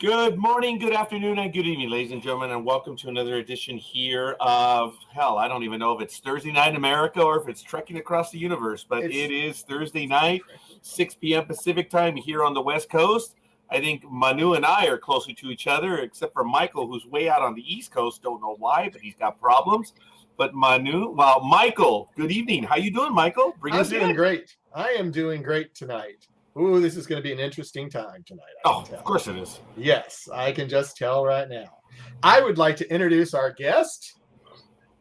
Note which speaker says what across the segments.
Speaker 1: Good morning, good afternoon, and good evening, ladies and gentlemen, and welcome to another edition here of, I don't even know if it's Thursday night in America or if it's trekking across the universe, but it is Thursday night, 6 p.m. Pacific time here on the West Coast. I think Manu and I are closer to each other, except for Michael, who's way out on the East Coast. Don't know why, but he's got problems. But Michael, good evening. How you doing, Michael?
Speaker 2: I'm doing great. I am doing great tonight. Ooh, this is going to be an interesting time tonight.
Speaker 1: Of course it is.
Speaker 2: Yes, I can just tell right now. I would like to introduce our guest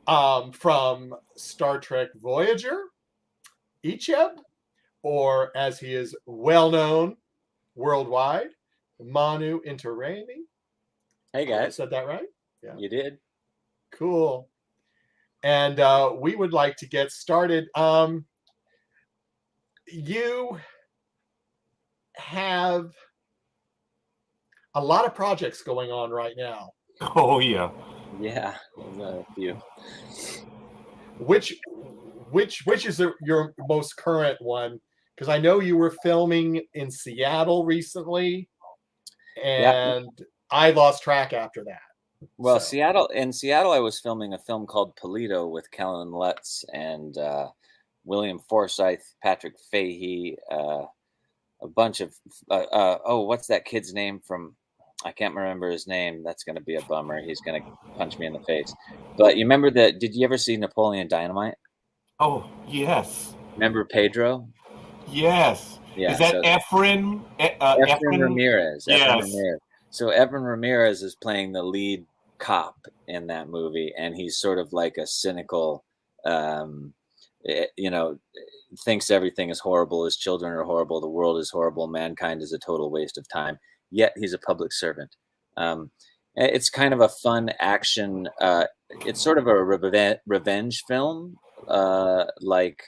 Speaker 2: from Star Trek Voyager, Icheb, or as he is well known worldwide, Manu Intiraymi.
Speaker 3: Hey guys.
Speaker 2: I said that right?
Speaker 3: Yeah. You did.
Speaker 2: Cool. And we would like to get started. You have a lot of projects going on right now.
Speaker 1: Oh yeah.
Speaker 3: Yeah, a few.
Speaker 2: Which is your most current one? Because I know you were filming in Seattle recently, and I lost track after that.
Speaker 3: Well, in Seattle, I was filming a film called Toledo with Kellen Lutz and William Forsythe, Patrick Fahey, a bunch of what's that kid's name from? I can't remember his name. That's going to be a bummer. He's going to punch me in the face. But you remember did you ever see Napoleon Dynamite?
Speaker 1: Oh, yes.
Speaker 3: Remember Pedro?
Speaker 1: Yes.
Speaker 3: Yeah.
Speaker 1: Is that Efren?
Speaker 3: Efren Ramirez.
Speaker 1: Yes.
Speaker 3: Efren Ramirez. So Efren Ramirez is playing the lead cop in that movie, and he's sort of like a cynical, thinks everything is horrible, his children are horrible, the world is horrible, mankind is a total waste of time, yet he's a public servant. It's kind of a fun action, it's sort of a revenge film, like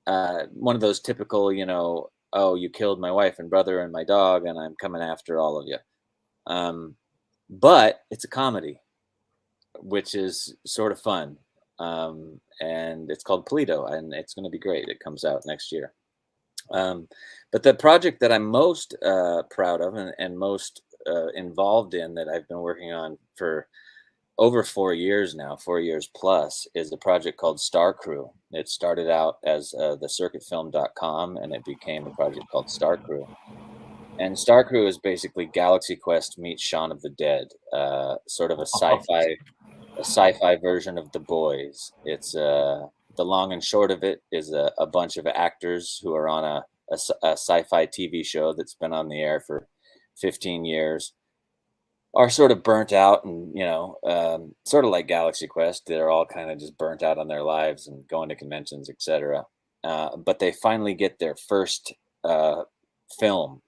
Speaker 3: one of those typical, oh, you killed my wife and brother and my dog, and I'm coming after all of you. But it's a comedy, which is sort of fun. And it's called Toledo, and it's going to be great. It comes out next year. But the project that I'm most proud of and most involved in, that I've been working on for over 4 years now, 4 years plus, is a project called Star Crew. It started out as thecircuitfilm.com, and it became a project called Star Crew. And Star Crew is basically Galaxy Quest meets Shaun of the Dead, sort of a sci-fi version of The Boys. It's the long and short of it is a bunch of actors who are on a sci-fi TV show that's been on the air for 15 years, are sort of burnt out, and sort of like Galaxy Quest, they're all kind of just burnt out on their lives and going to conventions, etc. But they finally get their first film,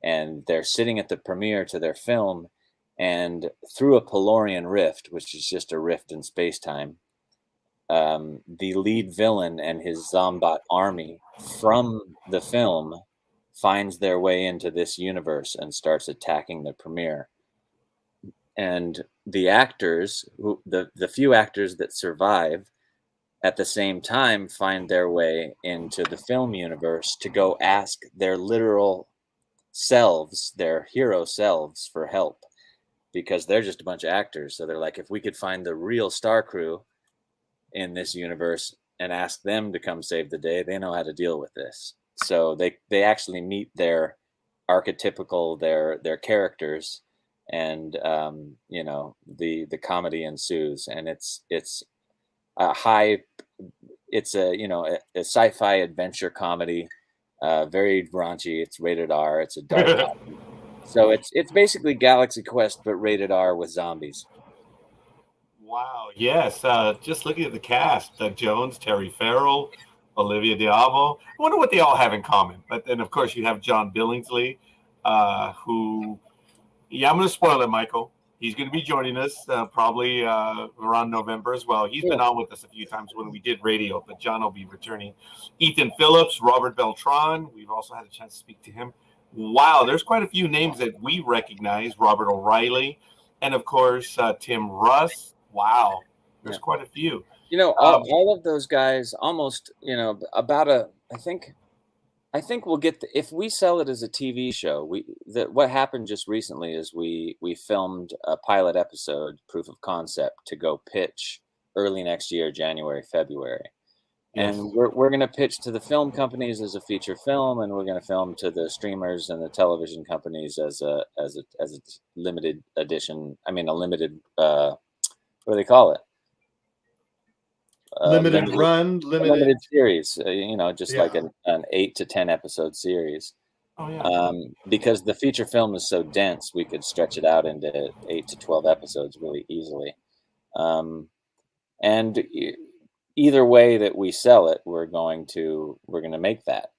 Speaker 3: and they're sitting at the premiere to their film, and through a Pelorian rift, which is just a rift in space-time, the lead villain and his Zombot army from the film finds their way into this universe and starts attacking the premiere. And the actors, the few actors that survive, at the same time find their way into the film universe to go ask their literal selves, their hero selves, for help, because they're just a bunch of actors. So they're like, if we could find the real Star Crew in this universe and ask them to come save the day, they know how to deal with this. So they actually meet their archetypical, their characters, and the comedy ensues, and it's a sci-fi adventure comedy, very raunchy. It's rated R. It's a dark comedy. So it's basically Galaxy Quest but rated R with zombies.
Speaker 1: Wow. Yes. Just looking at the cast: Doug Jones, Terry Farrell, Olivia Diabo. I wonder what they all have in common. But then, of course, you have John Billingsley, who, I'm going to spoil it, Michael. He's going to be joining us probably around November as well. He's been on with us a few times when we did radio, but John will be returning. Ethan Phillips, Robert Beltran. We've also had a chance to speak to him. Wow, there's quite a few names that we recognize. Robert O'Reilly, and of course, Tim Russ. Wow, there's quite a few.
Speaker 3: All of those guys, almost, I think I think we'll get if we sell it as a TV show. What happened just recently is we filmed a pilot episode, proof of concept, to go pitch early next year, January, February.
Speaker 1: Yes.
Speaker 3: And we're going to pitch to the film companies as a feature film, and we're going to film to the streamers and the television companies as a limited edition. I mean, a limited what do they call it?
Speaker 2: Limited run,
Speaker 3: limited series. Just
Speaker 2: Yeah.
Speaker 3: like an 8 to 10 episode series.
Speaker 1: Oh yeah.
Speaker 3: Because the feature film is so dense, we could stretch it out into 8 to 12 episodes really easily. And either way that we sell it, we're going to make that.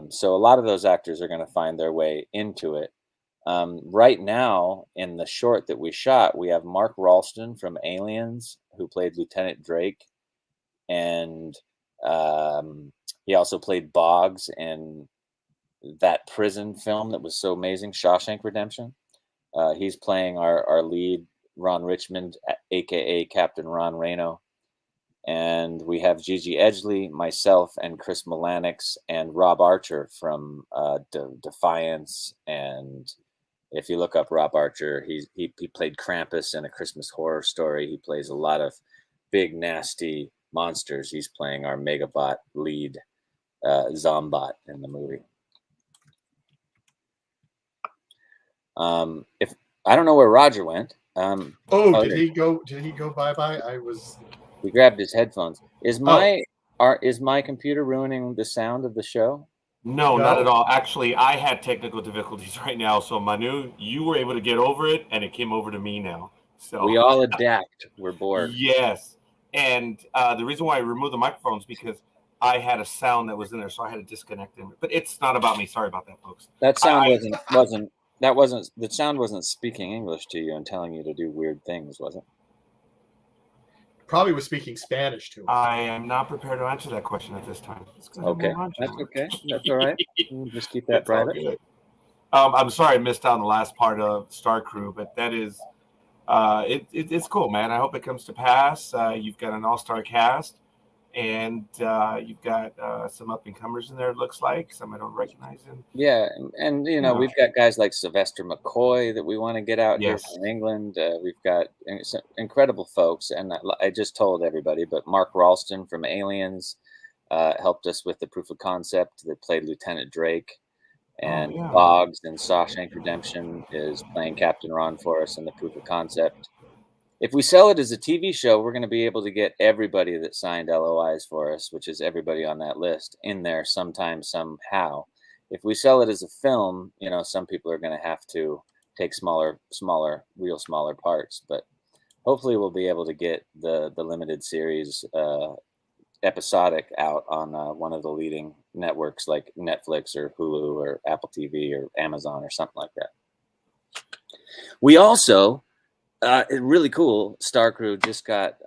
Speaker 3: So a lot of those actors are going to find their way into it. Right now, in the short that we shot, we have Mark Ralston from Aliens, who played Lieutenant Drake, and he also played Boggs in that prison film that was so amazing, Shawshank Redemption. He's playing our lead, Ron Richmond, aka Captain Ron Reno. And we have Gigi Edgley, myself, and Chris Milanix, and Rob Archer from Defiance. And if you look up Rob Archer, he played Krampus in A Christmas Horror Story. He plays a lot of big, nasty monsters. He's playing our Megabot lead, Zombot, in the movie. If I don't know where Roger went.
Speaker 2: Did he go? Did he go bye-bye?
Speaker 3: He grabbed his headphones. Is my computer ruining the sound of the show?
Speaker 1: No, not at all. Actually, I had technical difficulties right now. So Manu, you were able to get over it, and it came over to me now. So
Speaker 3: we all adapt. We're bored.
Speaker 1: Yes. And the reason why I removed the microphones because I had a sound that was in there, so I had to disconnect them. But it's not about me. Sorry about that, folks.
Speaker 3: That sound the sound wasn't speaking English to you and telling you to do weird things, was it?
Speaker 2: Probably was speaking Spanish to him.
Speaker 1: I am not prepared to answer that question at this time.
Speaker 3: Okay, that's okay. That's all right. We'll just keep that private.
Speaker 1: I'm sorry I missed out on the last part of Star Crew, but that is, it's cool, man. I hope it comes to pass. You've got an all-star cast, and you've got some up-and-comers in there, it looks like. Some I don't recognize them.
Speaker 3: Yeah, and we've got guys like Sylvester McCoy that we want to get out here from England. We've got some incredible folks, and I just told everybody, but Mark Ralston from Aliens helped us with the proof of concept that played Lieutenant Drake, and Boggs in Shawshank Redemption is playing Captain Ron for us in the proof of concept. If we sell it as a TV show, we're going to be able to get everybody that signed LOIs for us, which is everybody on that list, in there sometime, somehow. If we sell it as a film, some people are going to have to take smaller parts. But hopefully we'll be able to get the limited series episodic out on one of the leading networks like Netflix or Hulu or Apple TV or Amazon or something like that. We also... really cool. Star Crew just got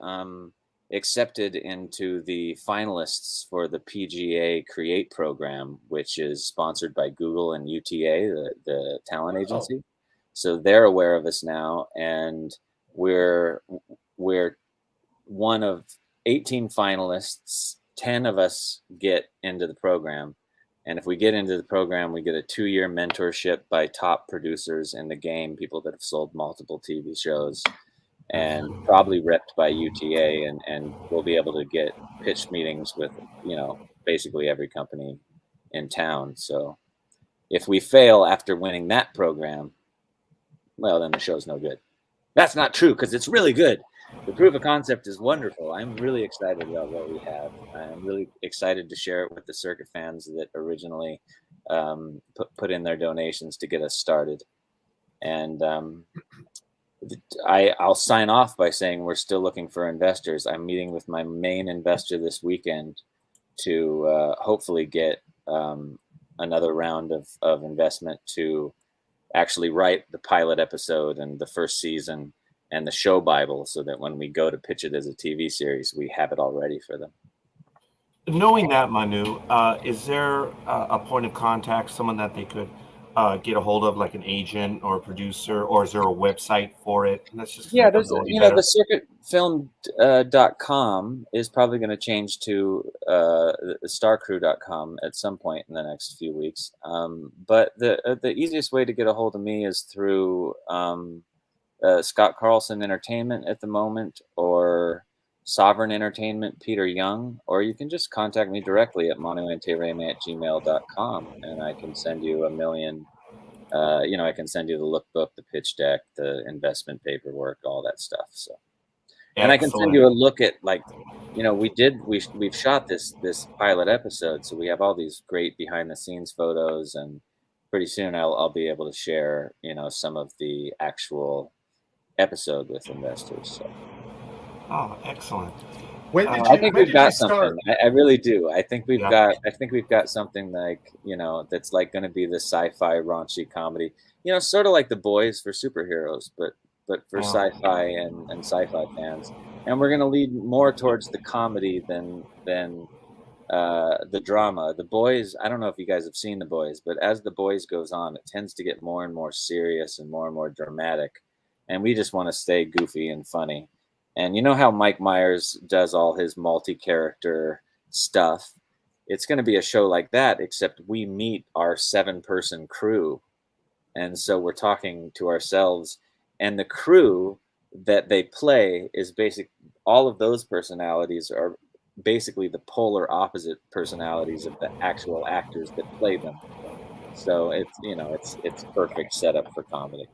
Speaker 3: accepted into the finalists for the PGA Create program, which is sponsored by Google and UTA, the talent agency. So they're aware of us now, and we're one of 18 finalists. 10 of us get into the program. And if we get into the program, we get a 2-year mentorship by top producers in the game, people that have sold multiple TV shows, and probably repped by UTA. And we'll be able to get pitch meetings with, basically every company in town. So if we fail after winning that program, well, then the show's no good. That's not true, because it's really good. The proof of concept is wonderful. I'm really excited about what we have. I'm really excited to share it with the circuit fans that originally put in their donations to get us started. And I'll sign off by saying we're still looking for investors. I'm meeting with my main investor this weekend to hopefully get another round of investment to actually write the pilot episode and the first season and the show Bible, so that when we go to pitch it as a TV series, we have it all ready for them.
Speaker 1: Knowing that, Manu, is there a point of contact, someone that they could get a hold of, like an agent or a producer, or is there a website for it? And that's just
Speaker 3: Yeah,
Speaker 1: make the
Speaker 3: there's
Speaker 1: ability
Speaker 3: the
Speaker 1: better.
Speaker 3: circuitfilm.com is probably going to change to starcrew.com at some point in the next few weeks. But the easiest way to get a hold of me is through Scott Carlson Entertainment at the moment, or Sovereign Entertainment Peter Young, or you can just contact me directly at manuintiraymi@gmail.com, and I can send you a million. I can send you the lookbook, the pitch deck, the investment paperwork, all that stuff. So, and I can send you
Speaker 1: Excellent.
Speaker 3: a look at, like, we've shot this pilot episode, so we have all these great behind the scenes photos, and pretty soon I'll be able to share some of the actual episode with investors. So
Speaker 1: Oh, excellent.
Speaker 2: When did
Speaker 3: I
Speaker 2: you
Speaker 3: think
Speaker 2: when
Speaker 3: we've
Speaker 2: did you
Speaker 3: got something.
Speaker 2: start?
Speaker 3: I really do. I think we've
Speaker 1: Yeah.
Speaker 3: got something, like, that's like going to be the sci-fi raunchy comedy. Sort of like The Boys for superheroes, but for
Speaker 1: Yeah.
Speaker 3: sci-fi and sci-fi fans. And we're going to lead more towards the comedy than the drama. The Boys, I don't know if you guys have seen The Boys, but as The Boys goes on, it tends to get more and more serious and more dramatic. And we just want to stay goofy and funny. And you know how Mike Myers does all his multi-character stuff? It's going to be a show like that, except we meet our 7-person crew. And so we're talking to ourselves, and the crew that they play is all of those personalities are basically the polar opposite personalities of the actual actors that play them. So it's perfect setup for comedy.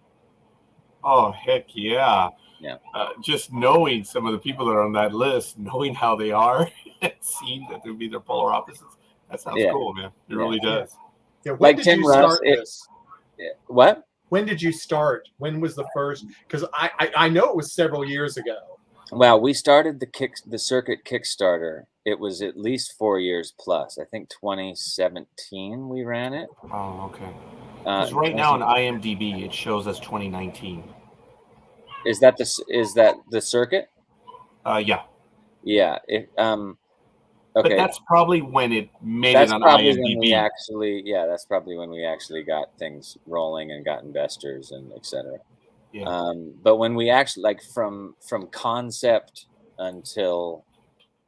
Speaker 1: Oh, heck yeah.
Speaker 3: Yeah.
Speaker 1: Just knowing some of the people that are on that list, knowing how they are, and seeing that they'll be their polar opposites. That sounds
Speaker 3: Yeah.
Speaker 1: cool, man. It
Speaker 3: Yeah.
Speaker 1: really does.
Speaker 2: Yeah, when
Speaker 3: Like
Speaker 2: did
Speaker 3: Tim
Speaker 2: you
Speaker 3: Russ,
Speaker 2: start this?
Speaker 3: What?
Speaker 2: When did you start? When was the first? Because I know it was several years ago.
Speaker 3: Well, we started the circuit Kickstarter. It was at least 4 years plus. I think 2017 we ran it.
Speaker 1: Oh, okay. Because right now on IMDb it shows us 2019.
Speaker 3: Is that the circuit?
Speaker 1: Yeah.
Speaker 3: Yeah.
Speaker 1: But
Speaker 3: Okay.
Speaker 1: that's probably when it made
Speaker 3: That's
Speaker 1: it on
Speaker 3: probably
Speaker 1: IMDb.
Speaker 3: that's probably when we actually got things rolling and got investors and etc.
Speaker 1: Yeah.
Speaker 3: But when we actually, like, from concept until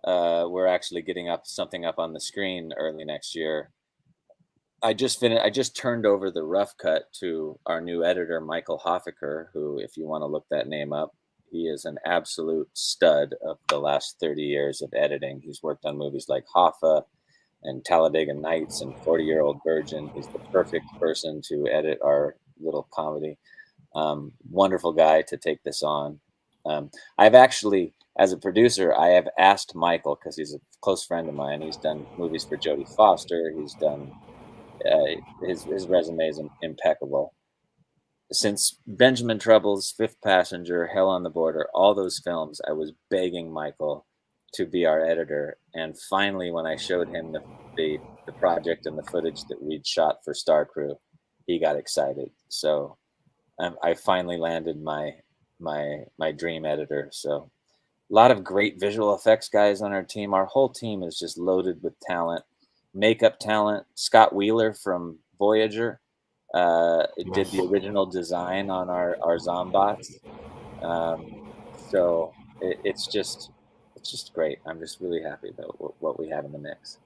Speaker 3: we're actually getting something up on the screen early next year, I just turned over the rough cut to our new editor, Michael Hoffaker, who, if you want to look that name up, he is an absolute stud of the last 30 years of editing. He's worked on movies like Hoffa and Talladega Nights and 40-Year-Old Virgin. He's the perfect person to edit our little comedy. Wonderful guy to take this on. I've actually, as a producer, I have asked Michael, because he's a close friend of mine. He's done movies for Jodie Foster. He's done his resume is impeccable. Since Benjamin Trouble's Fifth Passenger, Hell on the Border, all those films, I was begging Michael to be our editor. And finally, when I showed him the project and the footage that we'd shot for Star Crew, he got excited. So I finally landed my dream editor. So a lot of great visual effects guys on our team. Our whole team is just loaded with talent. Makeup talent. Scott Wheeler from Voyager did the original design on our Zombots. So it's just great. I'm just really happy about what we have in the mix.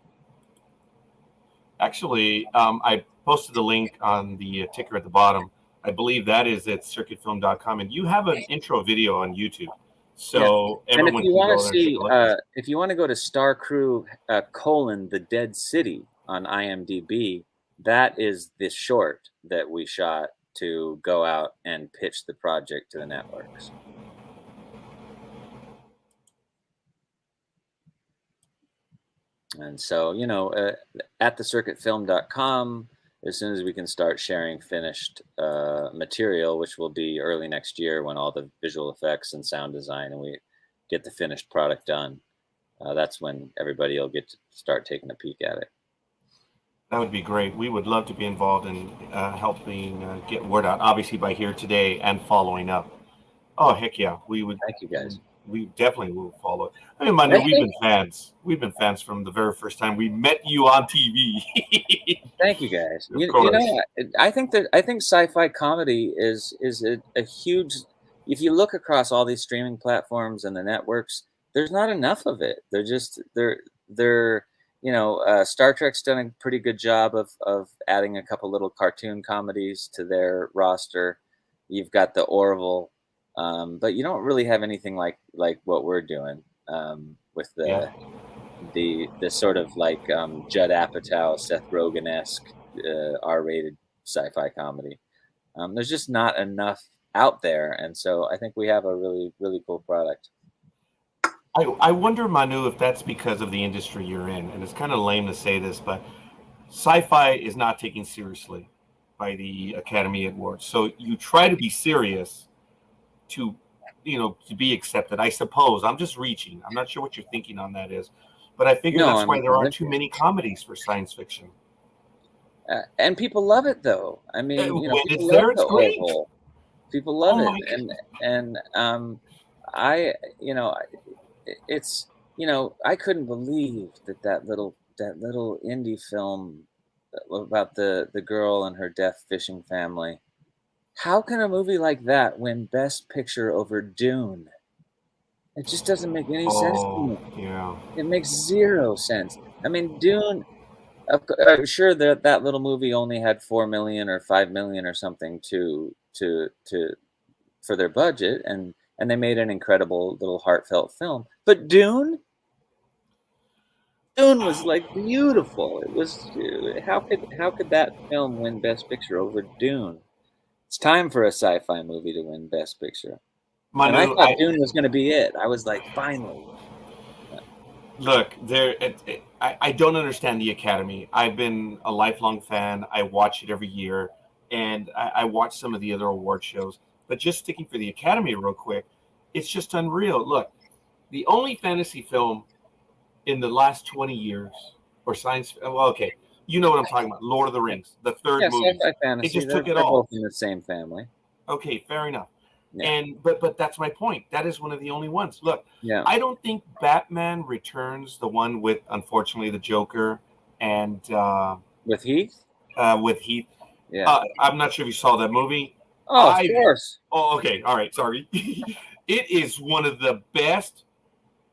Speaker 1: Actually, I posted the link on the ticker at the bottom. I believe that is at circuitfilm.com, and you have an intro video on YouTube. So
Speaker 3: and if you want to see,
Speaker 1: if
Speaker 3: if you want to go to Star Crew the Dead City on IMDb, that is the short that we shot to go out and pitch the project to the networks. And so, at thecircuitfilm.com, as soon as we can start sharing finished material, which will be early next year when all the visual effects and sound design and we get the finished product done, that's when everybody will get to start taking a peek at it.
Speaker 1: That would be great. We would love to be involved in helping get word out, obviously by here today and following up. Oh, heck yeah. We would.
Speaker 3: Thank you, guys.
Speaker 1: we definitely will follow it. I mean, Manu,
Speaker 3: I think,
Speaker 1: we've been fans from the very first time we met you on TV.
Speaker 3: thank you guys.
Speaker 1: Of
Speaker 3: You
Speaker 1: course.
Speaker 3: know, I think sci-fi comedy is a huge. If you look across all these streaming platforms and the networks, there's not enough of it. They're you know, Star Trek's done a pretty good job of adding a couple little cartoon comedies to their roster. You've got the Orville, but you don't really have anything like what we're doing with
Speaker 1: Yeah.
Speaker 3: the sort of like Judd Apatow, Seth Rogen-esque R-rated sci-fi comedy. There's just not enough out there, and so I think we have a really cool product.
Speaker 1: I wonder, Manu, if that's because of the industry you're in, and it's kind of lame to say this, but sci-fi is not taken seriously by the Academy Awards. So you try to be serious to, to be accepted. I suppose I'm just reaching. I'm not sure what your thinking on that is, but I figure that's why there aren't too many comedies for science fiction.
Speaker 3: And people love it, though. I mean,
Speaker 1: when it's there, it's great.
Speaker 3: Orville. People love it, and it's I couldn't believe that little indie film about the girl and her deaf fishing family. How can a movie like that win Best Picture over Dune? It just doesn't make any sense to me.
Speaker 1: Yeah,
Speaker 3: it makes zero sense. I mean, Dune. I'm sure that little movie only had 4 million or 5 million or something for their budget, and they made an incredible little heartfelt film. But Dune was like beautiful. It was how could that film win Best Picture over Dune? It's time for a sci-fi movie to win Best Picture. And I thought Dune was going to be it. I was like, finally.
Speaker 1: Look, I don't understand the Academy. I've been a lifelong fan. I watch it every year, and I watch some of the other award shows. But just sticking for the Academy real quick, it's just unreal. Look, the only fantasy film in the last 20 years, or science, well, okay, you know what I'm talking about, Lord of the Rings, the third movie.
Speaker 3: Sci-fi fantasy.
Speaker 1: It just took it all.
Speaker 3: Both in the same family.
Speaker 1: Okay, fair enough.
Speaker 3: Yeah.
Speaker 1: And but that's my point. That is one of the only ones. Look,
Speaker 3: yeah.
Speaker 1: I don't think Batman Returns, the one with unfortunately the Joker and
Speaker 3: with Heath.
Speaker 1: Yeah. I'm not sure if you saw that movie.
Speaker 3: Oh, of course.
Speaker 1: Oh, okay. All right. Sorry. It is one of the best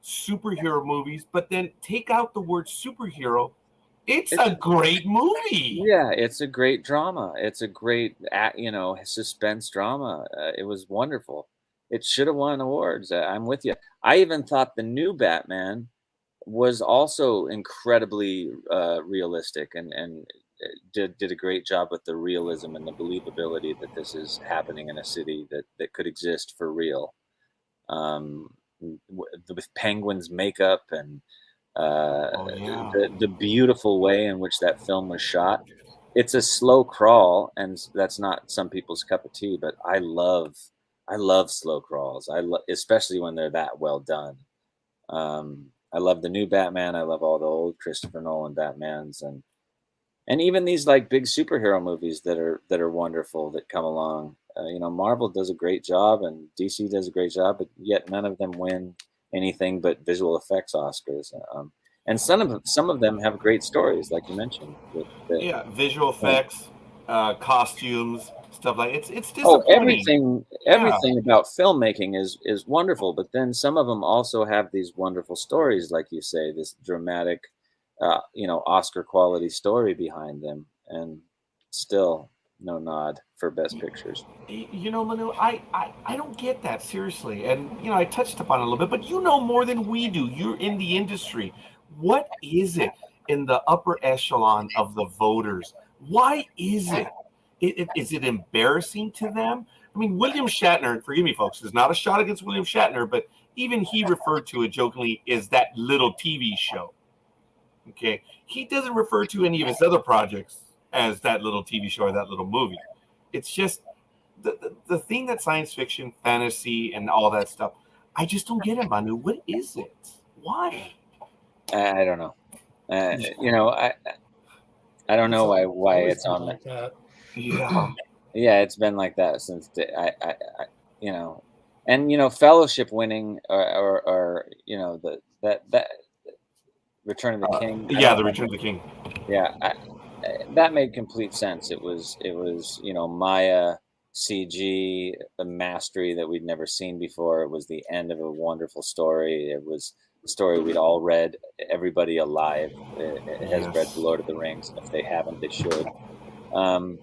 Speaker 1: superhero movies. But then take out the word superhero. It's a great movie.
Speaker 3: Yeah, it's a great drama. It's a great, suspense drama. It was wonderful. It should have won awards. I'm with you. I even thought the new Batman was also incredibly realistic and did a great job with the realism and the believability that this is happening in a city that could exist for real. With Penguin's makeup and the beautiful way in which that film was shot. It's a slow crawl, and that's not some people's cup of tea, but I love slow crawls. Especially when they're that well done. I love the new Batman. I love all the old Christopher Nolan Batmans, and even these like big superhero movies that are wonderful that come along. Marvel does a great job and DC does a great job, but yet none of them win anything but visual effects Oscars. And some of them have great stories, like you mentioned.
Speaker 1: Visual effects, costumes, stuff like it's disappointing.
Speaker 3: Everything about filmmaking is wonderful, but then some of them also have these wonderful stories, like you say, this dramatic, Oscar quality story behind them, and still no nod for Best Pictures.
Speaker 1: Manu, I don't get that, seriously. And, I touched upon it a little bit, but you know more than we do. You're in the industry. What is it in the upper echelon of the voters? Why is it? Is it embarrassing to them? I mean, William Shatner, forgive me, folks, is not a shot against William Shatner, but even he referred to it jokingly as that little TV show. Okay? He doesn't refer to any of his other projects as that little TV show or that little movie. It's just the thing that science fiction, fantasy, and all that stuff, I just don't get it, Manu. What is it? Why?
Speaker 3: I don't know. I don't know why it's on
Speaker 2: that.
Speaker 1: Yeah.
Speaker 3: Yeah, it's been like that since And Fellowship winning, or that Return of the King. I
Speaker 1: Yeah,
Speaker 3: don't
Speaker 1: the
Speaker 3: know.
Speaker 1: Return of the King.
Speaker 3: Yeah, that made complete sense. It was Maya CG, the mastery that we'd never seen before. It was the end of a wonderful story. It was a story we'd all read. Everybody alive has read The
Speaker 1: Yes.
Speaker 3: Lord of the Rings, and if they haven't, they should. Um,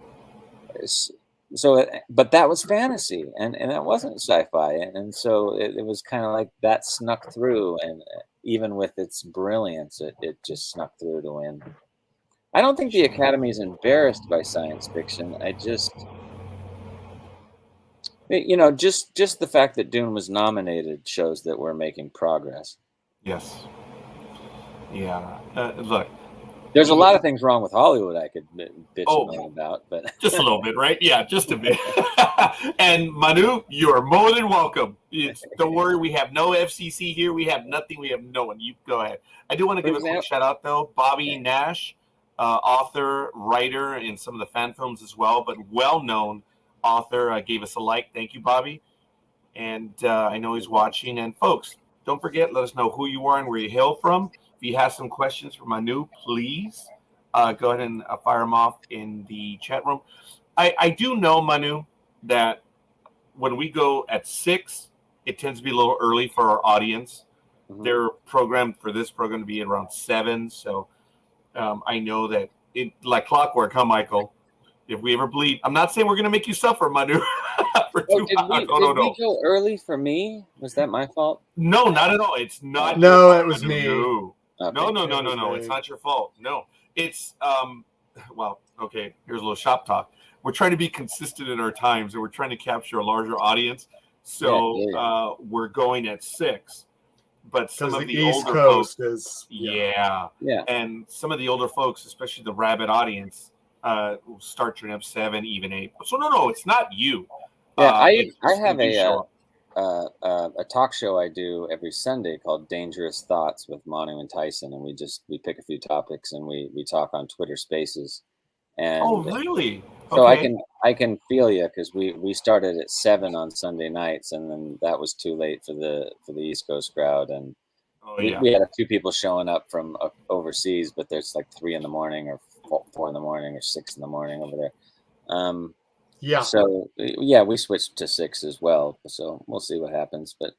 Speaker 3: so, but that was fantasy, and it wasn't sci-fi, and so it was kind of like that snuck through, and even with its brilliance, it just snuck through to win. I don't think the Academy is embarrassed by science fiction. I just, just the fact that Dune was nominated shows that we're making progress.
Speaker 1: Yes. Yeah. Look,
Speaker 3: There's a
Speaker 1: even
Speaker 3: lot of things wrong with Hollywood I could bitch
Speaker 1: Oh.
Speaker 3: and moan about, but
Speaker 1: just a little bit, right? Yeah, just a bit. And Manu, you are more than welcome. Don't worry, we have no FCC here. We have nothing. We have no one. You go ahead. I do want to
Speaker 3: For
Speaker 1: give a quick
Speaker 3: example-
Speaker 1: shout out, though. Bobby
Speaker 3: Yeah.
Speaker 1: Nash, author, writer in some of the fan films as well, but well-known author, gave us a like. Thank you, Bobby. And I know he's watching. And folks, don't forget, let us know who you are and where you hail from. If you have some questions for Manu, please go ahead and fire them off in the chat room. I do know, Manu, that when we go at 6, it tends to be a little early for our audience.
Speaker 3: Mhm.
Speaker 1: They're programmed for this program to be at around 7. So I know that it like clockwork, huh, Michael? If we ever bleed, I'm not saying we're going to make you suffer, Manu, for 2 hours.
Speaker 3: Did we go early for me? Was that my fault?
Speaker 1: No, not at all. It's not.
Speaker 2: No,
Speaker 1: your fault,
Speaker 2: it was
Speaker 1: Manu.
Speaker 2: me.
Speaker 1: No.
Speaker 3: Okay.
Speaker 1: No. It's not your fault. No. It's well, okay, here's a little shop talk. We're trying to be consistent in our times, and we're trying to capture a larger audience. So we're going at 6. But some
Speaker 2: Because
Speaker 1: of
Speaker 2: the
Speaker 1: the
Speaker 2: East
Speaker 1: older
Speaker 2: Coast
Speaker 1: folks,
Speaker 2: is
Speaker 3: Yeah.
Speaker 1: and some of the older folks, especially the rabbit audience, will start turning up 7, even 8. So no, it's not you.
Speaker 3: Yeah, I
Speaker 1: It's just
Speaker 3: have
Speaker 1: you show up.
Speaker 3: a talk show I do every Sunday called Dangerous Thoughts with Manu and Tyson, and we pick a few topics and we talk on Twitter Spaces. And
Speaker 1: Oh, really?
Speaker 3: so
Speaker 1: Okay.
Speaker 3: I can feel you, because we started at 7 on Sunday nights, and then that was too late for the East Coast crowd, and
Speaker 1: Oh, yeah.
Speaker 3: we had a few people showing up from overseas, but there's like 3 in the morning or 4 in the morning or 6 in the morning over there.
Speaker 2: yeah.
Speaker 3: So yeah, we switched to 6 as well. So we'll see what happens, but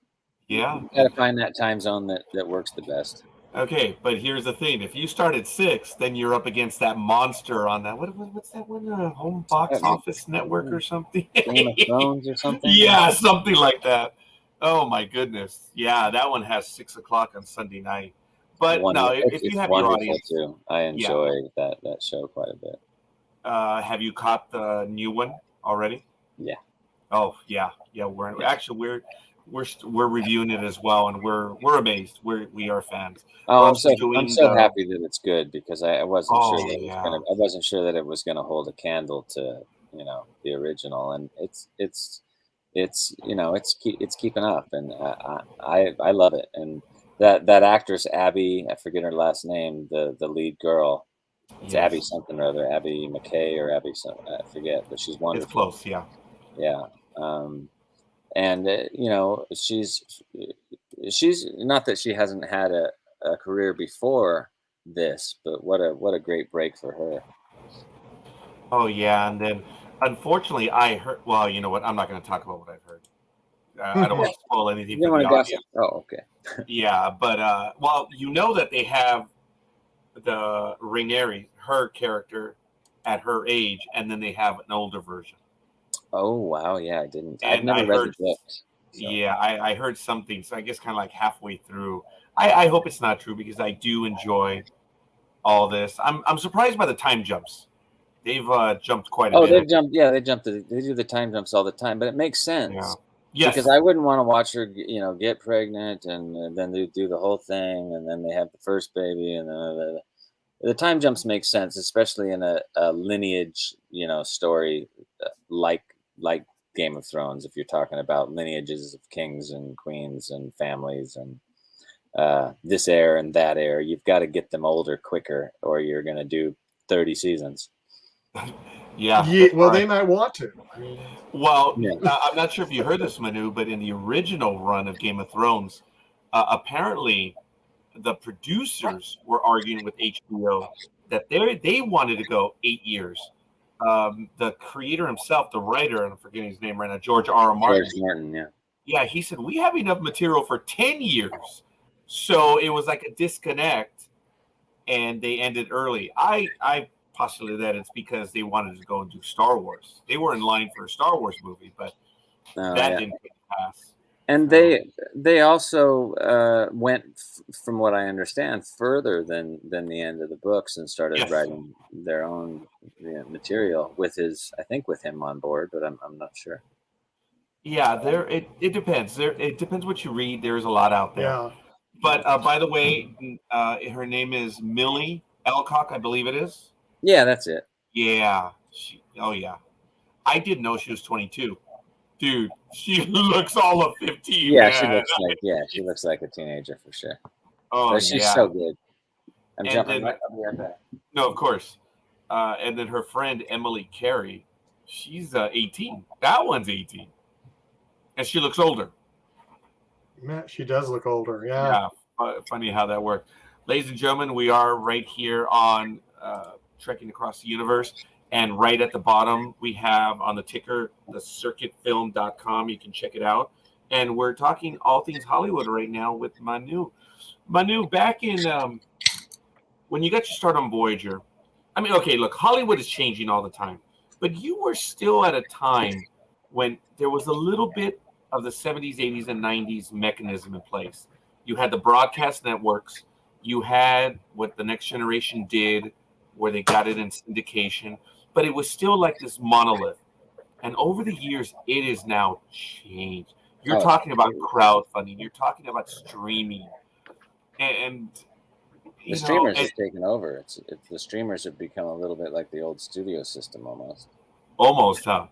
Speaker 1: Yeah.
Speaker 3: you gotta find that time zone that works the best.
Speaker 1: Okay, but here's the thing: if you start at 6, then you're up against that monster on that. What's that one? Home Box Office Network or something?
Speaker 3: Game of Thrones or something.
Speaker 1: Yeah, something like that. Oh my goodness! Yeah, that one has 6 o'clock on Sunday night. But no, if
Speaker 3: It's
Speaker 1: you have your
Speaker 3: wonderful
Speaker 1: audience,
Speaker 3: too. I enjoy that show quite a bit.
Speaker 1: have you caught the new one already?
Speaker 3: Yeah.
Speaker 1: Oh yeah. We're actually we're reviewing it as well, and we're amazed. We are fans.
Speaker 3: Oh,
Speaker 1: We're
Speaker 3: I'm
Speaker 1: also
Speaker 3: so
Speaker 1: doing
Speaker 3: happy that it's good, because I wasn't sure that
Speaker 1: yeah.
Speaker 3: I wasn't sure that it was gonna hold a candle to the original, and it's keeping up, and I love it. And that actress Abby, I forget her last name, the lead girl. It's
Speaker 1: Yes.
Speaker 3: Abby something or other, Abby McKay or Abby something, I forget, but she's wonderful.
Speaker 1: It's close, yeah.
Speaker 3: Yeah. And she's not that she hasn't had a career before this, but what a great break for her.
Speaker 1: Oh yeah, and then unfortunately I heard. Well, you know what? I'm not going to talk about what I've heard. I don't want to spoil anything
Speaker 3: You
Speaker 1: for
Speaker 3: don't
Speaker 1: the
Speaker 3: want to
Speaker 1: audience.
Speaker 3: gossip? Oh, okay.
Speaker 1: Yeah, but well, you know that they have the Rhaenyra, her character, at her age, and then they have an older version.
Speaker 3: Oh wow, yeah, I didn't. I've
Speaker 1: And
Speaker 3: never
Speaker 1: I
Speaker 3: read
Speaker 1: heard,
Speaker 3: the books. So.
Speaker 1: yeah, I heard something. So I guess kind of like halfway through. I hope it's not true, because I do enjoy all this. I'm surprised by the time jumps. They've jumped quite a bit.
Speaker 3: They've jumped. Yeah, they jumped. They do the time jumps all the time, but it makes sense.
Speaker 1: Yeah. Yes.
Speaker 3: Because I wouldn't want to watch her, get pregnant, and then they do the whole thing, and then they have the first baby, and then the time jumps make sense, especially in a lineage, story like Game of Thrones. If you're talking about lineages of kings and queens and families and this heir and that heir, you've got to get them older quicker, or you're going to do 30 seasons.
Speaker 1: Yeah.
Speaker 2: Well,
Speaker 1: right.
Speaker 2: they might want to. I mean,
Speaker 1: Well,
Speaker 3: Yeah.
Speaker 1: I'm not sure if you heard this, Manu, but in the original run of Game of Thrones, apparently the producers were arguing with HBO that they wanted to go 8 years. The creator himself, the writer, and I'm forgetting his name right now, George R. R.
Speaker 3: George
Speaker 1: Martin.
Speaker 3: Martin, yeah.
Speaker 1: Yeah, he said we have enough material for 10 years. So it was like a disconnect, and they ended early. I postulate that it's because they wanted to go and do Star Wars. They were in line for a Star Wars movie, but
Speaker 3: Oh,
Speaker 1: that
Speaker 3: yeah.
Speaker 1: didn't pass.
Speaker 3: And
Speaker 1: So,
Speaker 3: they also went, from what I understand, further than the end of the books and started
Speaker 1: yes.
Speaker 3: writing their own material with with him on board, but I'm not sure.
Speaker 1: Yeah, it depends. It depends what you read. There's a lot out there.
Speaker 2: yeah.
Speaker 1: But by the way, her name is Millie Alcock, I believe it is.
Speaker 3: Yeah, that's it.
Speaker 1: Yeah. Oh yeah. I didn't know she was 22. Dude, she looks all of 15,
Speaker 3: Yeah,
Speaker 1: man.
Speaker 3: she looks like a teenager for sure.
Speaker 1: Oh
Speaker 3: But she's
Speaker 1: yeah.
Speaker 3: so good. I'm
Speaker 1: And
Speaker 3: jumping
Speaker 1: then
Speaker 3: right. I'll be right back.
Speaker 1: no, of course. And then her friend Emily Carey, she's 18. That one's 18, and she looks older.
Speaker 2: Man, she does look older. Yeah.
Speaker 1: Funny how that worked. Ladies and gentlemen, we are right here on Trekking Across the Universe. And right at the bottom, we have on the ticker, the circuitfilm.com. You can check it out. And we're talking all things Hollywood right now with Manu. Manu, back in when you got your start on Voyager, I mean, okay, look, Hollywood is changing all the time. But you were still at a time when there was a little bit of the 70s, 80s, and 90s mechanism in place. You had the broadcast networks. You had what the Next Generation did, where they got it in syndication. But it was still like this monolith. And over the years, it is now changed. You're talking about crowdfunding. You're talking about streaming. And
Speaker 3: the streamers have taken over. It's the streamers have become a little bit like the old studio system almost.
Speaker 1: Almost, huh?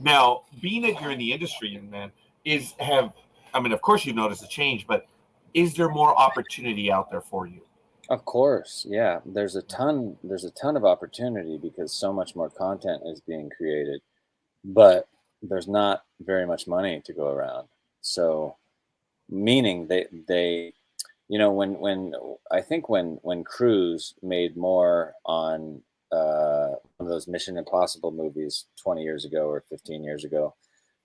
Speaker 1: Now, being that you're in the industry, young man, I mean, of course you've noticed a change, but is there more opportunity out there for you?
Speaker 3: Of course, yeah. There's a ton of opportunity because so much more content is being created, but there's not very much money to go around. So, meaning they when I think when Cruise made more on one of those Mission Impossible movies 20 years ago or 15 years ago,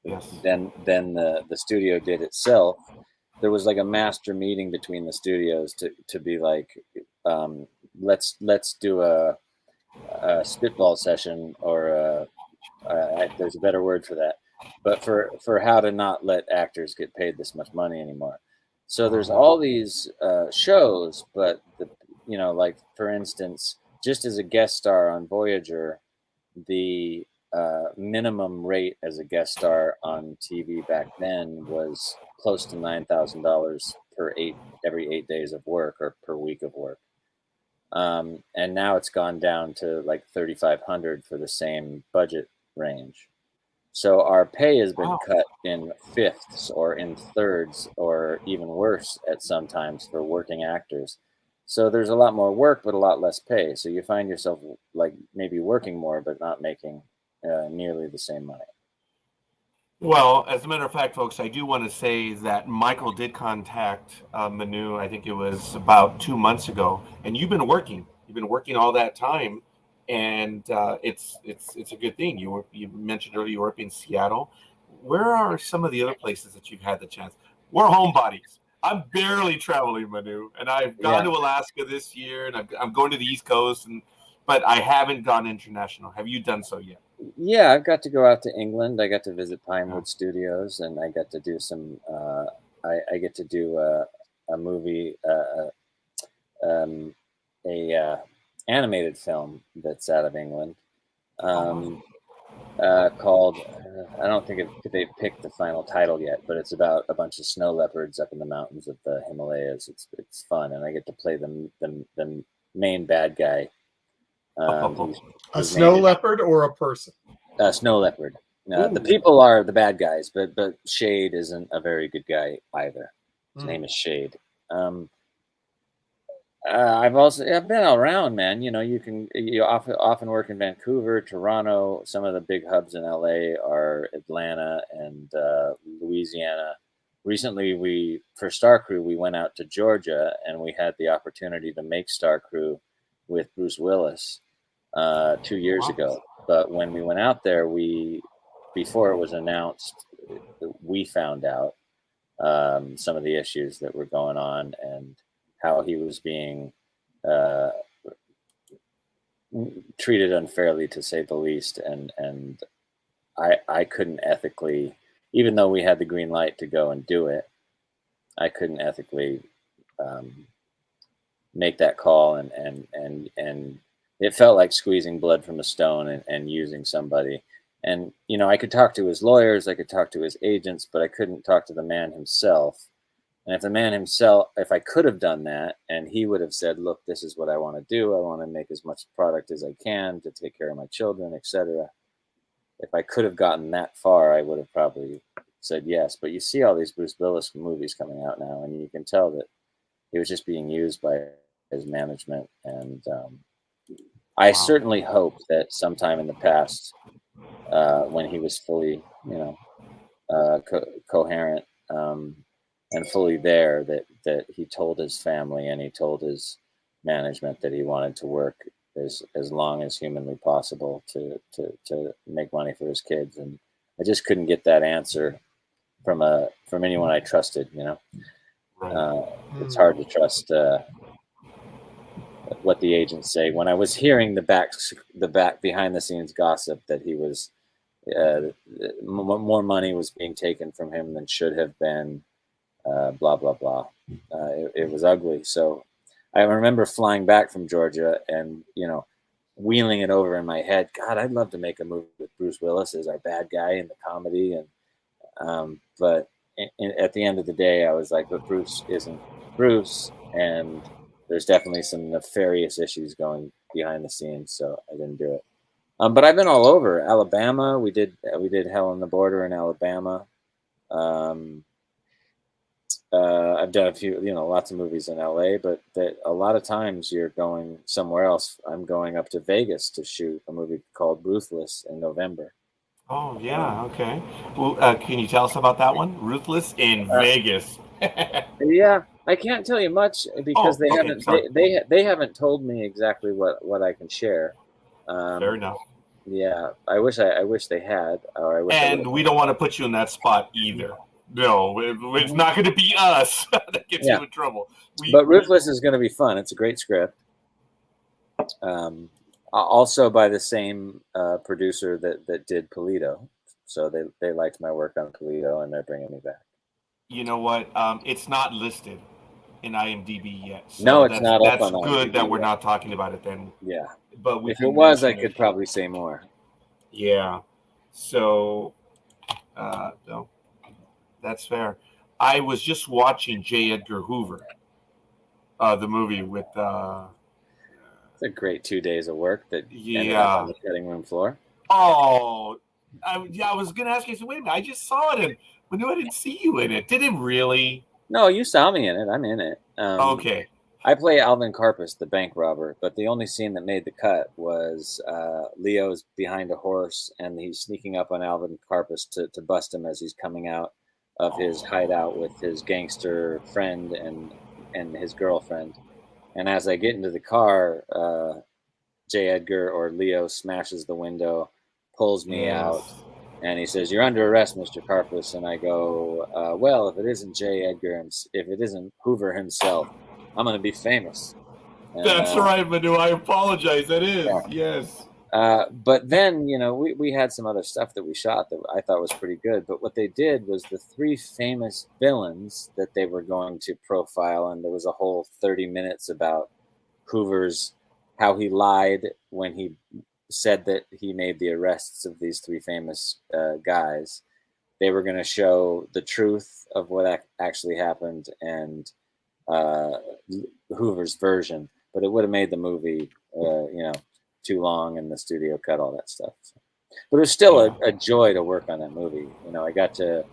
Speaker 1: Yes.
Speaker 3: than the studio did itself. There was like a master meeting between the studios to be like, let's do a spitball session, or there's a better word for that, but for how to not let actors get paid this much money anymore. So there's all these shows, but like for instance, just as a guest star on Voyager, the minimum rate as a guest star on TV back then was close to $9,000 every 8 days of work or per week of work. And now it's gone down to like 3,500 for the same budget range. So our pay has been cut in fifths or in thirds, or even worse at sometimes for working actors. So there's a lot more work, but a lot less pay. So you find yourself like maybe working more, but not making nearly the same money.
Speaker 1: Well, as a matter of fact, folks, I do want to say that Michael did contact Manu. I think it was about 2 months ago, and you've been working. You've been working all that time, and it's a good thing. You mentioned earlier you were up in Seattle. Where are some of the other places that you've had the chance? We're homebodies. I'm barely traveling, Manu, and I've gone to Alaska this year, and I'm going to the East Coast, but I haven't gone international. Have you done so yet?
Speaker 3: Yeah, I've got to go out to England. I got to visit Pinewood Studios, and I got to do some. I get to do a movie, animated film that's out of England, called. I don't think they've picked the final title yet, but it's about a bunch of snow leopards up in the mountains of the Himalayas. It's fun, and I get to play the main bad guy.
Speaker 2: A snow leopard or a person?
Speaker 3: A snow leopard. The people are the bad guys, but Shade isn't a very good guy either. His name is Shade. I've been all around, man. You know, you often work in Vancouver, Toronto. Some of the big hubs in LA are Atlanta and Louisiana. Recently, for Star Crew, we went out to Georgia and we had the opportunity to make Star Crew with Bruce Willis 2 years ago. But when we went out there, before it was announced, we found out some of the issues that were going on and how he was being treated unfairly, to say the least. And I couldn't ethically, even though we had the green light to go and do it, I couldn't ethically make that call. And it felt like squeezing blood from a stone and using somebody. And, you know, I could talk to his lawyers, I could talk to his agents, but I couldn't talk to the man himself. And if the man himself, if I could have done that and he would have said, look, this is what I want to do. I want to make as much product as I can to take care of my children, etc. If I could have gotten that far, I would have probably said yes. But you see all these Bruce Willis movies coming out now, and you can tell that he was just being used by his management. And I certainly hope that sometime in the past, when he was fully, coherent and fully there, that he told his family and he told his management that he wanted to work as long as humanly possible to make money for his kids. And I just couldn't get that answer from anyone I trusted. It's hard to trust what the agents say. When I was hearing the back behind the scenes gossip that he was more money was being taken from him than should have been, blah blah blah. It was ugly. So I remember flying back from Georgia and wheeling it over in my head. God, I'd love to make a movie with Bruce Willis as our bad guy in the comedy, but at the end of the day, I was like, but Bruce isn't Bruce, and there's definitely some nefarious issues going behind the scenes, so I didn't do it. But I've been all over Alabama. We did Hell on the Border in Alabama. I've done a few, lots of movies in LA, but a lot of times you're going somewhere else. I'm going up to Vegas to shoot a movie called Ruthless in November.
Speaker 1: Oh yeah, okay. Well, can you tell us about that one? Ruthless in Vegas.
Speaker 3: Yeah, I can't tell you much because they haven't told me exactly what I can share.
Speaker 1: Fair enough.
Speaker 3: Yeah, I wish they had. Or I wish.
Speaker 1: And we don't want to put you in that spot either. No, it's not going to be us that gets you in trouble.
Speaker 3: But Ruthless is going to be fun. It's a great script. Also by the same producer that did Toledo, so they liked my work on Toledo and they're bringing me back.
Speaker 1: You know what? It's not listed in IMDb yet. So
Speaker 3: no, it's not.
Speaker 1: That's
Speaker 3: up on
Speaker 1: good
Speaker 3: IMDb
Speaker 1: that we're not talking about it then.
Speaker 3: Yeah,
Speaker 1: but
Speaker 3: if it was, I could probably say more.
Speaker 1: Yeah. So, no, that's fair. I was just watching J. Edgar Hoover, the movie with.
Speaker 3: It's a great 2 days of work that ended up on the cutting room floor.
Speaker 1: Oh, I was going to ask you. So wait a minute, I just saw it, and I knew I didn't see you in it. Did it really?
Speaker 3: No, you saw me in it. I'm in it.
Speaker 1: Okay.
Speaker 3: I play Alvin Karpus, the bank robber, but the only scene that made the cut was Leo's behind a horse, and he's sneaking up on Alvin Karpus to bust him as he's coming out of his hideout with his gangster friend and his girlfriend. And as I get into the car, J. Edgar or Leo smashes the window, pulls me out, and he says, "You're under arrest, Mr. Karpus." And I go, well, if it isn't J. Edgar, if it isn't Hoover himself, I'm going to be famous.
Speaker 1: That's right, Manu. I apologize. That is, yes.
Speaker 3: But then, we had some other stuff that we shot that I thought was pretty good. But what they did was the three famous villains that they were going to profile, and there was a whole 30 minutes about how he lied when he said that he made the arrests of these three famous guys. They were going to show the truth of what actually happened and Hoover's version, but it would have made the movie, too long, and the studio cut all that stuff. So. But it was still a joy to work on that movie. I got to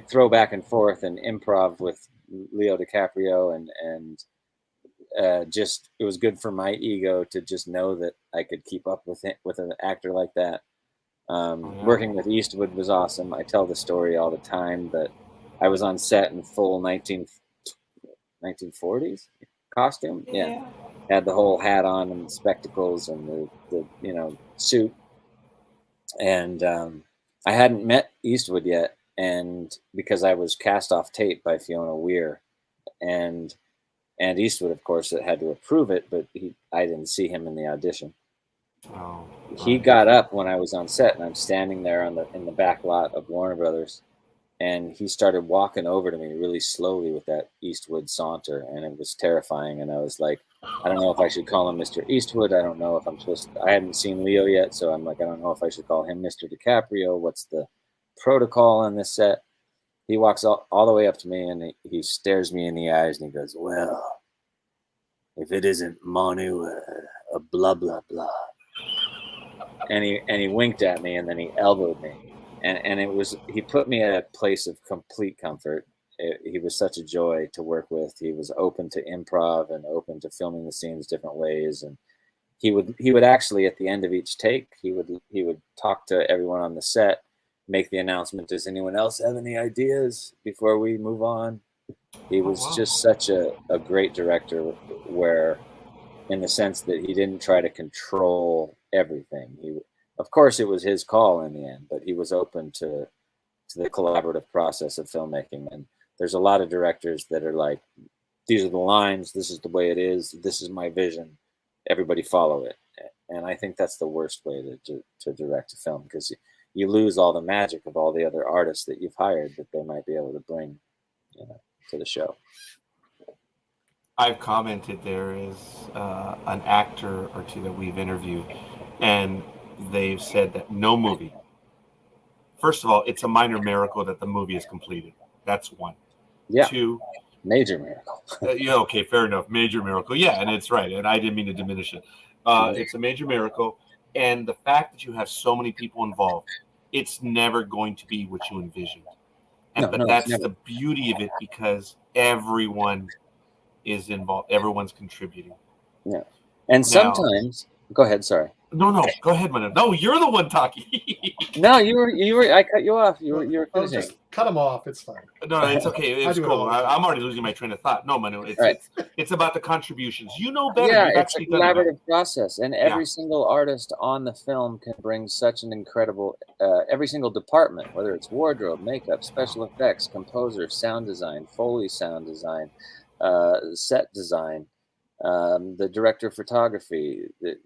Speaker 3: throw back and forth and improv with Leo DiCaprio and it was good for my ego to just know that I could keep up with it, with an actor like that. Working with Eastwood was awesome. I tell the story all the time, but I was on set in full 1940s costume. Yeah. Had the whole hat on and spectacles and the suit. And I hadn't met Eastwood yet, and because I was cast off tape by Fiona Weir, and Eastwood, of course, had to approve it, but I didn't see him in the audition.
Speaker 1: Oh,
Speaker 3: He got up when I was on set, and I'm standing there in the back lot of Warner Brothers, and he started walking over to me really slowly with that Eastwood saunter, and it was terrifying. And I was like, I don't know if I should call him Mr. Eastwood. I don't know if I'm supposed to. I hadn't seen Leo yet, so I'm like, I don't know if I should call him Mr. DiCaprio. What's the protocol on this set? He walks all the way up to me, and he stares me in the eyes, and he goes, well, if it isn't Manu, blah, blah, blah. And he winked at me, and then he elbowed me. And it was, he put me at a place of complete comfort. He was such a joy to work with. He was open to improv and open to filming the scenes different ways. And he would actually, at the end of each take, he would talk to everyone on the set, make the announcement, does anyone else have any ideas before we move on? He was just such a great director, where, in the sense that he didn't try to control everything. Of course, it was his call in the end, but he was open to the collaborative process of filmmaking. And there's a lot of directors that are like, these are the lines, this is the way it is, this is my vision, everybody follow it. And I think that's the worst way to direct a film, because you lose all the magic of all the other artists that you've hired that they might be able to bring to the show.
Speaker 1: I've commented there is an actor or two that we've interviewed, and they've said that no movie, first of all, it's a minor miracle that the movie is completed. That's one.
Speaker 3: Yeah.
Speaker 1: Two,
Speaker 3: major miracle.
Speaker 1: Okay, fair enough. Major miracle. Yeah, and it's right. And I didn't mean to diminish it. It's a major miracle. And the fact that you have so many people involved, it's never going to be what you envisioned. But that's the beauty of it, because everyone is involved. Everyone's contributing.
Speaker 3: Yeah. And sometimes, go ahead. Sorry.
Speaker 1: No, go ahead, Manu. No, you're the one talking.
Speaker 3: No, you were. I cut you off. You were finishing.
Speaker 2: Just cut him off. It's fine.
Speaker 1: No, it's okay. It's cool. I'm already losing my train of thought. No, Manu, it's about the contributions. You know better.
Speaker 3: Yeah, it's a collaborative process, and every single artist on the film can bring such an incredible. Every single department, whether it's wardrobe, makeup, special effects, composer, sound design, Foley sound design, set design, the director of photography. The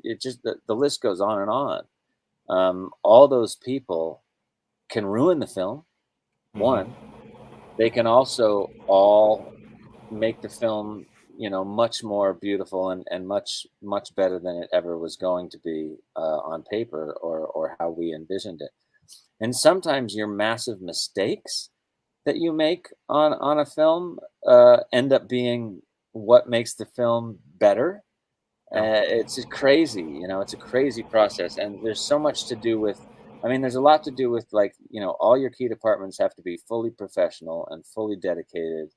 Speaker 3: list goes on and on. All those people can ruin the film. One, they can also all make the film, much more beautiful and much better than it ever was going to be on paper or how we envisioned it. And sometimes your massive mistakes that you make on a film end up being what makes the film better. It's crazy, it's a crazy process, and there's so much to do with. There's a lot to do with, all your key departments have to be fully professional and fully dedicated,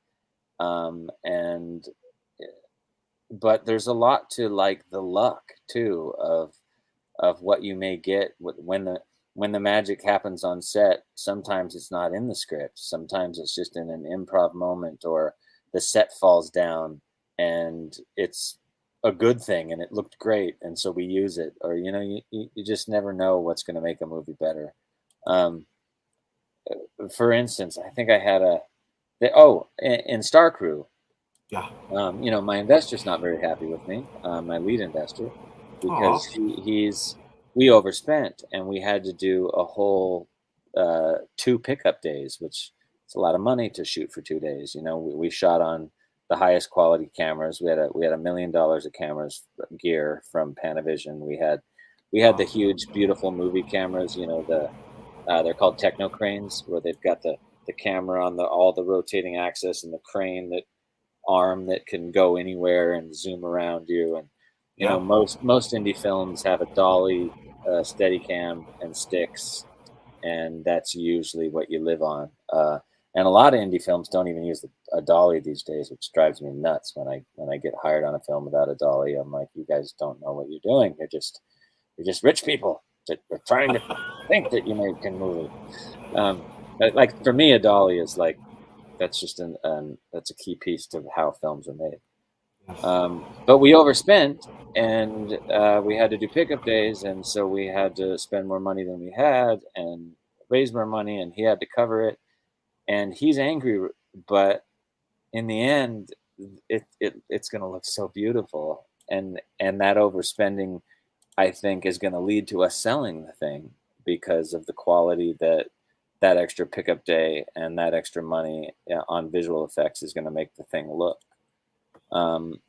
Speaker 3: but there's a lot to the luck too of what you may get when the magic happens on set. Sometimes it's not in the script. Sometimes it's just in an improv moment, or the set falls down and it's a good thing and it looked great, and so we use it. Or you just never know what's going to make a movie better. For instance, I think I had in Star Crew.
Speaker 1: Yeah.
Speaker 3: My investor's not very happy with me, my lead investor, because we overspent, and we had to do a whole 2 pickup days, which is a lot of money to shoot for 2 days. We shot on the highest quality cameras. We had $1 million of cameras gear from Panavision. We had the huge, beautiful movie cameras. They're called techno cranes, where they've got the camera on all the rotating axis, and the crane arm that can go anywhere and zoom around you. And most indie films have a dolly, Steadicam, and sticks, and that's usually what you live on. And a lot of indie films don't even use a dolly these days, which drives me nuts. When I get hired on a film without a dolly, I'm like, you guys don't know what you're doing. You're just rich people that are trying to think that you make a movie. Like for me, a dolly is like, that's just that's a key piece to how films are made. But we overspent, and we had to do pickup days, and so we had to spend more money than we had and raise more money, and he had to cover it. And he's angry, but in the end, it's going to look so beautiful, and that overspending, I think, is going to lead to us selling the thing because of the quality that extra pickup day and that extra money on visual effects is going to make the thing look.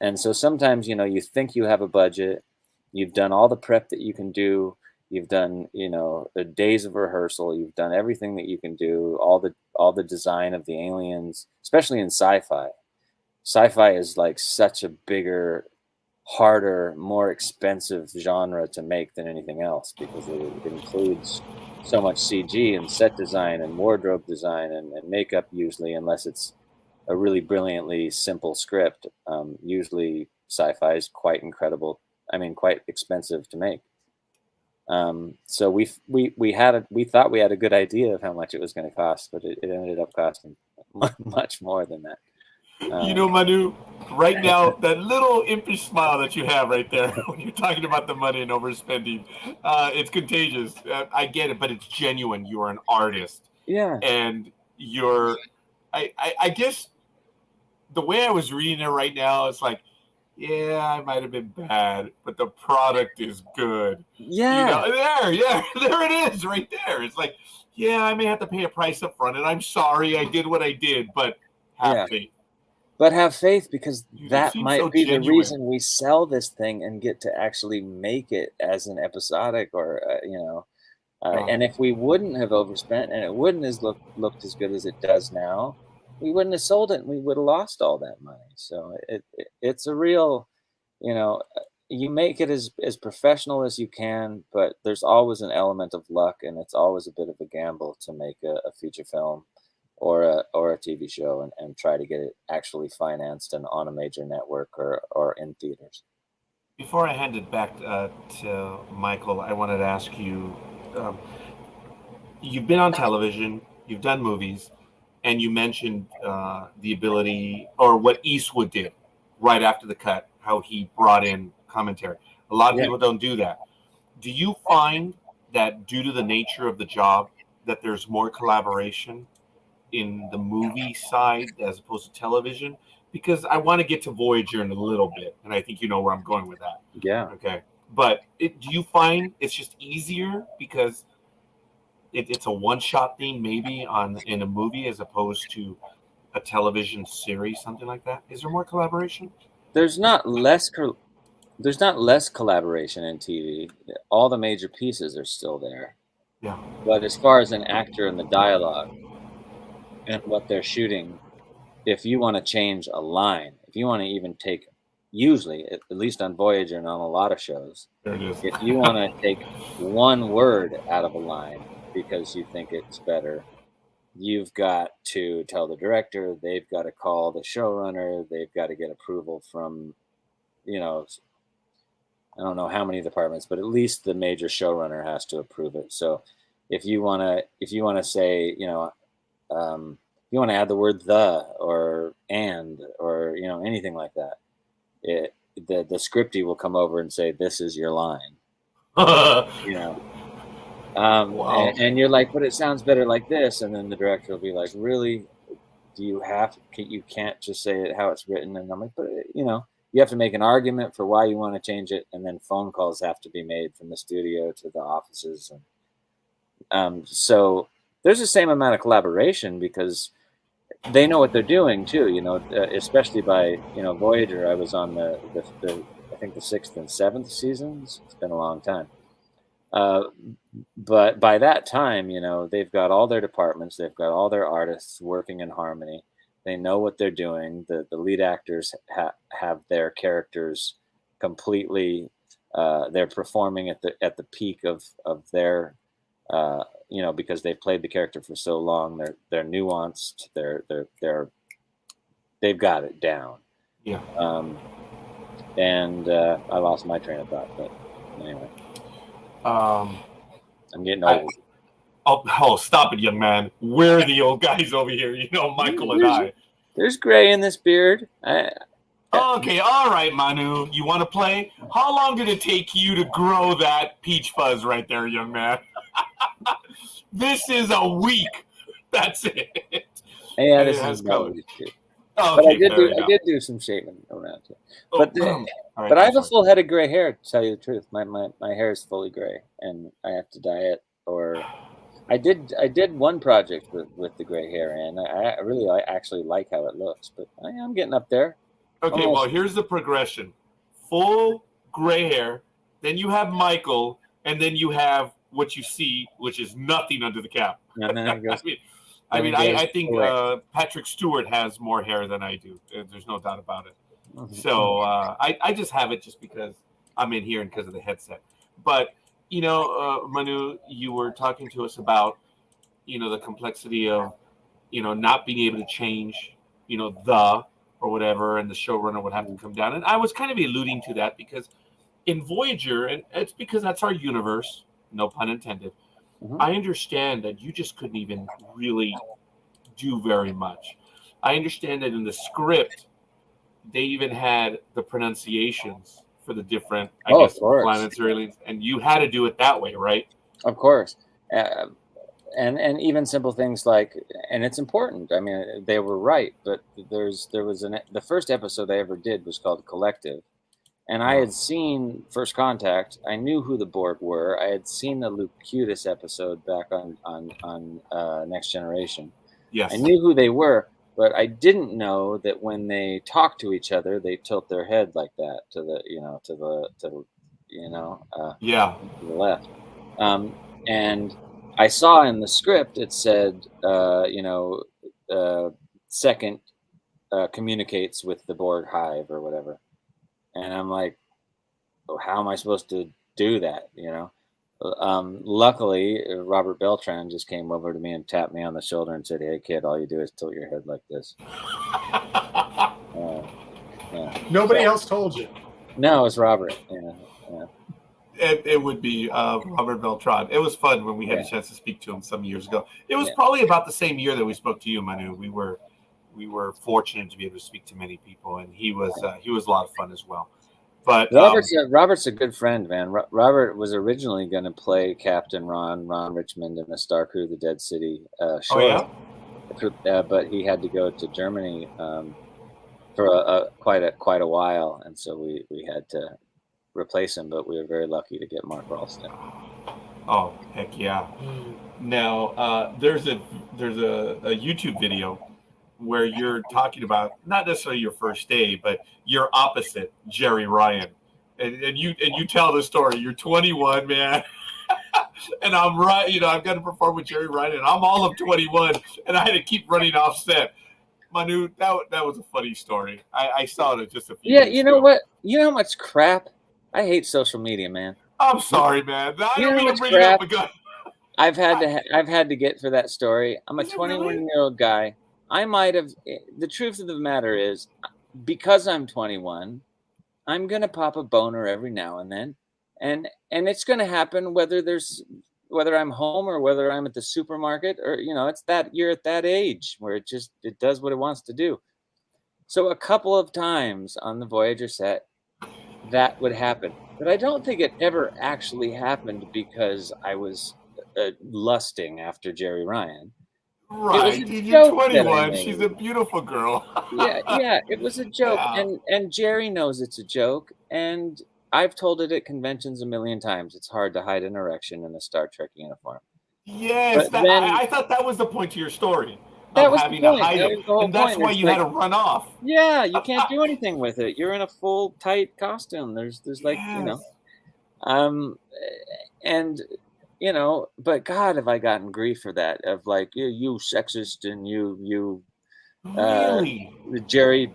Speaker 3: And so sometimes, you think you have a budget, you've done all the prep that you can do, you've done, the days of rehearsal, you've done everything that you can do, all the design of the aliens, especially in sci-fi. Sci-fi is like such a bigger, harder, more expensive genre to make than anything else, because it includes so much CG and set design and wardrobe design and makeup, usually, unless it's a really brilliantly simple script. Usually sci-fi is quite incredible. I mean, quite expensive to make. So we thought we had a good idea of how much it was going to cost, but it ended up costing much more than that.
Speaker 1: Manu, right now, that little impish smile that you have right there when you're talking about the money and overspending, it's contagious. I get it, but it's genuine. You're an artist.
Speaker 3: Yeah.
Speaker 1: And I guess the way I was reading it right now, it's like, yeah, I might have been bad, but the product is good.
Speaker 3: Yeah.
Speaker 1: There it is right there. It's like, yeah, I may have to pay a price up front, and I'm sorry I did what I did, but have faith.
Speaker 3: But have faith, because that might
Speaker 1: so
Speaker 3: be
Speaker 1: genuine.
Speaker 3: the reason we sell this thing and get to actually make it as an episodic, or and if we wouldn't have overspent and it wouldn't have looked as good as it does now, we wouldn't have sold it and we would have lost all that money. So it's a real, you make it as professional as you can, but there's always an element of luck, and it's always a bit of a gamble to make a feature film or a TV show and try to get it actually financed and on a major network or in theaters.
Speaker 1: Before I hand it back to Michael, I wanted to ask you, you've been on television, you've done movies, and you mentioned the ability, or what Eastwood did right after the cut, how he brought in commentary. A lot of people don't do that. Do you find that due to the nature of the job that there's more collaboration in the movie side as opposed to television? Because I want to get to Voyager in a little bit, and I think you know where I'm going with that.
Speaker 3: Yeah.
Speaker 1: Okay. But do you find it's just easier because it's a one-shot thing maybe in a movie as opposed to a television series, something like that? Is there more collaboration?
Speaker 3: There's not less collaboration in TV. All the major pieces are still there.
Speaker 1: Yeah.
Speaker 3: But as far as an actor and the dialogue and what they're shooting, if you want to change a line, if you want to even take, usually, at least on Voyager and on a lot of shows,
Speaker 1: there it is.
Speaker 3: If you want to take one word out of a line because you think it's better, you've got to tell the director, they've got to call the showrunner, they've got to get approval from, I don't know how many departments, but at least the major showrunner has to approve it. So if you want to say, you want to add the word the or and or anything like that, the scriptie will come over and say, this is your line.
Speaker 1: Wow.
Speaker 3: And you're like, but it sounds better like this, and then the director will be like, really, you can't just say it how it's written. And I'm like, but you have to make an argument for why you want to change it, and then phone calls have to be made from the studio to the offices, and so there's the same amount of collaboration because they know what they're doing too, especially by, Voyager. I was on the I think the 6th and 7th seasons. It's been a long time. But by that time, they've got all their departments, they've got all their artists working in harmony. They know what they're doing. The lead actors have their characters completely. They're performing at the peak of their you know, because they've played the character for so long, they're nuanced, they've got it down.
Speaker 1: Yeah.
Speaker 3: And I lost my train of thought, but anyway, I'm getting old.
Speaker 1: Oh, stop it, young man. We're the old guys over here, you know, Michael and I.
Speaker 3: There's gray in this beard.
Speaker 1: Okay, all right, Manu. You want to play? How long did it take you to grow that peach fuzz right there, young man? This is a week. That's it.
Speaker 3: Yeah, this is about week too.
Speaker 1: Okay,
Speaker 3: but I did do some shaving around here. But
Speaker 1: right,
Speaker 3: but I have a full head of gray hair, to tell you the truth. My hair is fully gray, and I have to dye it. Or I did one project with the gray hair, and I really actually like how it looks. But I'm getting up there.
Speaker 1: Okay,
Speaker 3: Almost.
Speaker 1: well, here's the progression: full gray hair, then you have Michael, and then you have what you see, which is nothing under the cap.
Speaker 3: And then it goes,
Speaker 1: I think Patrick Stewart has more hair than I do. There's no doubt about it. Mm-hmm. So I just have it just because I'm in here and because of the headset. But, you know, Manu, you were talking to us about, you know, the complexity of, you know, not being able to change, you know, or whatever, and the showrunner would have to come down. And I was kind of alluding to that because in Voyager, and it's because that's our universe, no pun intended, I understand that you just couldn't even really do very much. I understand that in the script, they even had the pronunciations for the different, I guess, planets or aliens, and you had to do it that way, right?
Speaker 3: Of course. And even simple things like, and it's important. I mean, they were right, but the first episode I ever did was called Collective. And I had seen First Contact. I knew who the Borg were. I had seen the Locutus episode back on Next Generation.
Speaker 1: Yes,
Speaker 3: I knew who they were, but I didn't know that when they talk to each other, they tilt their head like that to the left. And I saw in the script it said, second communicates with the Borg hive or whatever. And I'm like, well, how am I supposed to do that? You know, luckily, Robert Beltran just came over to me and tapped me on the shoulder and said, "Hey, kid, all you do is tilt your head like this."
Speaker 2: Nobody else told you.
Speaker 3: No, it's Robert. Yeah.
Speaker 1: It would be Robert Beltran. It was fun when we had a chance to speak to him some years ago. It was probably about the same year that we spoke to you, Manu. We were fortunate to be able to speak to many people, and he was a lot of fun as well. But
Speaker 3: Robert's a good friend, man. Robert was originally going to play Captain Ron Richmond in the Star Crew: The Dead City show. But he had to go to Germany for quite a while, and so we had to replace him. But we were very lucky to get Mark Ralston.
Speaker 1: Oh, heck yeah! Now there's a YouTube video where you're talking about not necessarily your first day, but your opposite, Jerry Ryan, and you tell the story. You're 21, man, and I'm right. You know, I've got to perform with Jerry Ryan, and I'm all of 21, and I had to keep running off set. Manu, that was a funny story. I saw it just a few.
Speaker 3: Yeah, you know what? You know how much crap I hate social media, man.
Speaker 1: I'm sorry, man. I don't mean to bring it up again.
Speaker 3: I've had to get for that story. I'm a 21-year-old guy. I might have. The truth of the matter is, because I'm 21, I'm gonna pop a boner every now and then, and it's gonna happen whether I'm home or whether I'm at the supermarket, or it's that you're at that age where it does what it wants to do. So a couple of times on the Voyager set, that would happen, but I don't think it ever actually happened because I was lusting after Jerry Ryan.
Speaker 1: Right, you're 21. She's a beautiful girl.
Speaker 3: yeah, it was a joke, and Jerry knows it's a joke, and I've told it at conventions a million times. It's hard to hide an erection in a Star Trek uniform.
Speaker 1: Yes, I thought that was the point to your story.
Speaker 3: That was
Speaker 1: having
Speaker 3: the point.
Speaker 1: to hide it, and that's why you had to run off.
Speaker 3: Yeah, you can't do anything with it. You're in a full tight costume. There's like and. But God, have I gotten grief for that? Of like, you sexist, and you
Speaker 1: really?
Speaker 3: Jerry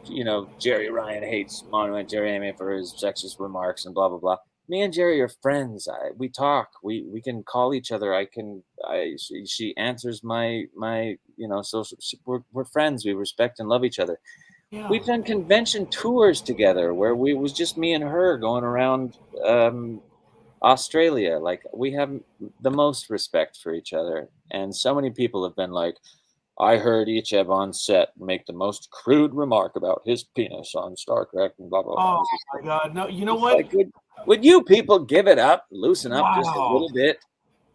Speaker 3: Ryan hates Manu Intiraymi for his sexist remarks and blah blah blah. me and Jerry are friends. We talk. We can call each other. She answers my so we're friends. We respect and love each other.
Speaker 1: Yeah.
Speaker 3: We've done convention tours together where it was just me and her going around Australia. Like, we have the most respect for each other. And so many people have been like, I heard Icheb on set make the most crude remark about his penis on Star Trek and blah, blah, blah.
Speaker 1: Oh my God. No, you know
Speaker 3: It's
Speaker 1: what?
Speaker 3: like, would you people give it up, loosen up just a
Speaker 1: Wow.
Speaker 3: little bit?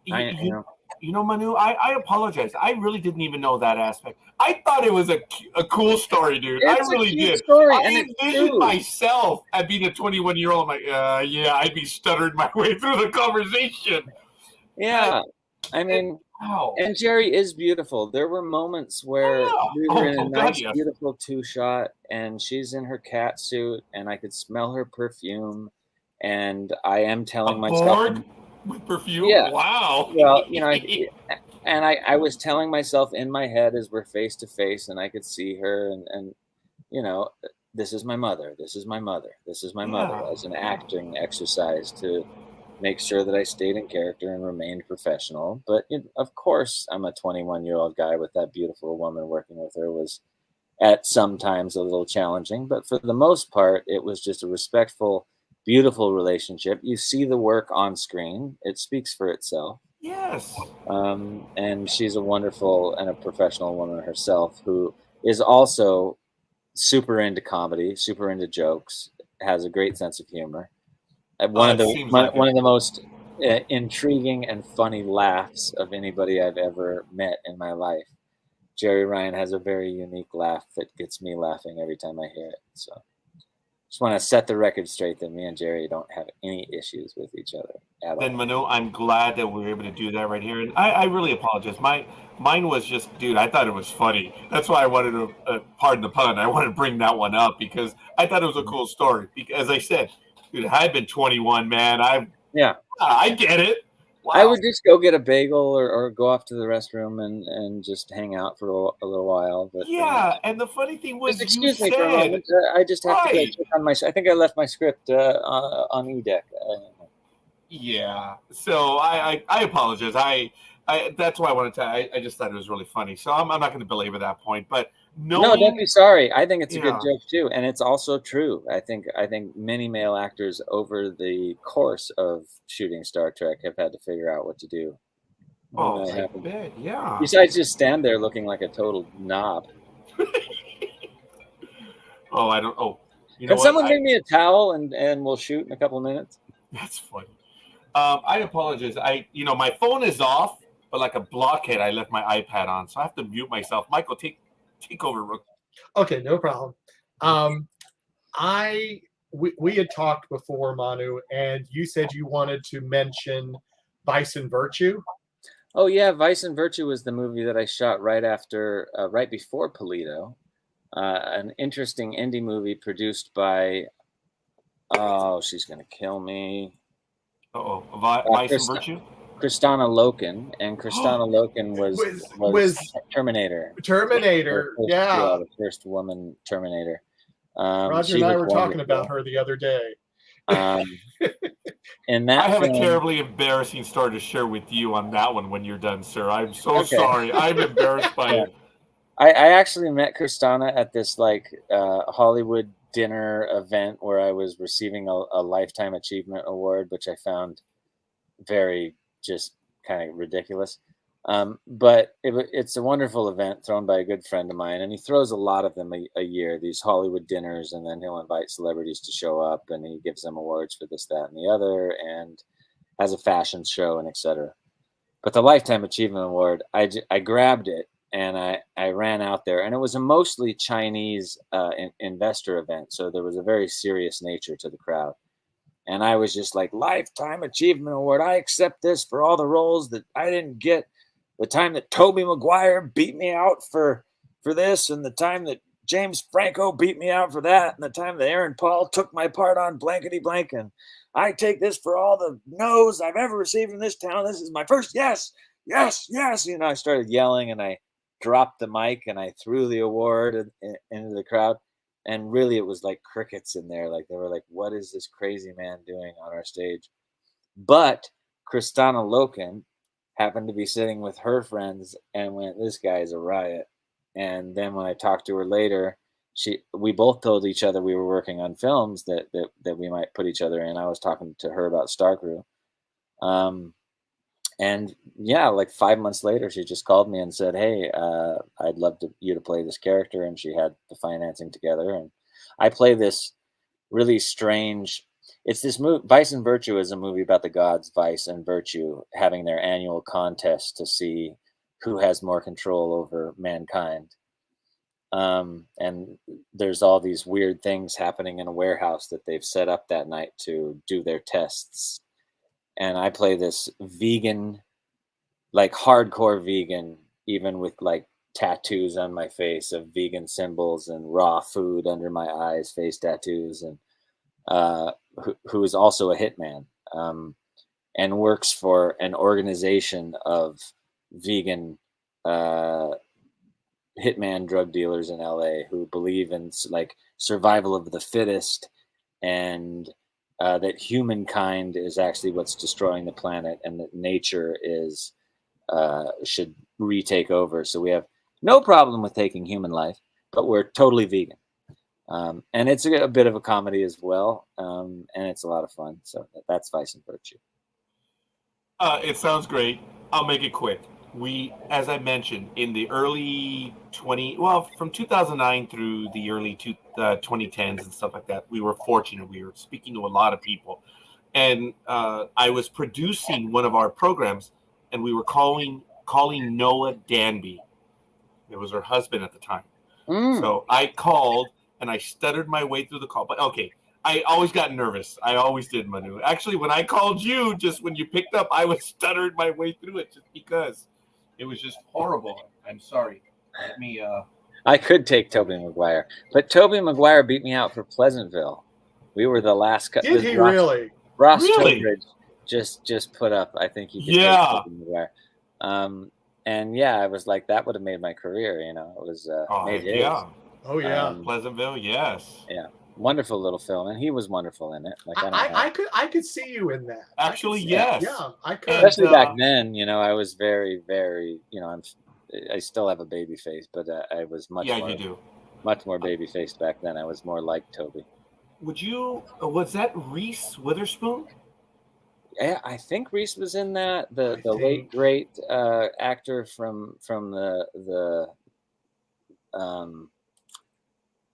Speaker 1: You know, Manu, I apologize. I really didn't even know that aspect. I thought it was a cool story, dude. I
Speaker 3: It's a
Speaker 1: really
Speaker 3: cute
Speaker 1: did.
Speaker 3: story,
Speaker 1: I
Speaker 3: and it's
Speaker 1: envisioned
Speaker 3: true.
Speaker 1: myself at being a 21-year-old. I'm like, yeah, I'd be stuttering my way through the conversation.
Speaker 3: Yeah. I mean,
Speaker 1: Wow.
Speaker 3: and Jerry is beautiful. There were moments where we were in a nice,
Speaker 1: yes.
Speaker 3: beautiful 2-shot, and she's in her cat suit, and I could smell her perfume, and I am telling myself,
Speaker 1: Borg with perfume?
Speaker 3: Yeah.
Speaker 1: Wow.
Speaker 3: Well, I was telling myself in my head as we're face to face, and I could see her, and this is my mother. This is my mother. This is my mother, as an acting exercise to make sure that I stayed in character and remained professional. But of course, I'm a 21-year-old guy with that beautiful woman. Working with her was at sometimes a little challenging, but for the most part, it was just a respectful, beautiful relationship. You see the work on screen; it speaks for itself.
Speaker 1: Yes.
Speaker 3: And she's a wonderful and a professional woman herself, who is also super into comedy, super into jokes, has a great sense of humor. One of the most intriguing and funny laughs of anybody I've ever met in my life. Jerry Ryan has a very unique laugh that gets me laughing every time I hear it. So just want to set the record straight that me and Jerry don't have any issues with each other at all.
Speaker 1: Then, Manu, I'm glad that we were able to do that right here. And I really apologize. Mine was just, dude, I thought it was funny. That's why I wanted to, pardon the pun, I wanted to bring that one up because I thought it was a cool story. As I said, dude, I've been 21, man. I get it. Wow.
Speaker 3: I would just go get a bagel or go off to the restroom and just hang out for a little while. But
Speaker 1: and the funny thing was,
Speaker 3: just excuse me for a moment. I just have to go check on my. I think I left my script on E-Deck.
Speaker 1: Yeah. So I apologize. I that's why I wanted to. I just thought it was really funny. So I'm not going to belabor that point. But
Speaker 3: no, don't be sorry. I think it's a good joke too, and it's also true. I think many male actors over the course of shooting Star Trek have had to figure out what to do.
Speaker 1: Oh, I bet. Yeah.
Speaker 3: Besides just stand there looking like a total knob.
Speaker 1: I don't. Oh,
Speaker 3: Can someone bring me a towel and we'll shoot in a couple of minutes?
Speaker 1: That's funny. I apologize. My phone is off, but like a blockhead, I left my iPad on, so I have to mute myself. Michael, take over, Rook.
Speaker 2: Okay, no problem. We had talked before, Manu, and you said you wanted to mention Vice and Virtue.
Speaker 3: Oh yeah, Vice and Virtue was the movie that I shot right before Toledo. An interesting indie movie produced by. Oh, she's gonna kill me.
Speaker 1: Vice and Virtue.
Speaker 3: Kristana Loken, and Kristana Loken was Terminator.
Speaker 2: The
Speaker 3: first woman Terminator.
Speaker 2: Roger and I were talking about her the other day.
Speaker 3: And that
Speaker 1: I have a terribly embarrassing story to share with you on that one when you're done, sir. I'm so sorry. I'm embarrassed by it.
Speaker 3: I actually met Kristana at this Hollywood dinner event where I was receiving a Lifetime Achievement Award, which I found very just kind of ridiculous. But it's a wonderful event thrown by a good friend of mine, and he throws a lot of them a year, these Hollywood dinners, and then he'll invite celebrities to show up, and he gives them awards for this, that, and the other, and has a fashion show and etc. But the Lifetime Achievement Award, I grabbed it, and I ran out there, and it was a mostly Chinese investor event, so there was a very serious nature to the crowd. And I was just like, Lifetime Achievement Award, I accept this for all the roles that I didn't get. The time that Tobey Maguire beat me out for this, and the time that James Franco beat me out for that, and the time that Aaron Paul took my part on blankety blank, and I take this for all the no's I've ever received in this town. This is my first yes. I started yelling, and I dropped the mic, and I threw the award into the crowd. and really it was like crickets in there. Like they were like, what is this crazy man doing on our stage? But Kristana Loken happened to be sitting with her friends and went, this guy is a riot. And then when I talked to her later, we both told each other we were working on films that we might put each other in. I was talking to her about Star Crew. And yeah, like 5 months later, she just called me and said, hey, I'd love you to play this character. And she had the financing together. And I play this really strange, it's this movie, Vice and Virtue is a movie about the gods, Vice and Virtue, having their annual contest to see who has more control over mankind. And there's all these weird things happening in a warehouse that they've set up that night to do their tests. And I play this vegan, like hardcore vegan, even with like tattoos on my face of vegan symbols and raw food under my eyes, face tattoos, and who is also a hitman, and works for an organization of vegan hitman drug dealers in LA who believe in like survival of the fittest, and that humankind is actually what's destroying the planet, and that nature is should retake over. So we have no problem with taking human life, but we're totally vegan. And it's a bit of a comedy as well, and it's a lot of fun. So that's Vice and Virtue.
Speaker 1: It sounds great. I'll make it quick. We, as I mentioned, in the early from 2009 through the early 2010s and stuff like that, we were fortunate. We were speaking to a lot of people. And I was producing one of our programs, and we were calling Noah Danby. It was her husband at the time. So I called, and I stuttered my way through the call. But okay, I always got nervous. I always did, Manu. Actually, when I called you, just when you picked up, I was stuttered my way through it just because it was just horrible. I'm sorry. Let me.
Speaker 3: I could take Tobey Maguire, but Tobey Maguire beat me out for Pleasantville. We were the last.
Speaker 2: Did he really?
Speaker 3: Ross
Speaker 1: Really?
Speaker 3: Tobridge just put up. I think he could take Tobey Maguire. And yeah, I was like, that would have made my career. You know, it was made his.
Speaker 1: Yeah.
Speaker 2: Oh yeah.
Speaker 1: Pleasantville, yes.
Speaker 3: Yeah. Wonderful little film, and he was wonderful in it. Like
Speaker 2: I could see you in that.
Speaker 1: Actually, yes.
Speaker 2: Yeah, I could.
Speaker 3: Especially back then, you know, I was very, very, you know, I still have a baby face, but I was much more baby faced back then. I was more like Toby.
Speaker 1: Was that Reese Witherspoon?
Speaker 3: Yeah, I think Reese was in that. The late great actor from the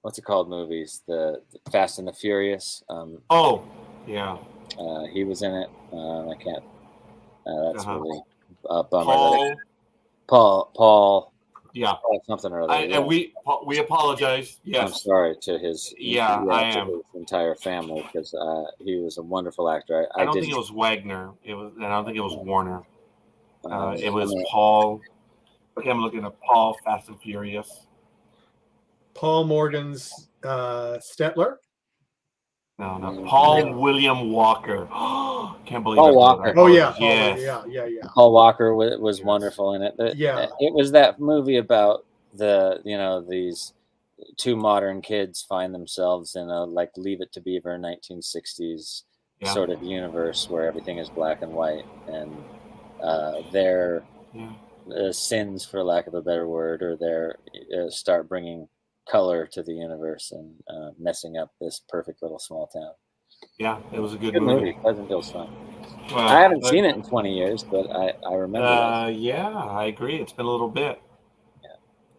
Speaker 3: what's it called movies? The Fast and the Furious.
Speaker 1: Yeah.
Speaker 3: He was in it. I can't. That's really a bummer. Paul.
Speaker 1: Yeah.
Speaker 3: Something or other.
Speaker 1: And we apologize. Yes.
Speaker 3: I'm sorry to his.
Speaker 1: I am.
Speaker 3: His entire family, because he was a wonderful actor.
Speaker 1: I don't think it was Wagner. I don't think it was Warner. It was Paul. Okay, I'm looking at Paul, Fast and Furious.
Speaker 2: Paul Morgan's Stetler.
Speaker 1: No. Paul William Walker. Can't believe
Speaker 3: Paul Walker.
Speaker 2: Oh yeah.
Speaker 1: Yes.
Speaker 2: Yeah.
Speaker 3: Paul Walker was wonderful in it. It was that movie about these two modern kids find themselves in a like Leave It to Beaver 1960s sort of universe where everything is black and white, and their sins, for lack of a better word, or their start bringing color to the universe and messing up this perfect little small town.
Speaker 1: Yeah, it was a good
Speaker 3: movie. Pleasantville's fun.
Speaker 1: Well,
Speaker 3: I haven't seen it in 20 years, but I remember that.
Speaker 1: Yeah, I agree. It's been a little bit.
Speaker 3: Yeah.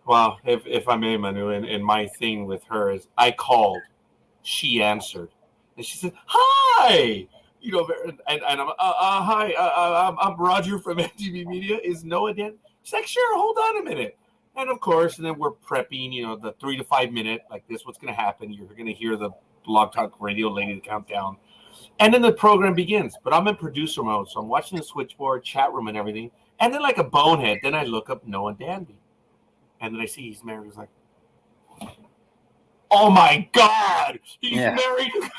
Speaker 1: Well, if I may, Manu, and my thing with her is I called, she answered, and she said, "Hi." You know, and I'm hi. I'm Roger from MTV Media. Is Noah Dan? She's like, "Sure. Hold on a minute." And of course, and then we're prepping, the 3 to 5 minute, like this, what's going to happen. You're going to hear the Blog Talk Radio lady count down. And then the program begins. But I'm in producer mode, so I'm watching the switchboard, chat room, and everything. And then like a bonehead, then I look up Noah Danby. And then I see he's married. He's like, oh my God, he's married. I'm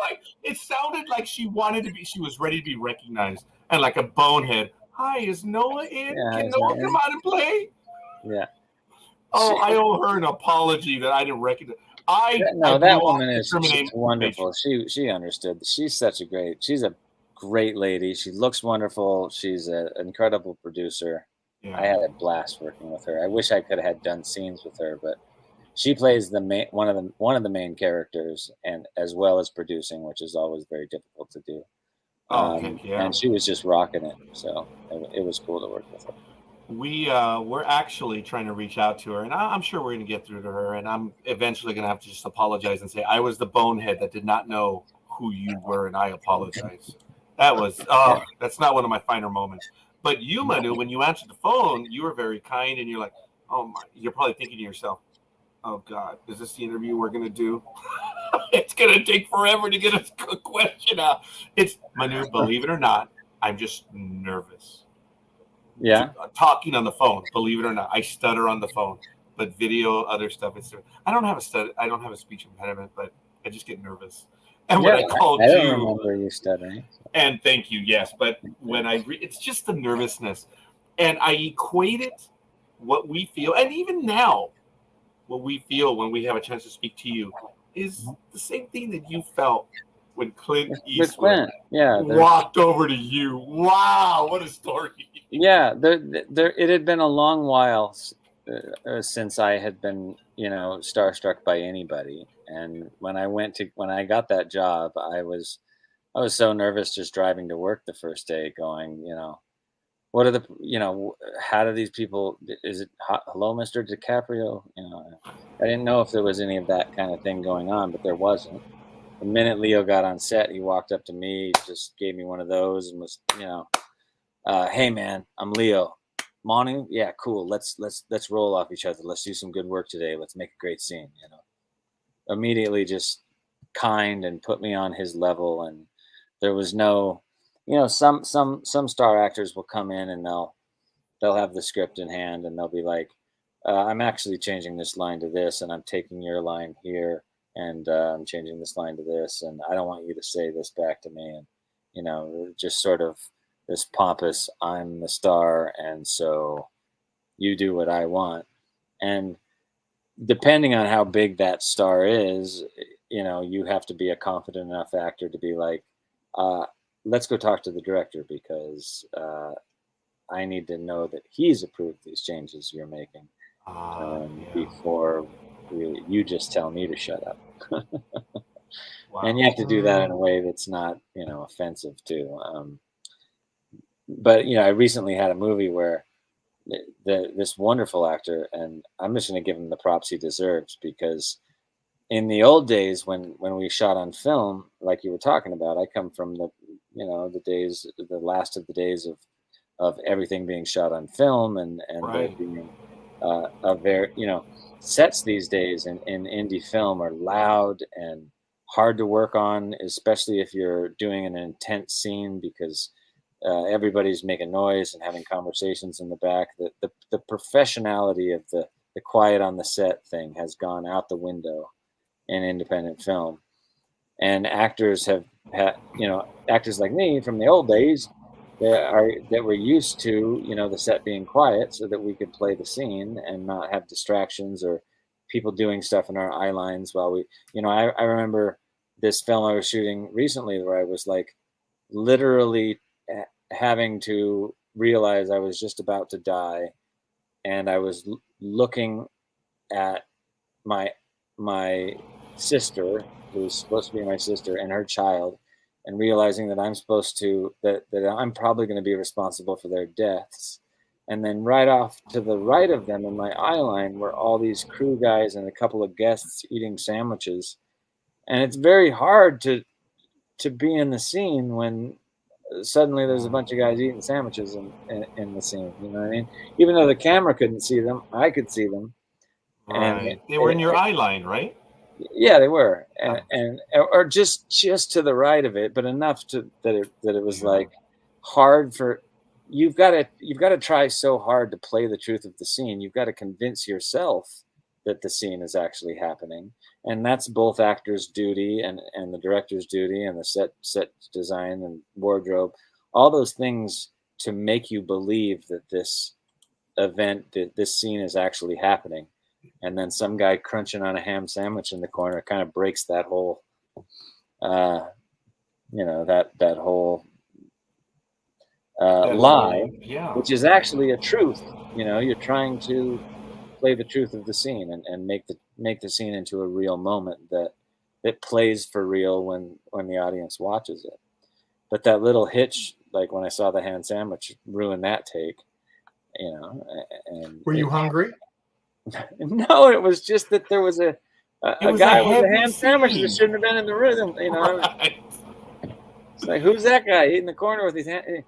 Speaker 1: like, it sounded like she was ready to be recognized. And like a bonehead. Hi, is Noah in? Can Noah come out and play?
Speaker 3: Yeah.
Speaker 1: Oh, I owe her an apology that I didn't recognize.
Speaker 3: No,
Speaker 1: I
Speaker 3: that
Speaker 1: blew off
Speaker 3: woman
Speaker 1: the
Speaker 3: is
Speaker 1: Terminator
Speaker 3: she's wonderful. She understood. She's a great lady. She looks wonderful. She's an incredible producer.
Speaker 1: Yeah.
Speaker 3: I had a blast working with her. I wish I could have had done scenes with her, but she plays one of the main characters, and as well as producing, which is always very difficult to do.
Speaker 1: Oh, heck yeah.
Speaker 3: And she was just rocking it. So it was cool to work with her.
Speaker 1: We're actually trying to reach out to her, and I'm sure we're going to get through to her. And I'm eventually going to have to just apologize and say I was the bonehead that did not know who you were, and I apologize. That was that's not one of my finer moments. But you, Manu, when you answered the phone, you were very kind, and you're like, oh my, you're probably thinking to yourself, oh God, is this the interview we're going to do? It's going to take forever to get a question out. It's Manu, believe it or not, I'm just nervous.
Speaker 3: Yeah.
Speaker 1: Talking on the phone, believe it or not, I stutter on the phone, but video, other stuff. I don't have a speech impediment, but I just get nervous. And when I called
Speaker 3: I don't
Speaker 1: you,
Speaker 3: remember you stuttering.
Speaker 1: and thank you, yes, but when it's just the nervousness, and I equate it, what we feel, and even now, what we feel when we have a chance to speak to you is the same thing that you felt when Clint Eastwood walked over to you. Wow, what a story!
Speaker 3: Yeah, it had been a long while since I had been, starstruck by anybody. And when I got that job, I was so nervous just driving to work the first day, going, what are how do these people? Is it hello, Mr. DiCaprio? I didn't know if there was any of that kind of thing going on, but there wasn't. The minute Leo got on set, he walked up to me, just gave me one of those, and was, hey man, I'm Leo. Manu, yeah, cool. Let's roll off each other. Let's do some good work today. Let's make a great scene. Immediately just kind and put me on his level, and there was no, some star actors will come in and they'll have the script in hand and they'll be like, I'm actually changing this line to this, and I'm taking your line here, and I'm changing this line to this, and I don't want you to say this back to me, and just sort of this pompous, I'm the star, and so you do what I want. And depending on how big that star is, you have to be a confident enough actor to be like, let's go talk to the director, because I need to know that he's approved these changes you're making before you just tell me to shut up. Wow. And you have to do that in a way that's not, offensive too. But I recently had a movie where this wonderful actor, and I'm just going to give him the props he deserves, because in the old days when we shot on film, like you were talking about, I come from the last of the days of everything being shot on film, and there being a very sets these days in indie film are loud and hard to work on, especially if you're doing an intense scene, because everybody's making noise and having conversations in the back. The professionality of the quiet on the set thing has gone out the window in independent film. And actors have had, actors like me from the old days that were used to, the set being quiet so that we could play the scene and not have distractions or people doing stuff in our eye lines while we, I remember this film I was shooting recently where I was like literally having to realize I was just about to die, and I was looking at my sister, who's supposed to be my sister, and her child, and realizing that I'm supposed to that I'm probably going to be responsible for their deaths. And then right off to the right of them in my eye line were all these crew guys and a couple of guests eating sandwiches. And it's very hard to be in the scene when suddenly there's a bunch of guys eating sandwiches in the scene. You know what I mean? Even though the camera couldn't see them, I could see them.
Speaker 1: Right. And they were in your eye line, right?
Speaker 3: Yeah, they were, and or just to the right of it, but enough that it was like hard for you've got to try so hard to play the truth of the scene. You've got to convince yourself that the scene is actually happening, and that's both actors' duty and the director's duty and the set design and wardrobe, all those things to make you believe that this event, that this scene is actually happening. and then some guy crunching on a ham sandwich in the corner kind of breaks that whole, that whole lie, which is actually a truth. You're trying to play the truth of the scene and make the scene into a real moment that plays for real when the audience watches it. But that little hitch, like when I saw the ham sandwich, ruined that take. And
Speaker 2: were you hungry?
Speaker 3: No, it was just that there was a guy with a ham sandwich that shouldn't have been in the rhythm.
Speaker 1: Right.
Speaker 3: It's like, who's that guy eating the corner with his hand?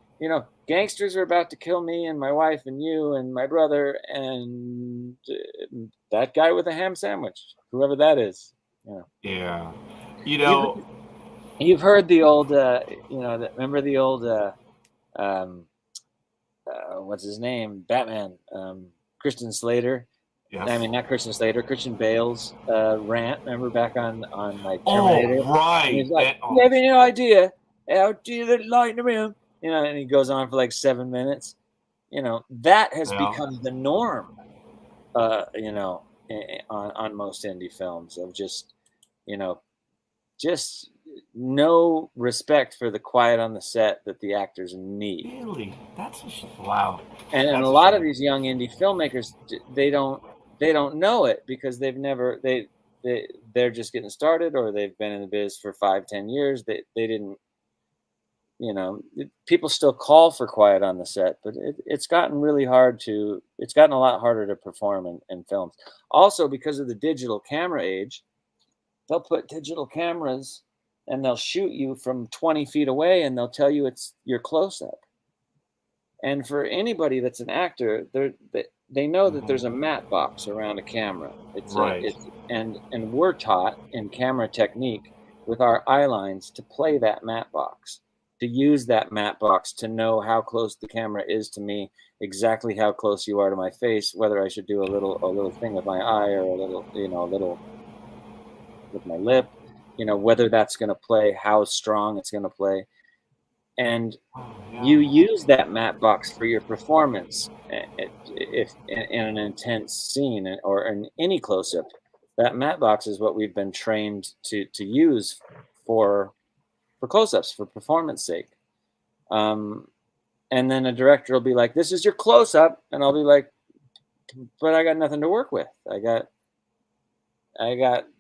Speaker 3: Gangsters are about to kill me and my wife and you and my brother and that guy with a ham sandwich, whoever that is.
Speaker 1: Yeah.
Speaker 3: You've heard the old, remember the old, what's his name? Batman, Christian Slater.
Speaker 1: Yes.
Speaker 3: I mean, not Christian Slater, Christian Bale's rant. Remember back on like Terminator?
Speaker 1: Oh, right.
Speaker 3: And he's like, you have any idea how do you light the room? And he goes on for like 7 minutes. That has become the norm. On most indie films of just no respect for the quiet on the set that the actors need.
Speaker 1: Really? Wow.
Speaker 3: And a lot of these young indie filmmakers, they don't know it because they're just getting started, or they've been in the biz for 5-10 years. They didn't, people still call for quiet on the set, but it's gotten a lot harder to perform in films. Also, because of the digital camera age, they'll put digital cameras and they'll shoot you from 20 feet away and they'll tell you it's your close-up. And for anybody that's an actor, they know that there's a matte box around a camera. And we're taught in camera technique with our eye lines to play that matte box, to use that matte box to know how close the camera is to me, exactly how close you are to my face, whether I should do a little thing with my eye or a little with my lip, whether that's going to play, how strong it's going to play. And you use that matte box for your performance. If in an intense scene or in any close-up, that matte box is what we've been trained to use for close-ups, for performance sake. And then a director will be like, this is your close-up. And I'll be like, but I got nothing to work with. I got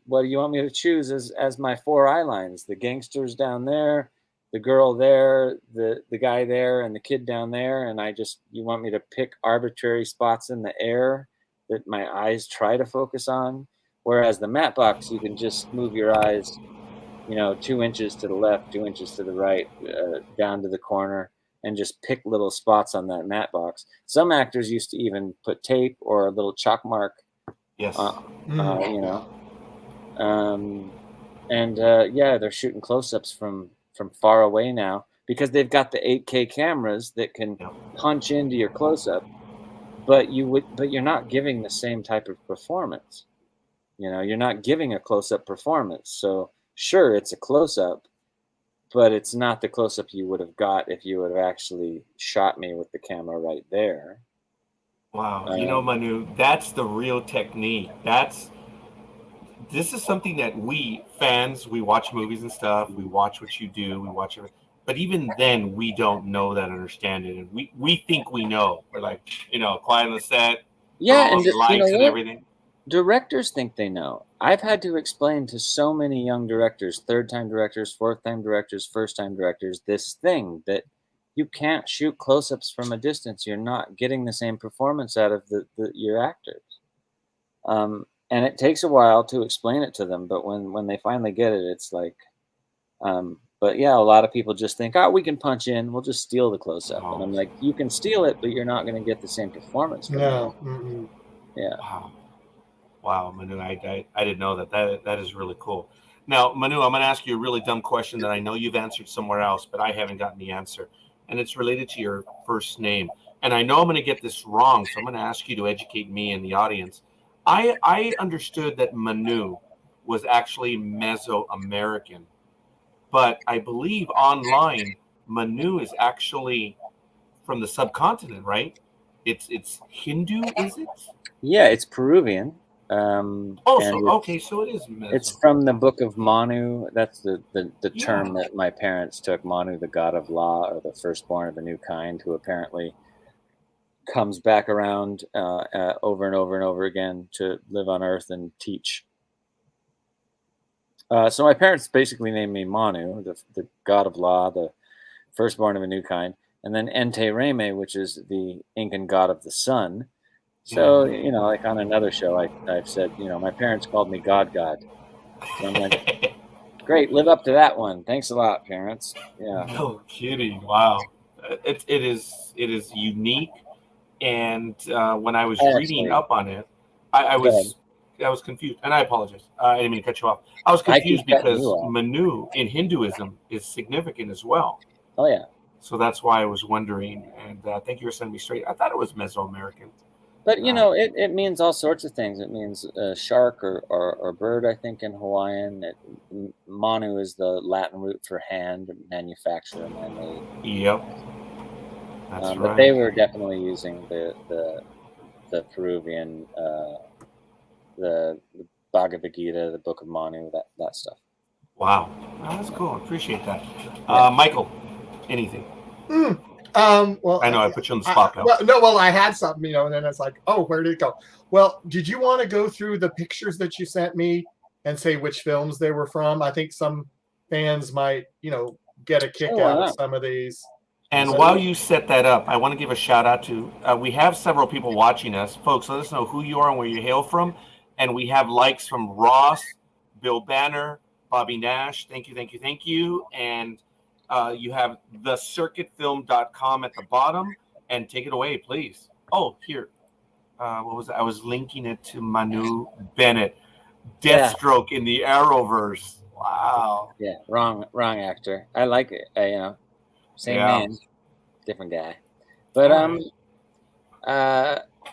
Speaker 3: what do you want me to choose as my 4 eye lines? The gangsters down there, the girl there, the guy there, and the kid down there. And you want me to pick arbitrary spots in the air that my eyes try to focus on. Whereas the matte box, you can just move your eyes, 2 inches to the left, 2 inches to the right, down to the corner, and just pick little spots on that matte box. Some actors used to even put tape or a little chalk mark.
Speaker 1: Yes.
Speaker 3: They're shooting close-ups from far away now because they've got the 8K cameras that can punch into your close-up, but you're not giving the same type of performance. You're not giving a close-up performance. So sure, it's a close-up, but it's not the close-up you would have got if you would have actually shot me with the camera right there.
Speaker 1: Wow. Manu, that's the real technique. This is something that we fans, we watch movies and stuff, we watch what you do, we watch everything. But even then, we don't know that, understand it. And we think we know. We're like, quiet on the set,
Speaker 3: and
Speaker 1: lights and everything.
Speaker 3: Directors think they know. I've had to explain to so many young directors, 3rd-time directors, 4th-time directors, 1st-time directors, this thing that you can't shoot close-ups from a distance. You're not getting the same performance out of your actors. And it takes a while to explain it to them, but when they finally get it, it's like, but yeah, a lot of people just think, we can punch in, we'll just steal the close-up. And I'm like, you can steal it, but you're not going to get the same performance.
Speaker 2: No.
Speaker 3: Yeah.
Speaker 1: Wow, Manu, I didn't know that. That is really cool. Now, Manu, I'm going to ask you a really dumb question that I know you've answered somewhere else, but I haven't gotten the answer. And it's related to your first name. And I know I'm going to get this wrong, so I'm going to ask you to educate me and the audience. I understood that Manu was actually Mesoamerican, but I believe online Manu is actually from the subcontinent, right? It's Hindu, is it?
Speaker 3: Yeah, it's Peruvian. And
Speaker 1: Okay, so it is
Speaker 3: it's
Speaker 1: Meso.
Speaker 3: from the Book of Manu. That's the
Speaker 1: Yeah.
Speaker 3: term that my parents took. Manu, the God of Law, or the firstborn of a new kind, who apparently comes back around over and over and over again to live on Earth and teach. So my parents basically named me Manu, the God of Law, the firstborn of a new kind, and then Intiraymi, which is the Incan God of the Sun. So,
Speaker 1: Yeah.
Speaker 3: like on another show, I've said, my parents called me God. So I'm like, great, live up to that one. Thanks a lot, parents. Yeah.
Speaker 1: No kidding. Wow. It is unique. And when I was reading
Speaker 3: Actually,
Speaker 1: up on it, I
Speaker 3: go ahead.
Speaker 1: was confused, and I apologize. I didn't mean to cut you off. I was
Speaker 3: I keep
Speaker 1: confused
Speaker 3: cutting you
Speaker 1: because
Speaker 3: off.
Speaker 1: Manu in Hinduism is significant as well.
Speaker 3: Oh, yeah.
Speaker 1: So that's why I was wondering. And thank you for sending me straight. I thought it was Mesoamerican.
Speaker 3: But, it means all sorts of things. It means shark or bird, I think, in Hawaiian. Manu is the Latin root for hand, manufacturer, man-made.
Speaker 1: Yep, that's
Speaker 3: But
Speaker 1: right.
Speaker 3: they were definitely using the Peruvian, the Bhagavad Gita, the Book of Manu, that stuff.
Speaker 1: Wow, that's cool. Appreciate that.
Speaker 3: Yeah.
Speaker 1: Michael, anything?
Speaker 2: Well,
Speaker 1: I know I put you on the spot, pal.
Speaker 2: well, I had something, and then it's like, oh, where did it go? Well, did you want to go through the pictures that you sent me and say which films they were from? I think some fans might, get a kick out of some of these.
Speaker 1: And while you set that up, I want to give a shout out to, we have several people watching us. Folks, let us know who you are and where you hail from. And we have likes from Ross, Bill Banner, Bobby Nash. Thank you, thank you, thank you. And you have thecircuitfilm.com at the bottom. And take it away, please. Oh, here. What was it? I was linking it to Manu Bennett. Deathstroke in the Arrowverse. Wow.
Speaker 3: Yeah, wrong actor. I like it. Same name, different guy. But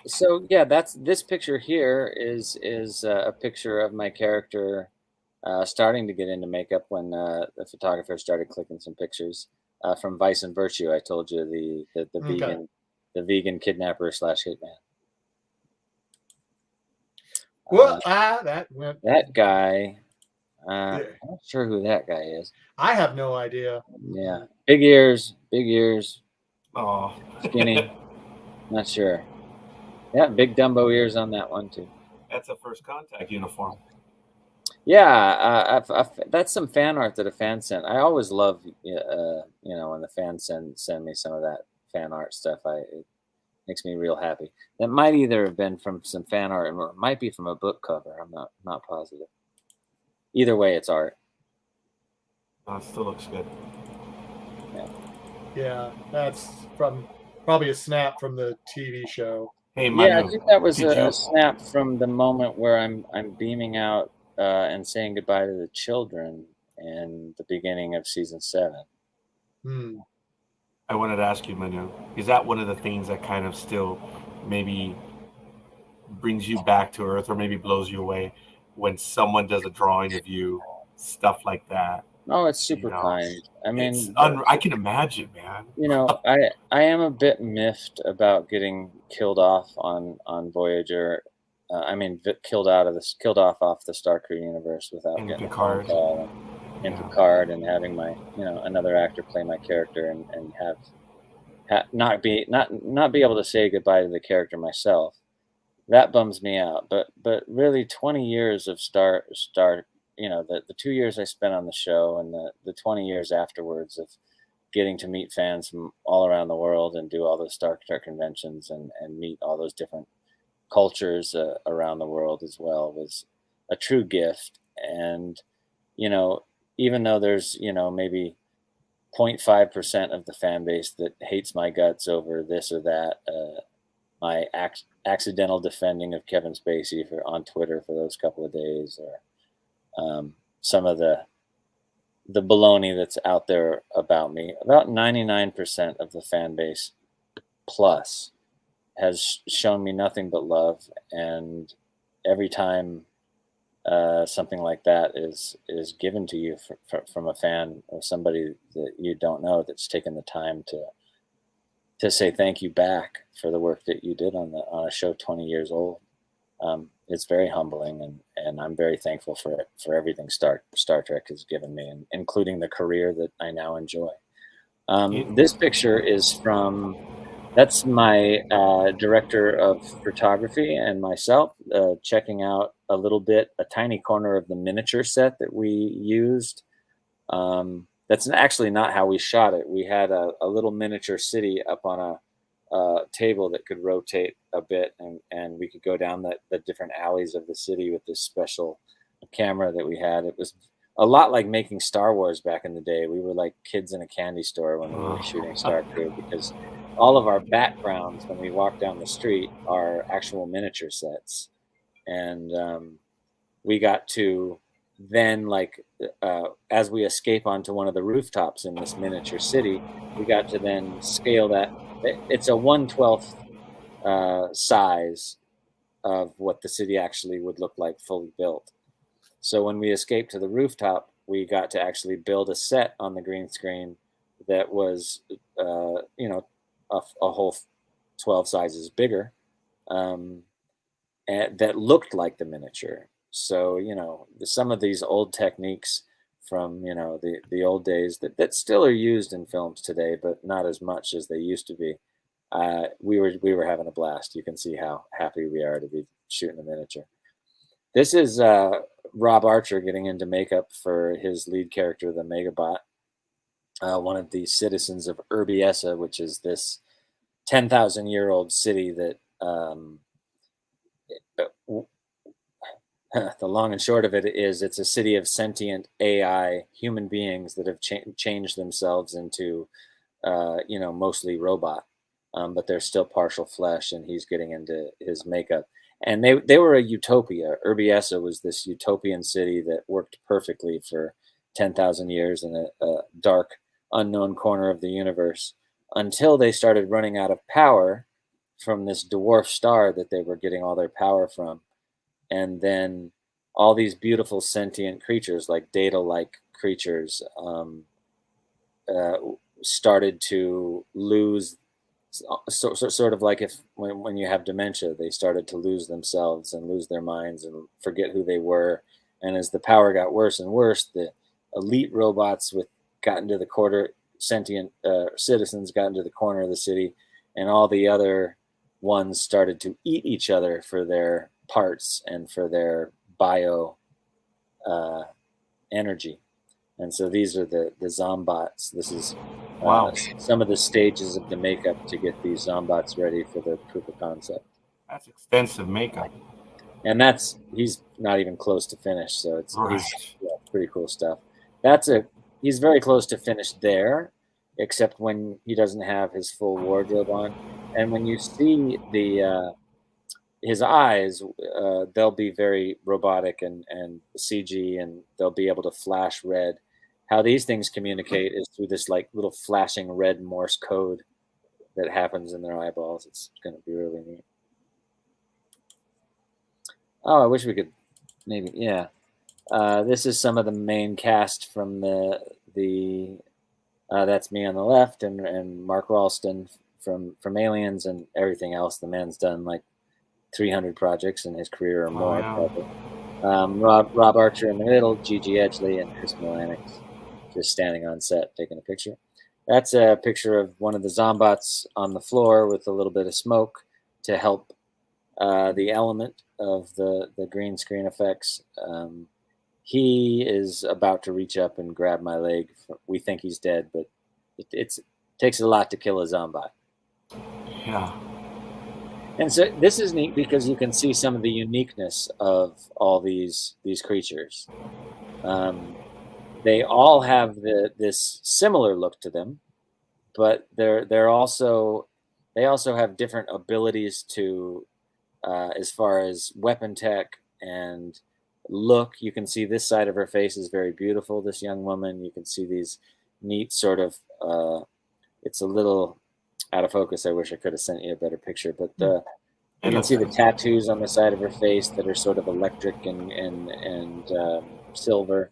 Speaker 3: so yeah, this picture here is a picture of my character starting to get into makeup when the photographer started clicking some pictures from Vice and Virtue. I told you the vegan kidnapper / hitman.
Speaker 2: Well, that
Speaker 3: guy. I'm not sure who that guy is.
Speaker 2: I have no idea.
Speaker 3: Yeah, big ears.
Speaker 1: Oh,
Speaker 3: skinny. Not sure. Yeah, big Dumbo ears on that one too.
Speaker 1: That's a First Contact uniform.
Speaker 3: Yeah, that's some fan art that a fan sent. I always love, when the fans send me some of that fan art stuff. It makes me real happy. That might either have been from some fan art, or it might be from a book cover. I'm not positive. Either way, it's art.
Speaker 1: Oh, it still looks good.
Speaker 2: Yeah, that's from probably a snap from the TV show.
Speaker 1: Hey, Manu,
Speaker 3: yeah, I think that was a snap from the moment where I'm beaming out and saying goodbye to the children in the beginning of season 7.
Speaker 1: I wanted to ask you, Manu, is that one of the things that kind of still maybe brings you back to earth, or maybe blows you away when someone does a drawing of you, stuff like that?
Speaker 3: Oh, it's super kind. I mean,
Speaker 1: I can imagine, man.
Speaker 3: I am a bit miffed about getting killed off on Voyager. Killed off the Star Crew universe without getting a phone call and Picard, and having my another actor play my character and not be able to say goodbye to the character myself. That bums me out. But really, 20 years of Star. The 2 years I spent on the show, and the 20 years afterwards of getting to meet fans from all around the world and do all those Star Trek conventions and meet all those different cultures around the world as well was a true gift. And, even though there's, maybe 0.5% of the fan base that hates my guts over this or that, my accidental defending of Kevin Spacey on Twitter for those couple of days, or some of the baloney that's out there about me. About 99% of the fan base plus has shown me nothing but love, and every time something like that is given to you from a fan or somebody that you don't know that's taken the time to say thank you back for the work that you did on a show 20 years old, It's very humbling, and I'm very thankful for everything Star Trek has given me, and including the career that I now enjoy. This picture is from, that's my director of photography and myself checking out a tiny corner of the miniature set that we used. That's actually not how we shot it. We had a little miniature city up on a table that could rotate a bit, and we could go down the different alleys of the city with this special camera that we had. It was a lot like making Star Wars back in the day. We were like kids in a candy store when we were shooting Star Trek, because all of our backgrounds when we walk down the street are actual miniature sets. And we got to then, like, as we escape onto one of the rooftops in this miniature city, we got to then scale that. It's a 1/12 size of what the city actually would look like fully built. So when we escaped to the rooftop, we got to actually build a set on the green screen that was, a whole 12 sizes bigger, and that looked like the miniature. So, some of these old techniques from, the old days that still are used in films today, but not as much as they used to be. We were having a blast. You can see how happy we are to be shooting a miniature. This is Rob Archer getting into makeup for his lead character, the Megabot, one of the citizens of Urbiessa, which is this 10,000-year-old city that the long and short of it is it's a city of sentient AI human beings that have changed themselves into, mostly robot, but they're still partial flesh, and he's getting into his makeup. And they were a utopia. Urbiessa was this utopian city that worked perfectly for 10,000 years in a dark, unknown corner of the universe, until they started running out of power from this dwarf star that they were getting all their power from. And then all these beautiful sentient creatures, like data-like creatures, started to lose. Sort of like when you have dementia, they started to lose themselves and lose their minds and forget who they were. And as the power got worse and worse, the elite robots got into the quarter, sentient citizens got into the corner of the city, and all the other ones started to eat each other for their parts and for their bio energy. And so these are the Zombots. This is some of the stages of the makeup to get these Zombots ready for the proof of concept.
Speaker 1: That's extensive makeup.
Speaker 3: And he's not even close to finish, so it's pretty cool stuff. He's very close to finished there, except when he doesn't have his full wardrobe on. And when you see his eyes, they'll be very robotic and CG, and they'll be able to flash red. How these things communicate is through this like little flashing red Morse code that happens in their eyeballs. It's going to be really neat. Oh, I wish we could maybe, yeah. This is some of the main cast from the that's me on the left, and Mark Ralston from Aliens, and everything else. The man's done like 300 projects in his career or more. Rob Archer in the middle, Gigi Edgley, and Chris Milanix just standing on set taking a picture. That's a picture of one of the Zombots on the floor with a little bit of smoke to help the element of the green screen effects. He is about to reach up and grab my leg. We think he's dead, but it takes a lot to kill a Zombot.
Speaker 1: Yeah.
Speaker 3: And so this is neat because you can see some of the uniqueness of all these creatures. They all have this similar look to them, but they also have different abilities to, as far as weapon tech and look. You can see this side of her face is very beautiful. This young woman, you can see these neat sort of. It's a little out of focus. I wish I could have sent you a better picture, but you can see the tattoos on the side of her face that are sort of electric and silver.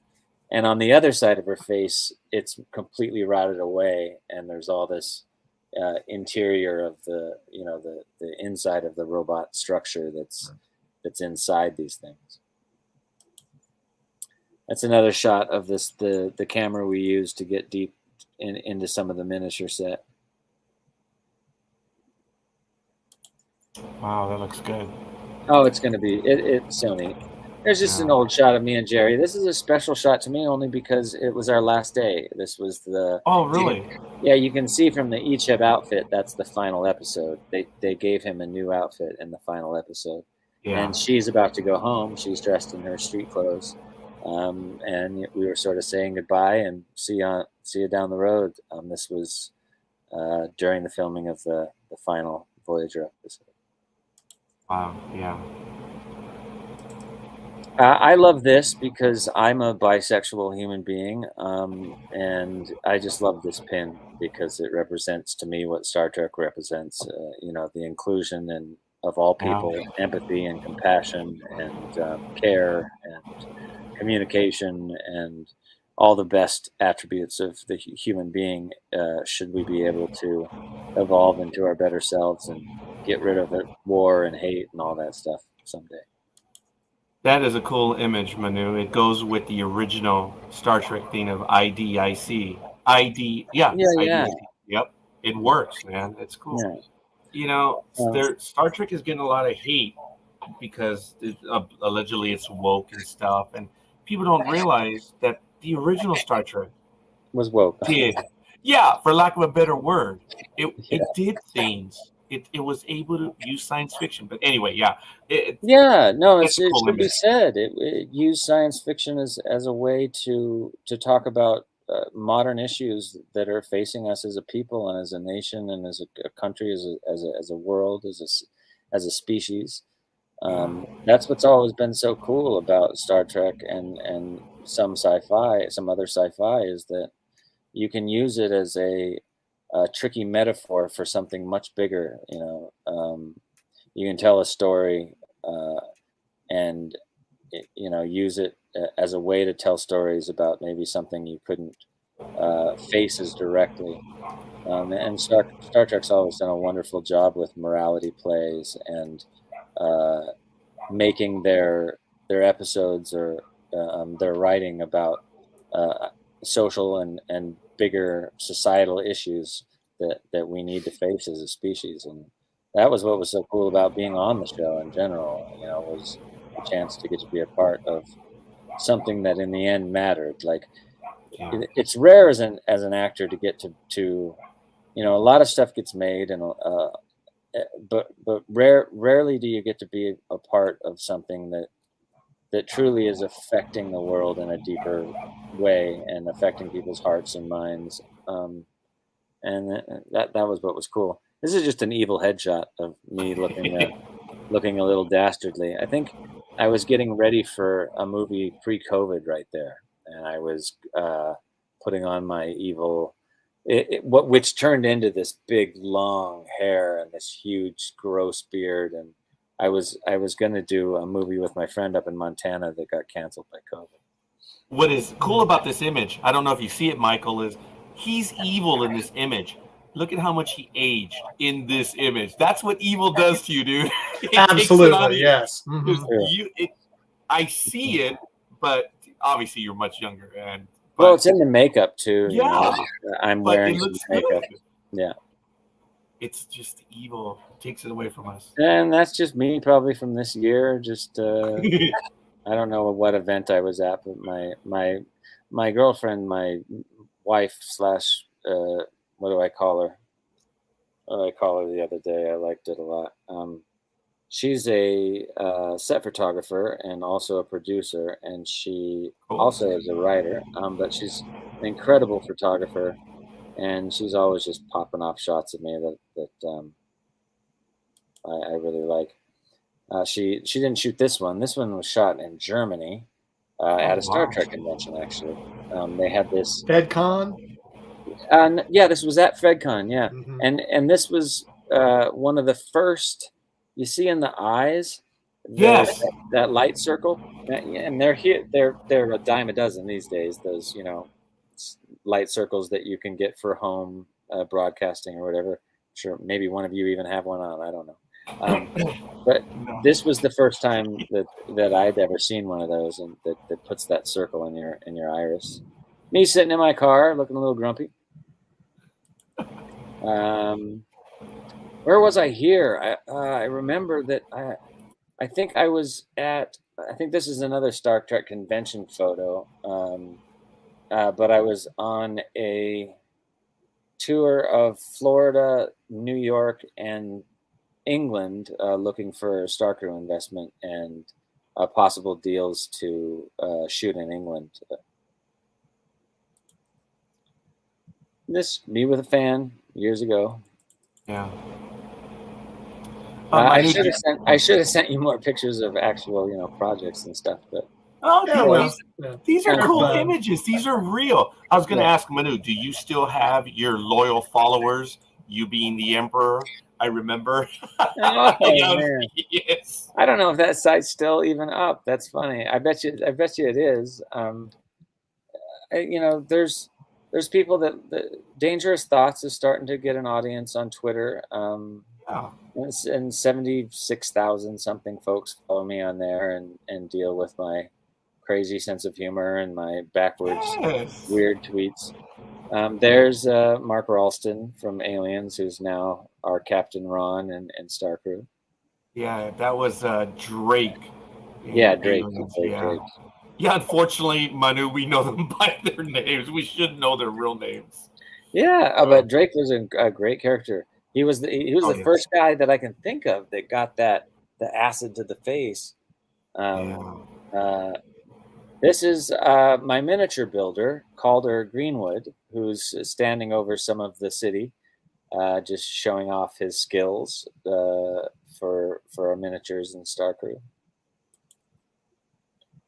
Speaker 3: And on the other side of her face, it's completely rotted away, and there's all this interior of the inside of the robot structure that's that's inside these things. That's another shot of the camera we use to get deep into some of the miniature set.
Speaker 1: Wow, that looks good.
Speaker 3: Oh, it's going to be, it's so neat. There's just an old shot of me and Jerry. This is a special shot to me only because it was our last day. This was the...
Speaker 1: Oh, really?
Speaker 3: Yeah, you can see from the Icheb outfit, that's the final episode. They gave him a new outfit in the final episode.
Speaker 1: Yeah.
Speaker 3: And she's about to go home. She's dressed in her street clothes. And we were sort of saying goodbye and see you down the road. This was during the filming of the final Voyager episode.
Speaker 1: Wow, yeah.
Speaker 3: I love this because I'm a bisexual human being, and I just love this pin because it represents to me what Star Trek represents. The inclusion and of all people, empathy and compassion and care and communication and all the best attributes of the human being. Should we be able to evolve into our better selves and get rid of it, war and hate and all that stuff someday.
Speaker 1: That is a cool image, Manu. It goes with the original Star Trek theme of IDIC. IDIC. Yep. It works, man. It's cool. Yeah. Star Trek is getting a lot of hate because allegedly it's woke and stuff, and people don't realize that the original Star Trek
Speaker 3: was woke.
Speaker 1: For lack of a better word, it did things. It was able to use science fiction, but anyway, it
Speaker 3: should be said. It used science fiction as a way to talk about modern issues that are facing us as a people and as a nation and as a country, as a world, as a species. That's what's always been so cool about Star Trek and some other sci-fi is that you can use it as a tricky metaphor for something much bigger. You can tell a story and use it as a way to tell stories about maybe something you couldn't face as directly. And Star Trek's always done a wonderful job with morality plays and making their episodes or their writing about social and bigger societal issues that we need to face as a species. And that was what was so cool about being on the show in general, was a chance to get to be a part of something that in the end mattered. Like it's rare as an actor to get to a lot of stuff gets made and but rarely do you get to be a part of something that truly is affecting the world in a deeper way and affecting people's hearts and minds. And that was what was cool. This is just an evil headshot of me looking a little dastardly. I think I was getting ready for a movie pre-COVID right there, and I was putting on my evil, which turned into this big long hair and this huge gross beard, and I was going to do a movie with my friend up in Montana that got canceled by COVID.
Speaker 1: What is cool about this image, I don't know if you see it, Michael, is he's evil in this image. Look at how much he aged in this image. That's what evil does to you, dude.
Speaker 2: Absolutely, yes. Mm-hmm.
Speaker 1: I see it, but obviously you're much younger.
Speaker 3: Well, it's in the makeup too.
Speaker 1: Yeah,
Speaker 3: I'm wearing some makeup.
Speaker 1: Good.
Speaker 3: Yeah.
Speaker 1: It's just evil. It takes it away from us.
Speaker 3: And that's just me probably from this year. Just I don't know what event I was at, but my girlfriend, my wife / what do I call her? What did I call her the other day? I liked it a lot. She's a set photographer and also a producer, and she also is a writer. But she's an incredible photographer, and she's always just popping off shots of me that I really like. She didn't shoot this one. This one was shot in Germany at a Star Trek convention. Actually, they had this
Speaker 2: FedCon.
Speaker 3: This was at FedCon. Yeah, mm-hmm. and this was one of the first. You see in the eyes,
Speaker 1: yes,
Speaker 3: that light circle, and they're here. They're a dime a dozen these days. Those light circles that you can get for home broadcasting or whatever. Sure, maybe one of you even have one on. I don't know. But this was the first time that I'd ever seen one of those, and that puts that circle in your iris. Me sitting in my car, looking a little grumpy. Where was I here? I remember that I think I was at. I think this is another Star Trek convention photo. But I was on a tour of Florida, New York, and England, looking for Star Crew investment and possible deals to shoot in England. This me with a fan years ago.
Speaker 1: Yeah.
Speaker 3: I should have sent you more pictures of actual projects and stuff, but
Speaker 1: these are cool
Speaker 2: fun.
Speaker 1: images. These are real. I was going to ask Manu, do you still have your loyal followers? You being the emperor, I remember.
Speaker 3: Oh, man.
Speaker 1: Yes.
Speaker 3: I don't know if that site's still even up. That's funny. I bet you it is. There's people that Dangerous Thoughts is starting to get an audience on Twitter. And 76,000 something folks follow me on there and deal with my crazy sense of humor and my backwards weird tweets. There's Mark Ralston from Aliens, who's now our Captain Ron and Star Crew.
Speaker 1: Yeah, that was Drake.
Speaker 3: Yeah, Drake.
Speaker 1: Drake. Yeah, unfortunately, Manu, we know them by their names. We should know their real names.
Speaker 3: Yeah, but Drake was a great character. He was the first guy that I can think of that got the acid to the face. This is my miniature builder, Calder Greenwood, who's standing over some of the city, just showing off his skills for our miniatures and Star Crew.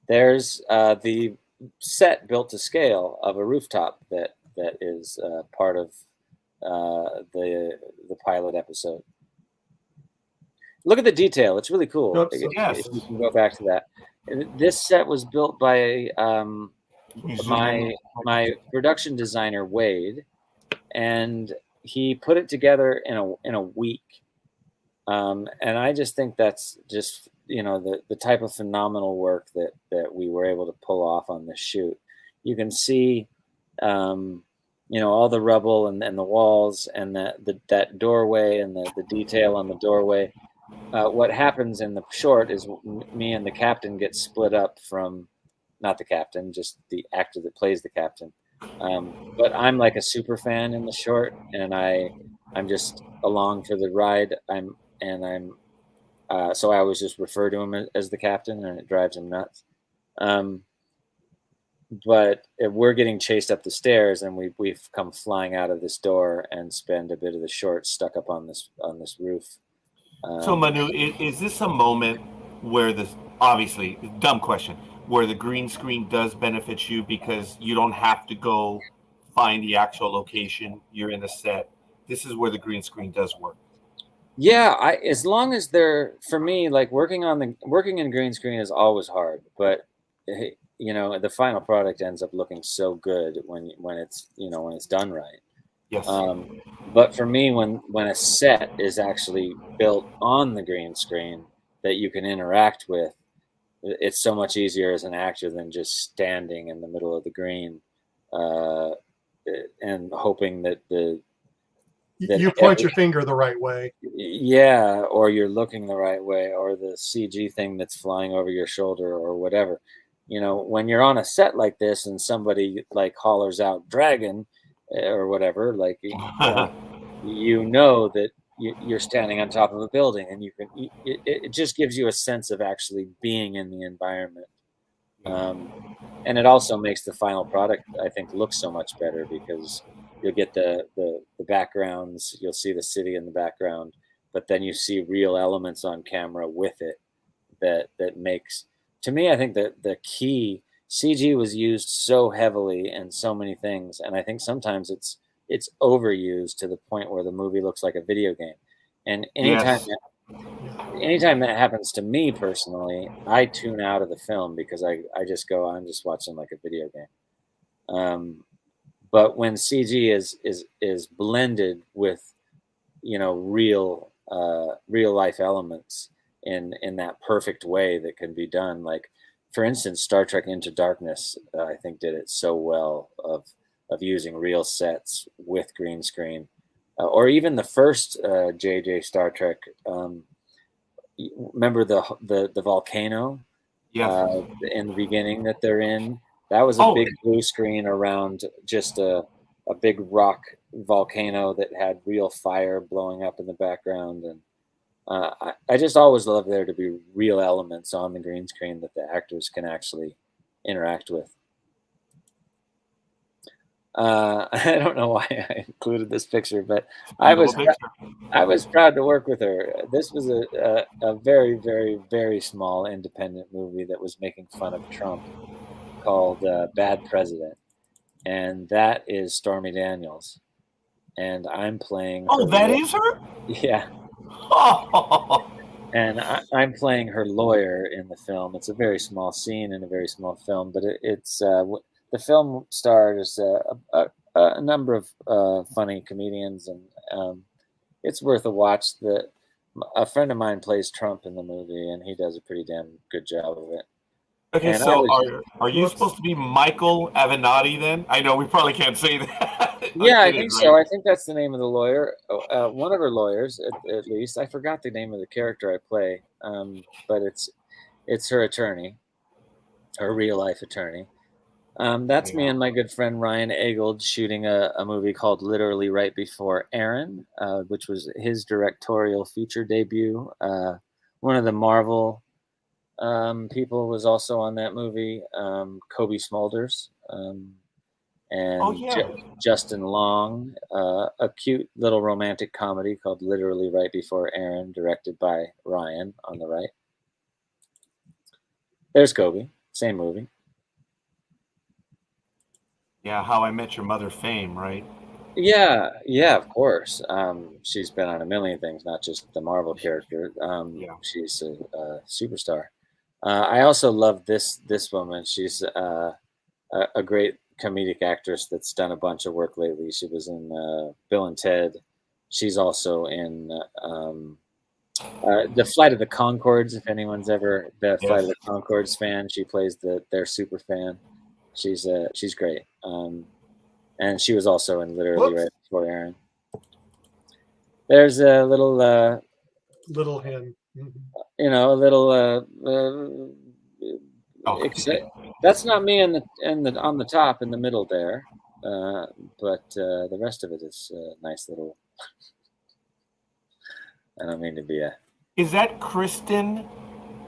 Speaker 3: There's the set built to scale of a rooftop that is part of the pilot episode. Look at the detail; it's really cool.
Speaker 2: Oops,
Speaker 3: if you can go back to that. This set was built by my production designer Wade, and he put it together in a week. And I just think that's just the type of phenomenal work that we were able to pull off on this shoot. You can see all the rubble and the walls and that doorway and the detail on the doorway. What happens in the short is me and the captain get split up from, not the captain, just the actor that plays the captain. But I'm like a super fan in the short, and I'm just along for the ride. So I always just refer to him as the captain, and it drives him nuts. But we're getting chased up the stairs, and we've come flying out of this door and spend a bit of the short stuck up on this roof.
Speaker 1: So Manu, is this a moment where obviously, dumb question, where the green screen does benefit you because you don't have to go find the actual location, you're in a set? This is where the green screen does work.
Speaker 3: Yeah, as long as for me, like working in green screen is always hard, but the final product ends up looking so good when it's done right.
Speaker 1: Yes.
Speaker 3: But for me, when a set is actually built on the green screen that you can interact with, it's so much easier as an actor than just standing in the middle of the green and hoping that
Speaker 2: you point your finger the right way.
Speaker 3: Yeah, or you're looking the right way, or the CG thing that's flying over your shoulder or whatever. When you're on a set like this and somebody like hollers out "dragon" or whatever, like that you're standing on top of a building, and it just gives you a sense of actually being in the environment. And it also makes the final product, I think, look so much better because you'll get the backgrounds, you'll see the city in the background, but then you see real elements on camera with it that makes, to me, I think that the key CG was used so heavily in so many things, and I think sometimes it's overused to the point where the movie looks like a video game. And anytime that happens to me personally, I tune out of the film because I just go, I'm just watching like a video game. But when CG is blended with real real life elements in that perfect way that can be done. Like, for instance, Star Trek Into Darkness, I think did it so well of using real sets with green screen, or even the first JJ Star Trek. Remember the volcano
Speaker 1: Yes.
Speaker 3: in the beginning that they're in? That was a
Speaker 1: Oh,
Speaker 3: big blue screen around just a big rock volcano that had real fire blowing up in the background. And I just always love there to be real elements on the green screen that the actors can actually interact with. I don't know why I included this picture, but I was proud to work with her. This was a very, very, very small independent movie that was making fun of Trump, called Bad President. And that is Stormy Daniels. And I'm playing
Speaker 1: oh, that is her?
Speaker 3: Yeah.
Speaker 1: Oh.
Speaker 3: And I'm playing her lawyer in the film. It's a very small scene in a very small film, but it's the film stars a number of funny comedians, and it's worth a watch. A friend of mine plays Trump in the movie, and he does a pretty damn good job of it.
Speaker 1: Okay,
Speaker 3: And
Speaker 1: so are you supposed to be Michael Avenatti then? I know we probably can't say that.
Speaker 3: Yeah, I think so. I think that's the name of the lawyer. One of her lawyers, at least. I forgot the name of the character I play, but it's her attorney, her real life attorney. That's me and my good friend Ryan Eggold shooting a movie called Literally Right Before Aaron, which was his directorial feature debut. One of the Marvel people was also on that movie, Kobe Smulders, and Justin Long, a cute little romantic comedy called Literally Right Before Aaron, directed by Ryan on the right. There's Kobe, same movie.
Speaker 1: Yeah, How I Met Your Mother fame, right?
Speaker 3: Yeah, of course. She's been on a million things, not just the Marvel character. She's a superstar. I also love this woman. She's a great comedic actress that's done a bunch of work lately. She was in Bill and Ted. She's also in the Flight of the Conchords. If anyone's ever Flight of the Conchords fan, she plays their super fan. She's great. And she was also in Literally Right Before Aaron. There's a little
Speaker 2: him.
Speaker 3: You know, a little that's not me on the top in the middle there, but the rest of it is nice little. I don't mean to be a.
Speaker 1: Is that Kristen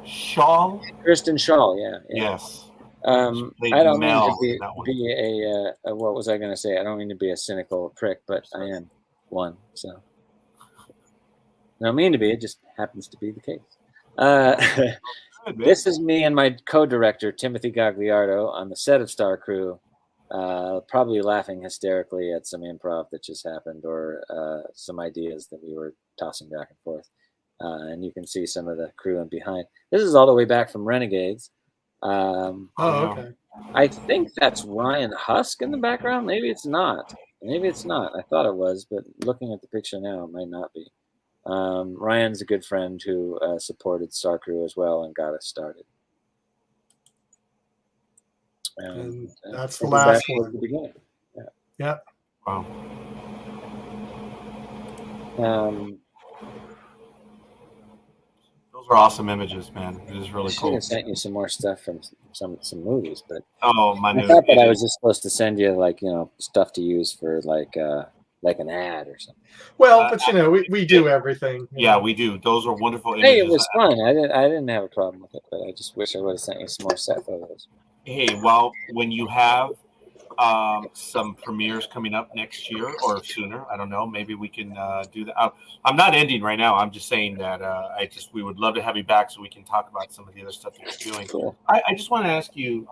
Speaker 1: Shaw?
Speaker 3: Kristen Shaw, yeah.
Speaker 1: Yes.
Speaker 3: I don't mean to be a what was I going to say? I don't mean to be a cynical prick, but I am one. So I don't mean to be. It just happens to be the case. This is me and my co-director Timothy Gagliardo on the set of Star Crew, probably laughing hysterically at some improv that just happened, or some ideas that we were tossing back and forth. And you can see some of the crew in behind. This is all the way back from Renegades.
Speaker 2: Okay.
Speaker 3: I think that's Ryan Husk in the background. Maybe it's not. I thought it was, but looking at the picture now, it might not be. Ryan's a good friend who supported Star Crew as well and got us started.
Speaker 2: And that's the last one.
Speaker 3: The beginning.
Speaker 2: Yeah.
Speaker 1: Wow. Those are awesome images, man. It is really cool.
Speaker 3: I sent you some more stuff from some movies, but
Speaker 1: Manu,
Speaker 3: I thought that I was just supposed to send you stuff to use for like an ad or something.
Speaker 2: Well, but we do everything.
Speaker 1: Yeah, we do. Those are wonderful images.
Speaker 3: Hey, it was fun. I didn't have a problem with it, but I just wish I would have sent you some more set photos.
Speaker 1: Hey, well, when you have some premieres coming up next year or sooner, I don't know, maybe we can do that. I'm not ending right now. I'm just saying that we would love to have you back so we can talk about some of the other stuff that you're doing.
Speaker 3: Cool.
Speaker 1: I just want to ask you,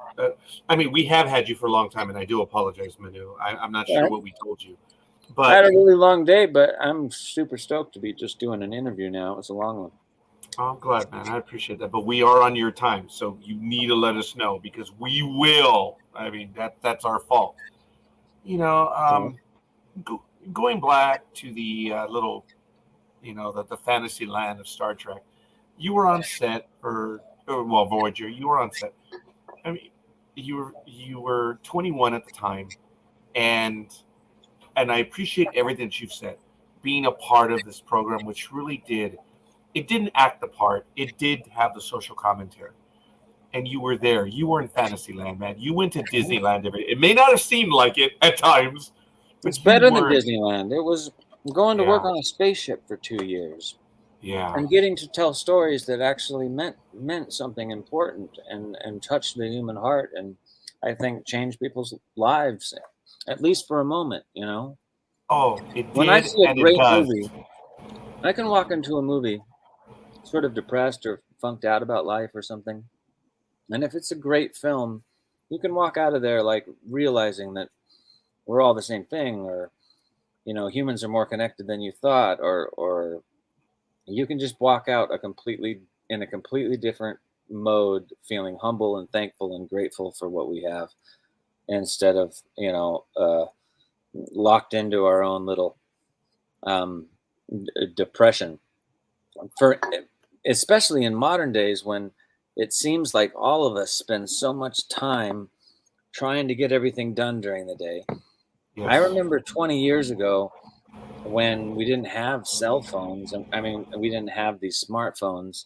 Speaker 1: we have had you for a long time, and I do apologize, Manu. I'm not sure what we told you. But
Speaker 3: I had a really long day, but I'm super stoked to be just doing an interview now. It was a long one.
Speaker 1: Oh, I'm glad, man. I appreciate that. But we are on your time, so you need to let us know because we will. That's our fault. Going back to the little, the fantasy land of Star Trek. You were on set well, Voyager. You were on set. I mean, you were 21 at the time, and I appreciate everything that you've said. Being a part of this program, which really it didn't act the part. It did have the social commentary, and you were there. You were in Fantasyland, man. You went to Disneyland. It may not have seemed like it at times, but
Speaker 3: It's better than
Speaker 1: were.
Speaker 3: Disneyland. It was going to work on a spaceship for 2 years.
Speaker 1: Yeah.
Speaker 3: And getting to tell stories that actually meant something important and touched the human heart, and I think changed people's lives, at least for a moment,
Speaker 1: Oh, it did.
Speaker 3: When I see a
Speaker 1: and
Speaker 3: great
Speaker 1: it does.
Speaker 3: movie, I can walk into a movie sort of depressed or funked out about life or something. And if it's a great film, you can walk out of there like realizing that we're all the same thing, or, humans are more connected than you thought, or you can just walk out in a completely different mode, feeling humble and thankful and grateful for what we have, instead of locked into our own little depression. Especially in modern days, when it seems like all of us spend so much time trying to get everything done during the day.
Speaker 1: Yes.
Speaker 3: I remember 20 years ago, when we didn't have cell phones. I mean, we didn't have these smartphones,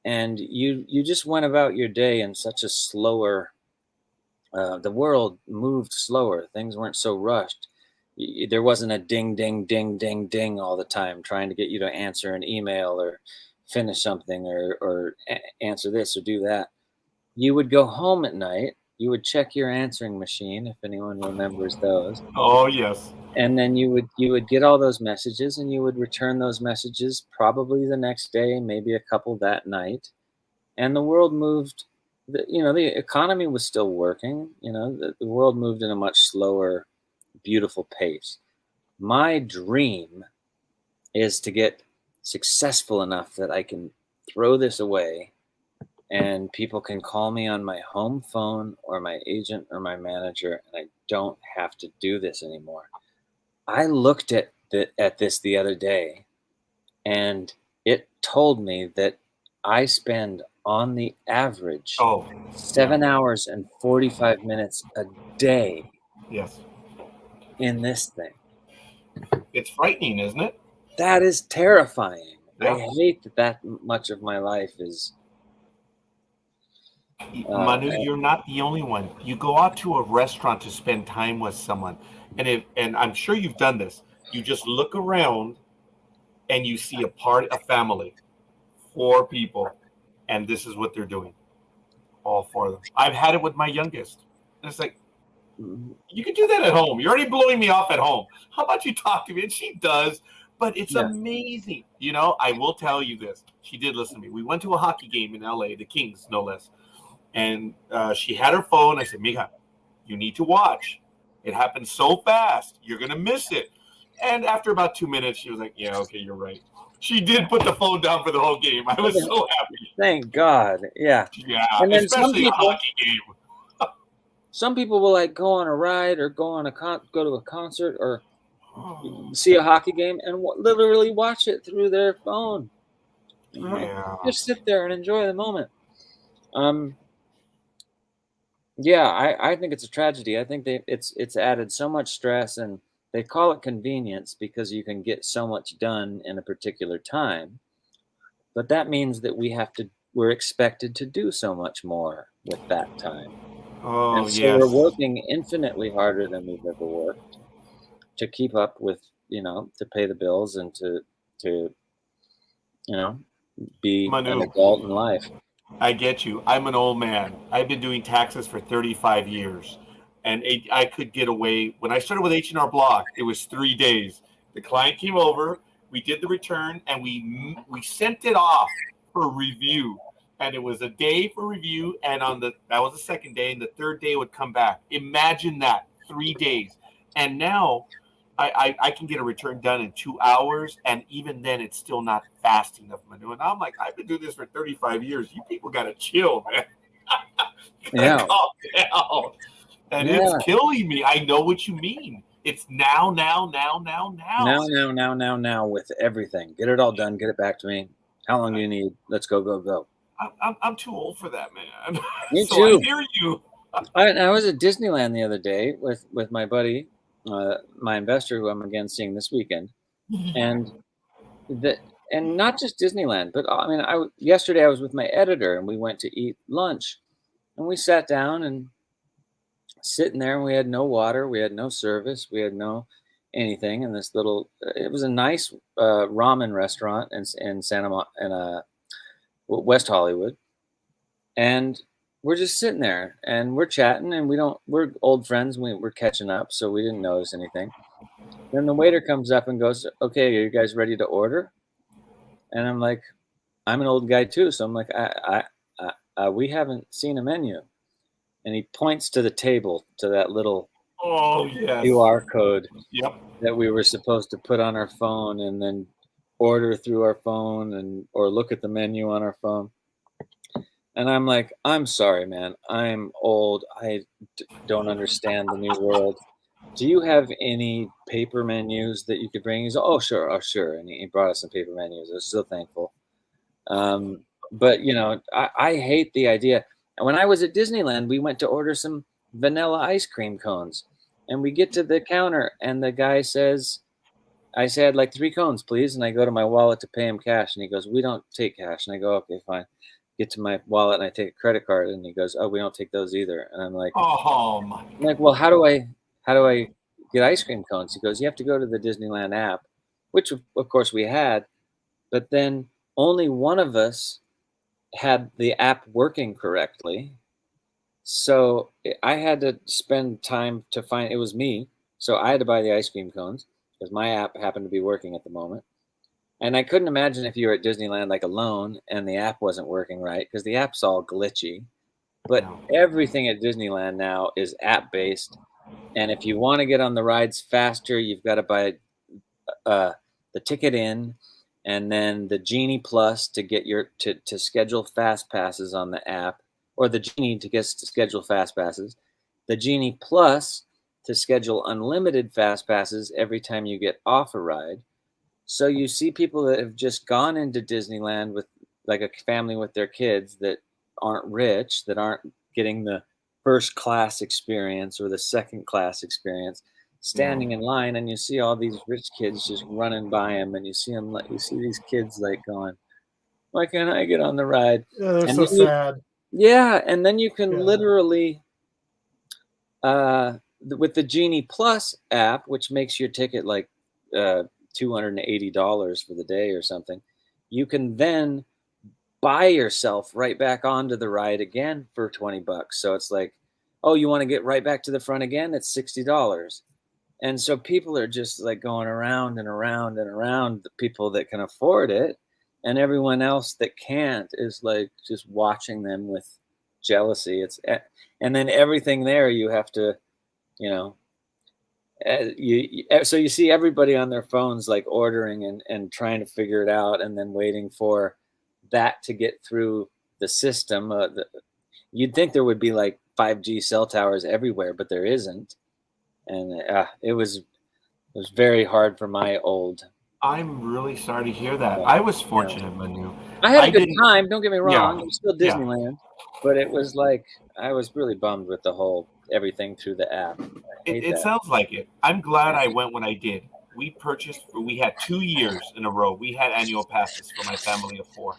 Speaker 3: and you just went about your day in such a slower. The world moved slower. Things weren't so rushed. There wasn't a ding, ding, ding, ding, ding all the time trying to get you to answer an email or finish something or answer this or do that. You would go home at night. You would check your answering machine, if anyone remembers those.
Speaker 1: Oh, yes.
Speaker 3: And then you would get all those messages, and you would return those messages probably the next day, maybe a couple that night. And the world moved, the economy was still working. The world moved in a much slower, beautiful pace. My dream is to get successful enough that I can throw this away and people can call me on my home phone or my agent or my manager, and I don't have to do this anymore. I looked at this the other day, and it told me that I spend on the average 7 hours and 45 minutes a day.
Speaker 1: Yes.
Speaker 3: In this thing.
Speaker 1: It's frightening, isn't it?
Speaker 3: That is terrifying.
Speaker 1: Yeah.
Speaker 3: I hate that much of my life is.
Speaker 1: Manu, you're not the only one. You go out to a restaurant to spend time with someone, and I'm sure you've done this. You just look around, and you see a family, 4 people, and this is what they're doing. All 4 of them. I've had it with my youngest. And it's like, you can do that at home. You're already blowing me off at home. How about you talk to me? And she does, but it's amazing. I will tell you this. She did listen to me. We went to a hockey game in LA, the Kings, no less. And she had her phone. I said, Mija, you need to watch. It happens so fast. You're going to miss it. And after about 2 minutes, she was like, yeah, okay, you're right. She did put the phone down for the whole game. I was so happy.
Speaker 3: Thank God. Yeah.
Speaker 1: Yeah,
Speaker 3: and then
Speaker 1: especially a hockey game.
Speaker 3: Some people will go on a ride or go to a concert or see a hockey game and literally watch it through their phone.
Speaker 1: Yeah.
Speaker 3: Just sit there and enjoy the moment. I think it's a tragedy. I think it's added so much stress, and they call it convenience because you can get so much done in a particular time. But that means that we're expected to do so much more with that time.
Speaker 1: Oh,
Speaker 3: and so
Speaker 1: yes.
Speaker 3: we're working infinitely harder than we've ever worked to keep up with, to pay the bills and to be
Speaker 1: Manu,
Speaker 3: an adult in life.
Speaker 1: I get you. I'm an old man. I've been doing taxes for 35 years. And I could get away. When I started with H&R Block, it was 3 days. The client came over, we did the return, and we sent it off for review. And it was a day for review, and that was the second day, and the third day would come back. Imagine that, 3 days. And now I can get a return done in 2 hours, and even then it's still not fast enough, Manu. And I'm like, I've been doing this for 35 years. You people got to chill, man.
Speaker 3: Yeah.
Speaker 1: Calm down. And it's killing me. I know what you mean. It's now.
Speaker 3: Now with everything. Get it all done. Get it back to me. How long do you need? Let's go.
Speaker 1: I'm too old for that, man.
Speaker 3: Me
Speaker 1: So I
Speaker 3: too.
Speaker 1: hear you.
Speaker 3: I was at Disneyland the other day with my buddy, my investor, who I'm again seeing this weekend, and not just Disneyland, but I mean, yesterday I was with my editor and we went to eat lunch, and we sat down and sitting there, and we had no water, we had no service, we had no anything in this little. It was a nice ramen restaurant in West Hollywood, and we're just sitting there and we're chatting, and we're old friends, we're catching up, so we didn't notice anything. Then the waiter comes up and goes, "Okay, are you guys ready to order?" And I'm like, I'm an old guy too, so I'm like, we haven't seen a menu. And he points to the table, to that little QR code that we were supposed to put on our phone and then order through our phone or look at the menu on our phone. And I'm like, I'm sorry, man. I'm old. I don't understand the new world. Do you have any paper menus that you could bring? He's, oh, sure. And he brought us some paper menus. I was so thankful. But, I hate the idea. And when I was at Disneyland, we went to order some vanilla ice cream cones. And we get to the counter, and the guy says, I said, I'd like 3 cones, please. And I go to my wallet to pay him cash. And he goes, we don't take cash. And I go, okay, fine. Get to my wallet, and I take a credit card. And he goes, oh, we don't take those either. And I'm like,
Speaker 1: oh my.
Speaker 3: I'm like, well, how do I get ice cream cones? He goes, you have to go to the Disneyland app, which of course we had, but then only one of us had the app working correctly. So I had to spend time to find, it was me. So I had to buy the ice cream cones because my app happened to be working at the moment. And I couldn't imagine if you were at Disneyland like alone and the app wasn't working right, because the app's all glitchy. But everything at Disneyland now is app based. And if you want to get on the rides faster, you've got to buy the ticket in, and then the Genie Plus to get to schedule fast passes on the app, or the Genie to schedule fast passes, the Genie Plus to schedule unlimited fast passes every time you get off a ride. So you see people that have just gone into Disneyland with like a family with their kids that aren't rich, that aren't getting the first class experience or the second class experience, standing in line, and you see all these rich kids just running by them, and you see these kids like going, why can't I get on the ride?
Speaker 2: Yeah, they're
Speaker 3: and
Speaker 2: so sad.
Speaker 3: And then you can literally with the Genie Plus app, which makes your ticket like $280 for the day or something, you can then buy yourself right back onto the ride again for $20. So it's like, oh, you want to get right back to the front again? It's $60. And so people are just like going around and around and around, the people that can afford it, and everyone else that can't is like just watching them with jealousy. And then everything there you have to, so you see everybody on their phones like ordering and trying to figure it out, and then waiting for that to get through the system. You'd think there would be like 5G cell towers everywhere, but there isn't. And it was very hard for my old.
Speaker 1: I'm really sorry to hear that. I was fortunate, Manu.
Speaker 3: I had a good time. Don't get me wrong. It was still Disneyland, but it was like I was really bummed with the whole everything through the app.
Speaker 1: It sounds like it. I'm glad I went when I did. We had 2 years in a row. We had annual passes for my family of 4,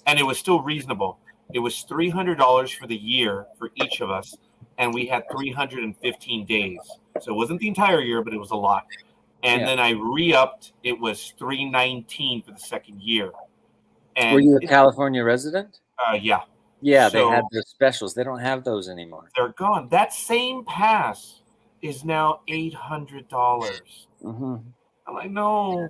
Speaker 1: and it was still reasonable. It was $300 for the year for each of us, and we had 315 days. So it wasn't the entire year, but it was a lot. And then I re-upped. It was $319 for the second year. And
Speaker 3: were you a California resident?
Speaker 1: Yeah.
Speaker 3: Yeah, so they had their specials. They don't have those anymore.
Speaker 1: They're gone. That same pass is now $800.
Speaker 3: Mm-hmm.
Speaker 1: I'm like, no.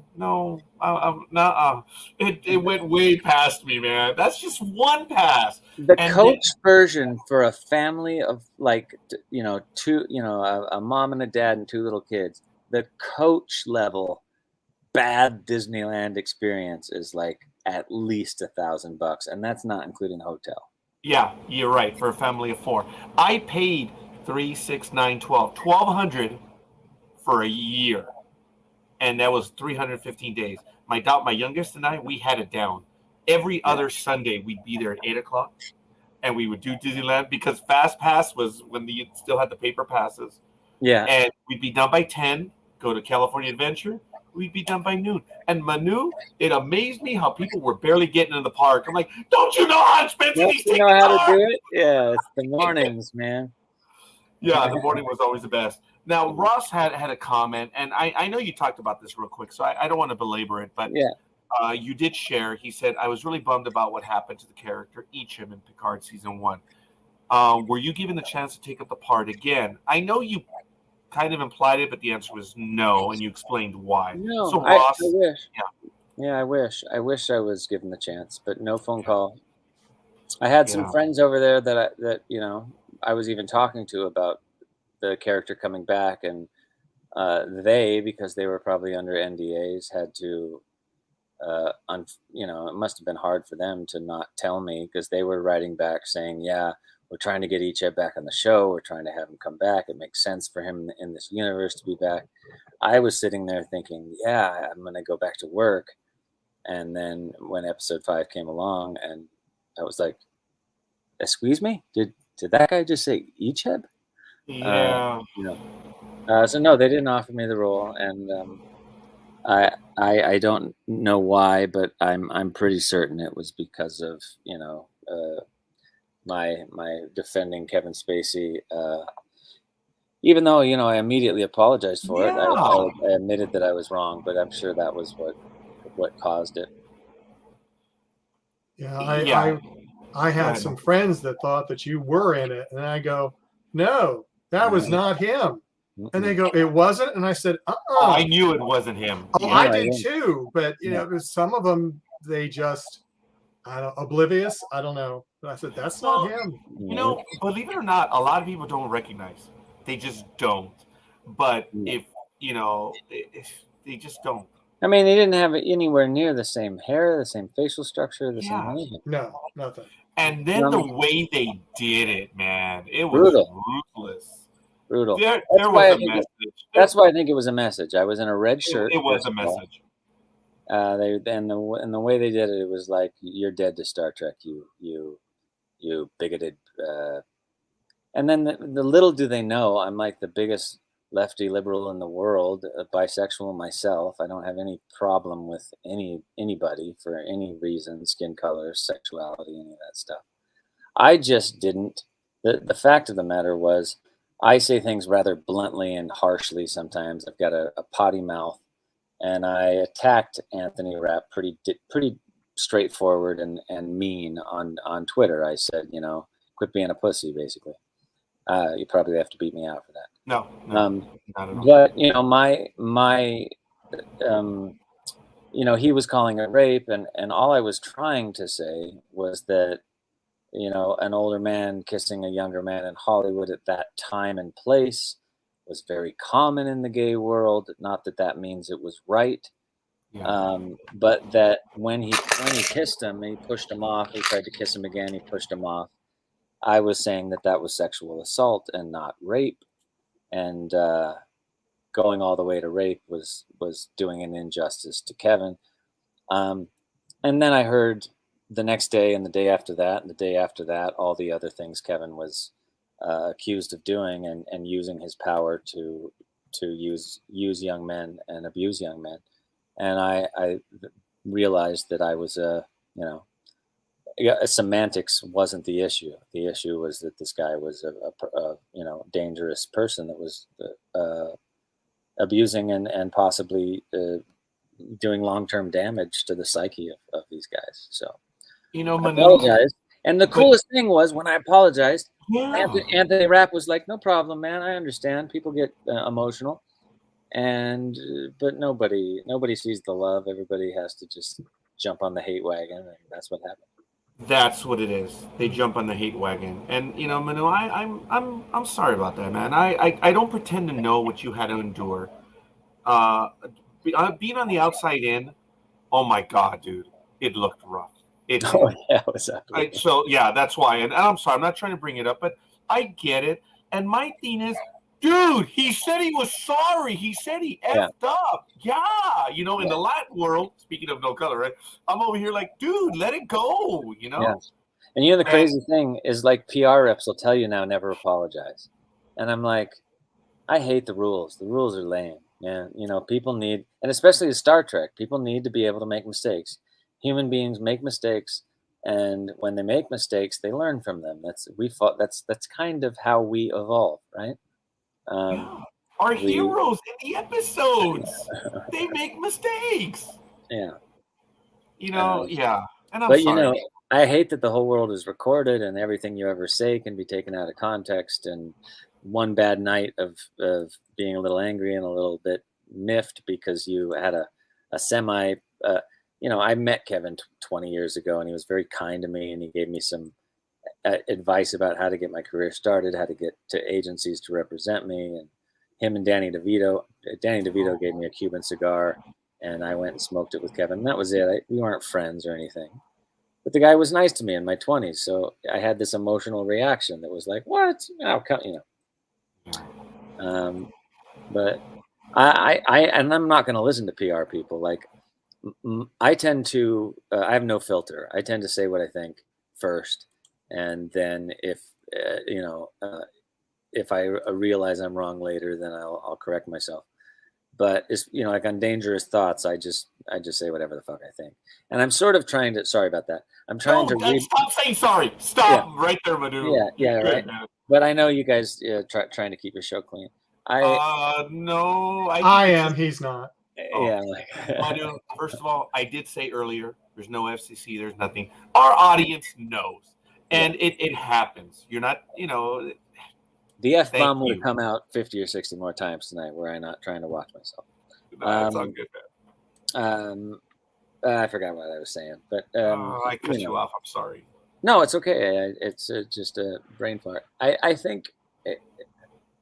Speaker 1: It went way past me, man. That's just one pass.
Speaker 3: The coach version for a family of like, a mom and a dad and 2 little kids. The coach level bad Disneyland experience is like at least $1,000, and that's not including hotel.
Speaker 1: Yeah, you're right. For a family of 4, I paid $3, $6, $9, $12, $1,200 for a year, and that was 315 days. My youngest and I, we had it down. Every other Sunday, we'd be there at 8:00, and we would do Disneyland because Fast Pass was when you still had the paper passes.
Speaker 3: Yeah.
Speaker 1: And we'd be done by 10, go to California Adventure. We'd be done by noon. And Manu, it amazed me how people were barely getting in the park. I'm like, don't you know how expensive these tickets
Speaker 3: know how
Speaker 1: are?
Speaker 3: to do it? Yeah, it's the mornings, man.
Speaker 1: Yeah, the morning was always the best. Now, Ross had a comment, and I know you talked about this real quick, so I don't want to belabor it, but you did share. He said, I was really bummed about what happened to the character Ichim in Picard Season 1. Were you given the chance to take up the part again? I know you kind of implied it, but the answer was no, and you explained why.
Speaker 3: No,
Speaker 1: so Ross,
Speaker 3: I wish. Yeah, I wish. I wish I was given the chance, but no phone call. I had some friends over there that I was even talking to about the character coming back, and they, because they were probably under NDAs, had to, it must have been hard for them to not tell me, because they were writing back saying, yeah, we're trying to get Icheb back on the show. We're trying to have him come back. It makes sense for him in this universe to be back. I was sitting there thinking, yeah, I'm going to go back to work. And then when episode 5 came along, and I was like, excuse me, did that guy just say Icheb?
Speaker 1: Yeah.
Speaker 3: So no, they didn't offer me the role, and I don't know why, but I'm pretty certain it was because of my defending Kevin Spacey. Even though I immediately apologized for it, I admitted that I was wrong, but I'm sure that was what caused it.
Speaker 2: Yeah, I had some friends that thought that you were in it, and I go, no, that was not him. And they go, it wasn't? And I said,
Speaker 1: Oh, I knew it wasn't him.
Speaker 2: Oh, I did too. But, some of them, they just, oblivious. I don't know. But I said, that's not him.
Speaker 1: Believe it or not, a lot of people don't recognize. They just don't. But if they just don't.
Speaker 3: I mean, they didn't have anywhere near the same hair, the same facial structure, the same anything.
Speaker 2: No, nothing.
Speaker 1: And then the way they did it, man, it was ruthless.
Speaker 3: Brutal.
Speaker 1: There was a message.
Speaker 3: That's why I think it was a message. I was in a red shirt.
Speaker 1: It was a message.
Speaker 3: The way they did it, it was like, you're dead to Star Trek. You bigoted. And then the little do they know, I'm like the biggest lefty liberal in the world, bisexual myself. I don't have any problem with anybody for any reason, skin color, sexuality, any of that stuff. I just didn't. The fact of the matter was, I say things rather bluntly and harshly sometimes. I've got a potty mouth, and I attacked Anthony Rapp pretty straightforward and mean on Twitter. I said, quit being a pussy, basically. You probably have to beat me out for that.
Speaker 1: No, not at all.
Speaker 3: But he was calling it rape, and all I was trying to say was that an older man kissing a younger man in Hollywood at that time and place was very common in the gay world. Not that means it was right, but that when he kissed him, he pushed him off. He tried to kiss him again. He pushed him off. I was saying that was sexual assault and not rape, and going all the way to rape was doing an injustice to Kevin. And then I heard the next day and the day after that and the day after that, all the other things Kevin was accused of doing and using his power to use young men and abuse young men. And I realized that I was semantics wasn't the issue. The issue was that this guy was a dangerous person that was abusing and possibly doing long-term damage to the psyche of these guys. So I apologized. And the coolest thing was when I apologized, Anthony Rapp was like, no problem, man. I understand. People get emotional. But nobody sees the love. Everybody has to just jump on the hate wagon, and that's what happened.
Speaker 1: That's what it is. They jump on the hate wagon, and Manu, I'm sorry about that, man. I don't pretend to know what you had to endure. Being on the outside in, oh my God, dude, it looked rough.
Speaker 3: What's up?
Speaker 1: So that's why. And I'm sorry, I'm not trying to bring it up, but I get it. And my thing is, Dude, he said he was sorry. He said he
Speaker 3: Yeah.
Speaker 1: effed up. Yeah. You know, in the Latin world, speaking of no color, right? I'm over here like, dude, let it go, you know?
Speaker 3: Yeah. And you know, the
Speaker 1: And
Speaker 3: crazy thing is, like, PR reps will tell you now, never apologize. And I'm like, I hate the rules. The rules are lame, man. You know, people need, and especially with Star Trek, people need to be able to make mistakes. Human beings make mistakes, and when they make mistakes, they learn from them. That's kind of how we evolve, right?
Speaker 1: yeah, our
Speaker 3: We
Speaker 1: heroes in the episodes, they make mistakes.
Speaker 3: Yeah.
Speaker 1: You know, yeah. And I'm
Speaker 3: But you know,
Speaker 1: sorry.
Speaker 3: I hate that the whole world is recorded and everything you ever say can be taken out of context. And one bad night of being a little angry and a little bit miffed because you had a semi, you know, I met Kevin 20 years ago and he was very kind to me and he gave me some advice about how to get my career started, how to get to agencies to represent me. And him and Danny DeVito gave me a Cuban cigar and I went and smoked it with Kevin. And that was it. We weren't friends or anything. But the guy was nice to me in my 20s, so I had this emotional reaction that was like, "What? How come?" You know. But and I'm not going to listen to PR people. Like, I tend to, I have no filter. I tend to say what I think first, and then you know, if I realize I'm wrong later, then I'll correct myself. But it's, you know, like on Dangerous Thoughts, I just say whatever the fuck I think, and I'm sort of trying to. Sorry about that. I'm trying
Speaker 1: No,
Speaker 3: to read.
Speaker 1: stop saying sorry.
Speaker 3: Yeah,
Speaker 1: Stop right there, Manu.
Speaker 3: yeah,
Speaker 1: You're
Speaker 3: right.
Speaker 1: good, man.
Speaker 3: But I know you guys trying to keep your show clean.
Speaker 1: No, I think
Speaker 2: I
Speaker 1: it's
Speaker 2: am.
Speaker 1: just,
Speaker 2: He's not.
Speaker 3: Yeah, like,
Speaker 1: Manu, first of all, I did say earlier, there's no FCC, there's nothing. Our audience knows.
Speaker 3: yeah.
Speaker 1: And it happens. You're not, you know,
Speaker 3: The F
Speaker 1: thank
Speaker 3: bomb would have
Speaker 1: you.
Speaker 3: come out 50 or 60 more times tonight were I not trying to watch myself.
Speaker 1: No, it's all good,
Speaker 3: Um, I forgot what I was saying, but
Speaker 1: man. I cut
Speaker 3: you
Speaker 1: you
Speaker 3: know.
Speaker 1: off. I'm sorry.
Speaker 3: No, it's okay. It's just a brain fart. I think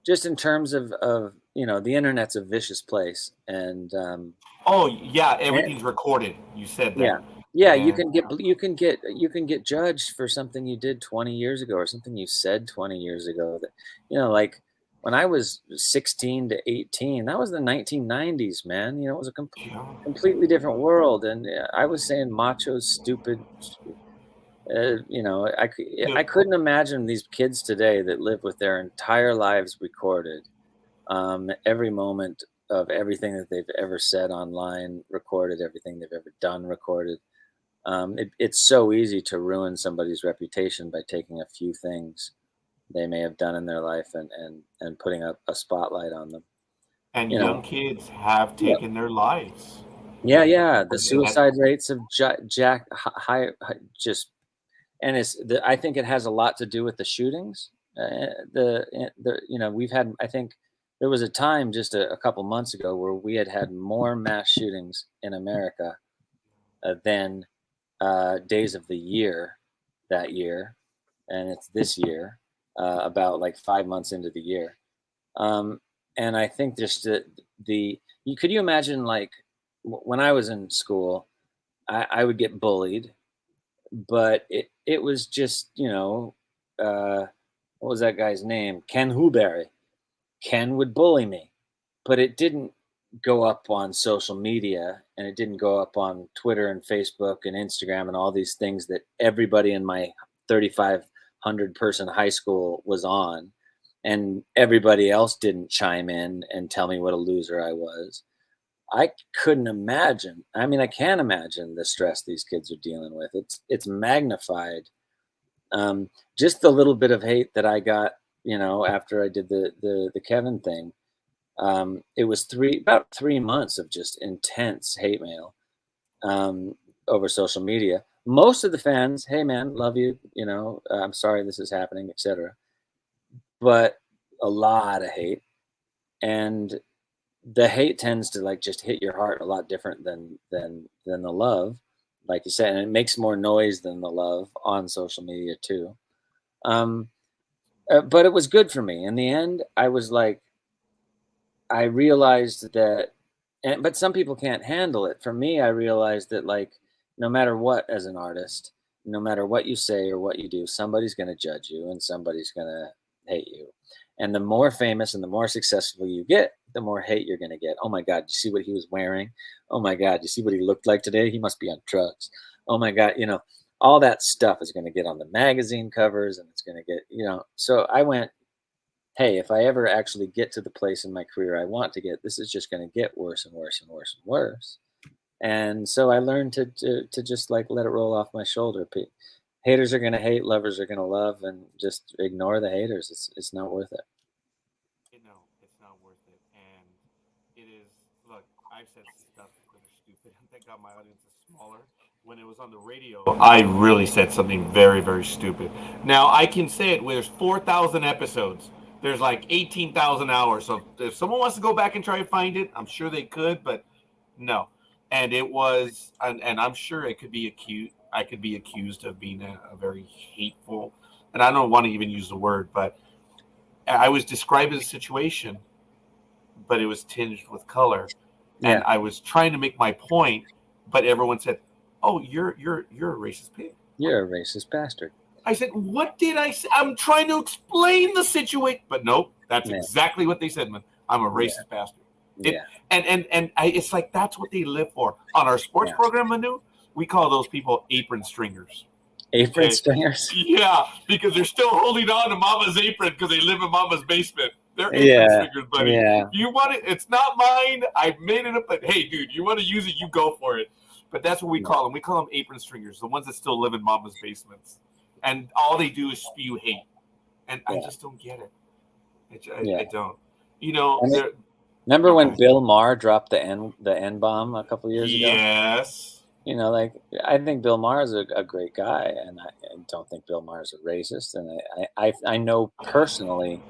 Speaker 3: just in terms of you know, the internet's a vicious place, and
Speaker 1: Oh, yeah, everything's recorded. You said
Speaker 3: yeah,
Speaker 1: that.
Speaker 3: yeah,
Speaker 1: And
Speaker 3: you can get judged for something you did 20 years ago or something you said 20 years ago. That, you know, like when I was 16 to 18, that was the 1990s, man. You know, it was a
Speaker 1: yeah.
Speaker 3: completely different world, and I was saying macho, stupid. You know, I couldn't imagine these kids today that live with their entire lives recorded, every moment of everything that they've ever said online recorded, everything they've ever done recorded. It's so easy to ruin somebody's reputation by taking a few things they may have done in their life and putting a spotlight on them.
Speaker 1: And
Speaker 3: You
Speaker 1: young
Speaker 3: know,
Speaker 1: kids have
Speaker 3: yeah,
Speaker 1: taken their lives.
Speaker 3: yeah. The
Speaker 1: And that,
Speaker 3: suicide rates of Jack high, just, and I think it has a lot to do with the shootings. You know, we've had, I think there was a time just a couple months ago where we had more mass shootings in America than days of the year that year, and it's this year, about like 5 months into the year. And I think just could you imagine, like, when I was in school, I would get bullied, but it was just, you know, what was that guy's name? Ken Huberry. Ken would bully me, but it didn't go up on social media and it didn't go up on Twitter and Facebook and Instagram and all these things that everybody in my 3,500 person high school was on. And everybody else didn't chime in and tell me what a loser I was. I couldn't imagine. I mean, I can't imagine the stress these kids are dealing with. It's magnified. Just the little bit of hate that I got, you know, after I did the Kevin thing. It was about 3 months of just intense hate mail, over social media. Most of the fans, hey man, love you, you know, I'm sorry this is happening, etc. But a lot of hate, and the hate tends to, like, just hit your heart a lot different than the love, like you said, and it makes more noise than the love on social media too. Um, but it was good for me in the end. I was like, I realized that, but some people can't handle it. For me, I realized that, like, no matter what, as an artist, no matter what you say or what you do, somebody's going to judge you and somebody's going to hate you. And the more famous and the more successful you get, the more hate you're going to get. Oh my God, you see what he was wearing? Oh my God, you see what he looked like today? He must be on drugs. Oh my God, all that stuff is going to get on the magazine covers, and it's going to get, So I went, hey, if I ever actually get to the place in my career I want to get, this is just going to get worse and worse and worse and worse. And so I learned to just like let it roll off my shoulder. Haters are going to hate, lovers are going to love, and just ignore the haters. It's not worth it.
Speaker 1: It's not worth it. And it is, look, I've said stuff that are stupid. Thank God my audience is smaller. When it was on the radio, I really said something very, very stupid. Now, I can say it, there's 4,000 episodes. There's like 18,000 hours. So if someone wants to go back and try to find it, I'm sure they could, but no. And it was, and I'm sure it could be accused. I could be accused of being a very hateful, and I don't want to even use the word, but I was describing a situation, but it was tinged with color, and I was trying to make my point, but everyone said, "Oh, you're a racist pig.
Speaker 3: You're a racist bastard."
Speaker 1: I said, "What did I say? I'm trying to explain the situation." But nope, that's exactly what they said, man. I'm a racist bastard. It's like that's what they live for. On our sports program, Manu, we call those people apron stringers.
Speaker 3: Apron stringers?
Speaker 1: Yeah, because they're still holding on to Mama's apron because they live in Mama's basement. They're apron stringers, buddy.
Speaker 3: Yeah.
Speaker 1: You want it? It's not mine. I made it up, but hey, dude, you want to use it? You go for it. But that's what we call them. We call them apron stringers, the ones that still live in Mama's basements. And all they do is spew hate. And I just don't get it. I don't.
Speaker 3: Remember when Bill Maher dropped the N bomb a couple years ago?
Speaker 1: Yes.
Speaker 3: I think Bill Maher is a great guy, and I don't think Bill Maher is a racist. And I know personally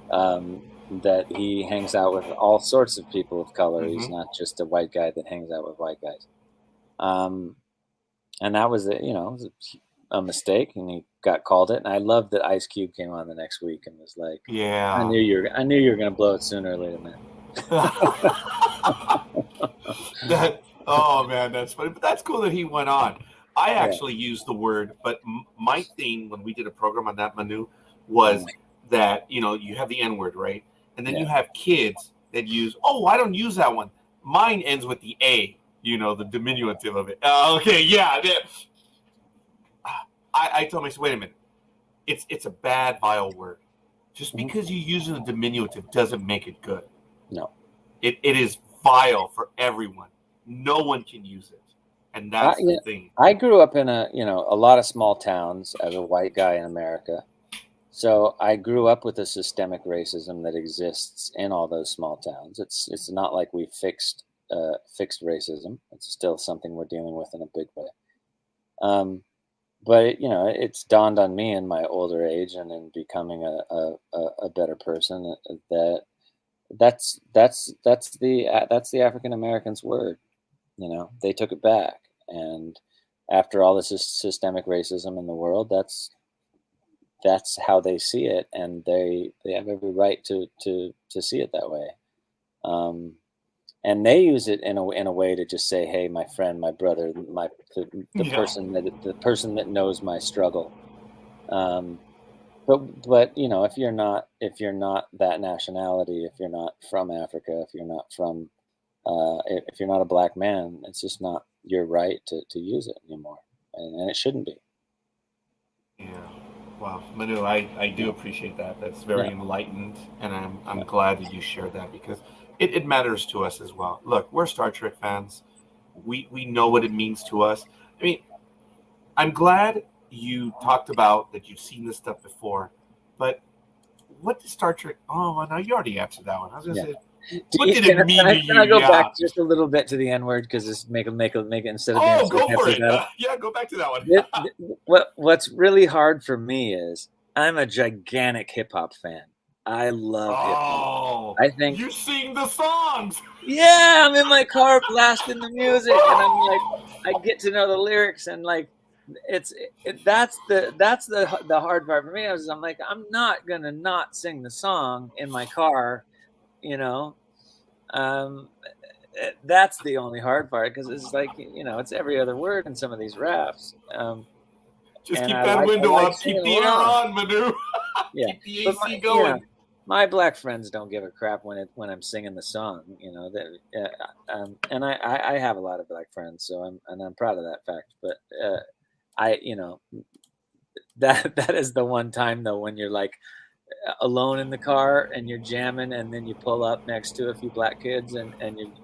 Speaker 3: that he hangs out with all sorts of people of color. Mm-hmm. He's not just a white guy that hangs out with white guys. And that was a mistake, and he got called it. And I love that Ice Cube came on the next week and was like,
Speaker 1: "Yeah,
Speaker 3: I knew you were going to blow it sooner or later, man."
Speaker 1: Oh man, that's funny. But that's cool that he went on. I actually used the word, but my thing when we did a program on that, Manu, was that you have the N word, right? And then you have kids that use, I don't use that one. Mine ends with the A, the diminutive of it. Okay, yeah. I told myself, wait a minute. It's a bad, vile word. Just because you use a diminutive doesn't make it good.
Speaker 3: No.
Speaker 1: It is vile for everyone. No one can use it. And that's the thing.
Speaker 3: I grew up in a lot of small towns as a white guy in America. So I grew up with a systemic racism that exists in all those small towns. It's not like we fixed racism. It's still something we're dealing with in a big way. But it's dawned on me in my older age and in becoming a better person that's the African Americans' word. They took it back, and after all this systemic racism in the world, that's how they see it, and they have every right to see it that way. And they use it in a way to just say, "Hey, my friend, my brother, the person that knows my struggle." But if you're not that nationality, if you're not from Africa, if you're not from if you're not a black man, it's just not your right to use it anymore, and it shouldn't be.
Speaker 1: Yeah. Wow, Manu, I do appreciate that. That's very enlightened, and I'm glad that you shared that because it matters to us as well. Look, we're Star Trek fans. We know what it means to us. I mean, I'm glad you talked about that you've seen this stuff before, but what does Star Trek? Oh, well, no, you already answered that one. I was going to say, what did it mean to you?
Speaker 3: Can I go back just a little bit to the N word because just make it instead of
Speaker 1: go for it. Go back to that
Speaker 3: one. What's really hard for me is I'm a gigantic hip hop fan. I love hip hop. I think
Speaker 1: you sing the songs.
Speaker 3: Yeah, I'm in my car blasting the music, and I'm like, I get to know the lyrics, and like, that's the hard part for me. I'm like, I'm not gonna not sing the song in my car, That's the only hard part because it's like it's every other word in some of these raps.
Speaker 1: Just keep that window up, keep the air on, Manu.
Speaker 3: Yeah,
Speaker 1: keep the AC going.
Speaker 3: my black friends don't give a crap when I'm singing the song, and I have a lot of black friends, so I'm proud of that fact. But I, that is the one time though when you're like alone in the car and you're jamming, and then you pull up next to a few black kids, and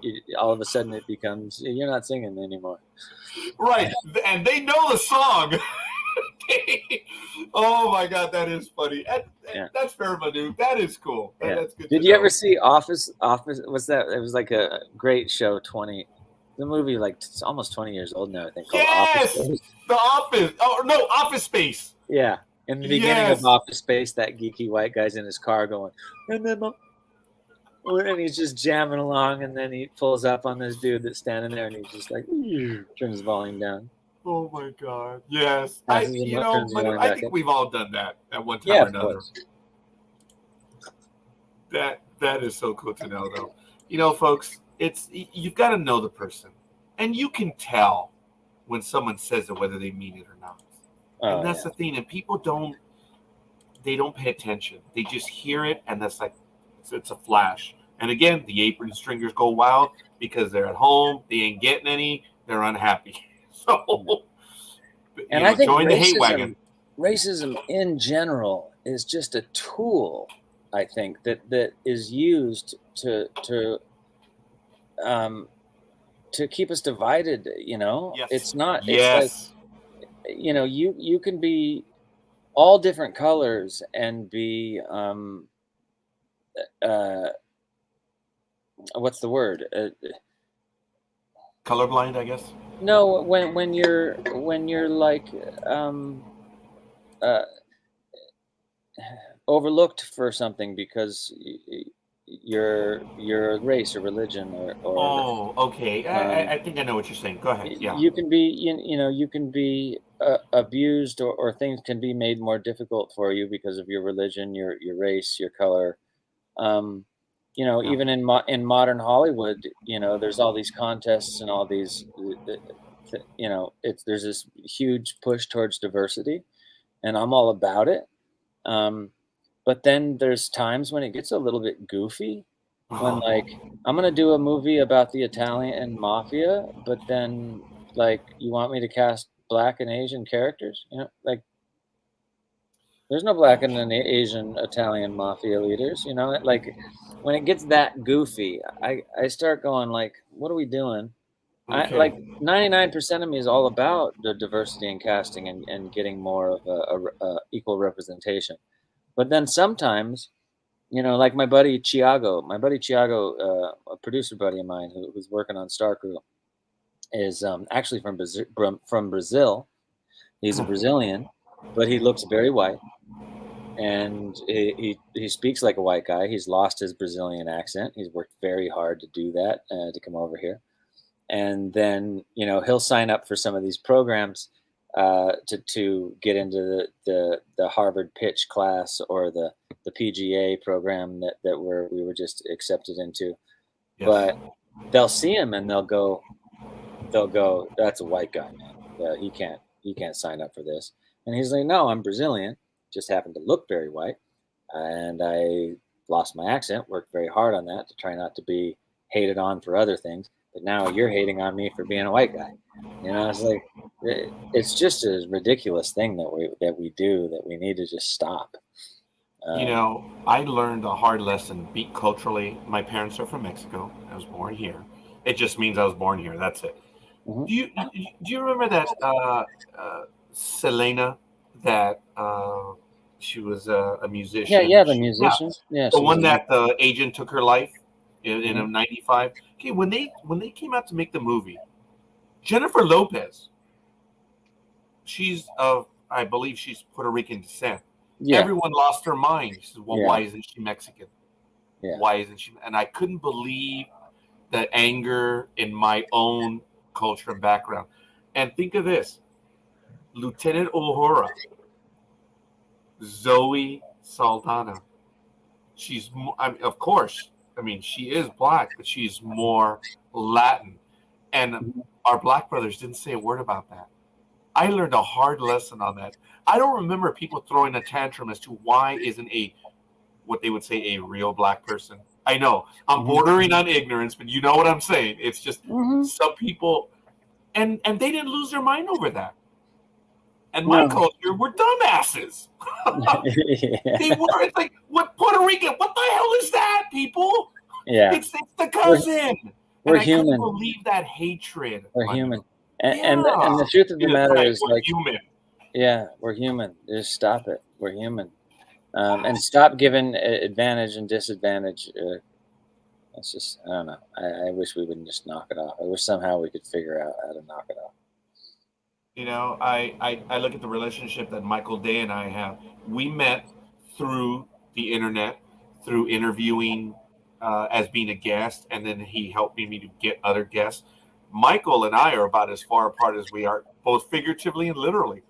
Speaker 3: you all of a sudden it becomes you're not singing anymore.
Speaker 1: Right, and they know the song. Oh my God, that is funny. That's fair, Manu. That is cool. That's good.
Speaker 3: Did you ever see Office? Was that? It was like a great show. The movie, like it's almost 20 years old now. I think. Called
Speaker 1: Yes,
Speaker 3: Office Space.
Speaker 1: The Office. Oh no, Office Space.
Speaker 3: Yeah, in the beginning of Office Space, that geeky white guy's in his car going, and he's just jamming along, and then he pulls up on this dude that's standing there, and he's just like turns the volume down.
Speaker 1: Oh my God! Yes, Manu, I think we've all done that at one time or another. That is so cool to know, though. Folks, you've got to know the person, and you can tell when someone says it whether they mean it or not. And that's the thing. And people don't pay attention. They just hear it, and that's like it's a flash. And again, the apron stringers go wild because they're at home. They ain't getting any. They're unhappy. So,
Speaker 3: and I think join the hate wagon. Racism in general is just a tool. I think that is used to keep us divided.
Speaker 1: Yes.
Speaker 3: It's not.
Speaker 1: Yes.
Speaker 3: It's like, you can be all different colors and be what's the word?
Speaker 1: Colorblind, I guess.
Speaker 3: No, when you're like overlooked for something because your race or religion or
Speaker 1: okay. I think I know what you're saying. Go ahead. Yeah.
Speaker 3: You can be you can be abused or things can be made more difficult for you because of your religion, your race, your color. Even in modern Hollywood, there's all these contests and all these, there's this huge push towards diversity, and I'm all about it. But then there's times when it gets a little bit goofy, when like I'm gonna do a movie about the Italian mafia, but then like you want me to cast Black and Asian characters, like. There's no Black and Asian Italian mafia leaders, like when it gets that goofy, I start going like, what are we doing? Okay. Like 99% of me is all about the diversity in casting and getting more of a equal representation. But then sometimes, like my buddy Thiago, a producer buddy of mine who's working on Star Crew, is actually from Brazil. He's a Brazilian, but he looks very white. And he speaks like a white guy. He's lost his Brazilian accent. He's worked very hard to do that, to come over here. And then, he'll sign up for some of these programs to get into the Harvard pitch class or the PGA program that we were just accepted into. Yes. But they'll see him and they'll go, that's a white guy, man. He can't sign up for this. And he's like, no, I'm Brazilian. Just happened to look very white, and I lost my accent, worked very hard on that to try not to be hated on for other things, but now you're hating on me for being a white guy. It's like, it's just a ridiculous thing that we do that we need to just stop.
Speaker 1: I learned a hard lesson culturally. My parents are from Mexico. I was born here. It just means I was born here. That's it. Mm-hmm. Do you remember that Selena, that she was a musician?
Speaker 3: Yeah, the musician. Yeah,
Speaker 1: the one that the agent took her life in '95. Okay, when they came out to make the movie, Jennifer Lopez, she's I believe she's Puerto Rican descent. Yeah. Everyone lost their mind. She said, well, why isn't she Mexican? Yeah. Why isn't she? And I couldn't believe the anger in my own culture and background. And think of this. Lieutenant Uhura, Zoe Saldana. She's, of course, she is Black, but she's more Latin. And our Black brothers didn't say a word about that. I learned a hard lesson on that. I don't remember people throwing a tantrum as to why isn't a what they would say a real black person. I know I'm bordering on ignorance, but you know what I'm saying. It's just some people, and they didn't lose their mind over that. And my culture, we're dumbasses. They were. It's like, what, Puerto Rican? What the hell is that, people?
Speaker 3: Yeah,
Speaker 1: it's the cousin.
Speaker 3: We're
Speaker 1: and
Speaker 3: human.
Speaker 1: I couldn't believe that hatred.
Speaker 3: We're human. And the truth of the matter is,
Speaker 1: we're
Speaker 3: like,
Speaker 1: human.
Speaker 3: Yeah, we're human. Just stop it. We're human. And stop giving advantage and disadvantage. It's just, I don't know. I wish we wouldn't just knock it off. I wish somehow we could figure out how to knock it off.
Speaker 1: You know, I look at the relationship that Michael Day and I have. We met through the internet, through interviewing as being a guest, and then he helped me to get other guests. Michael and I are about as far apart as we are, both figuratively and literally.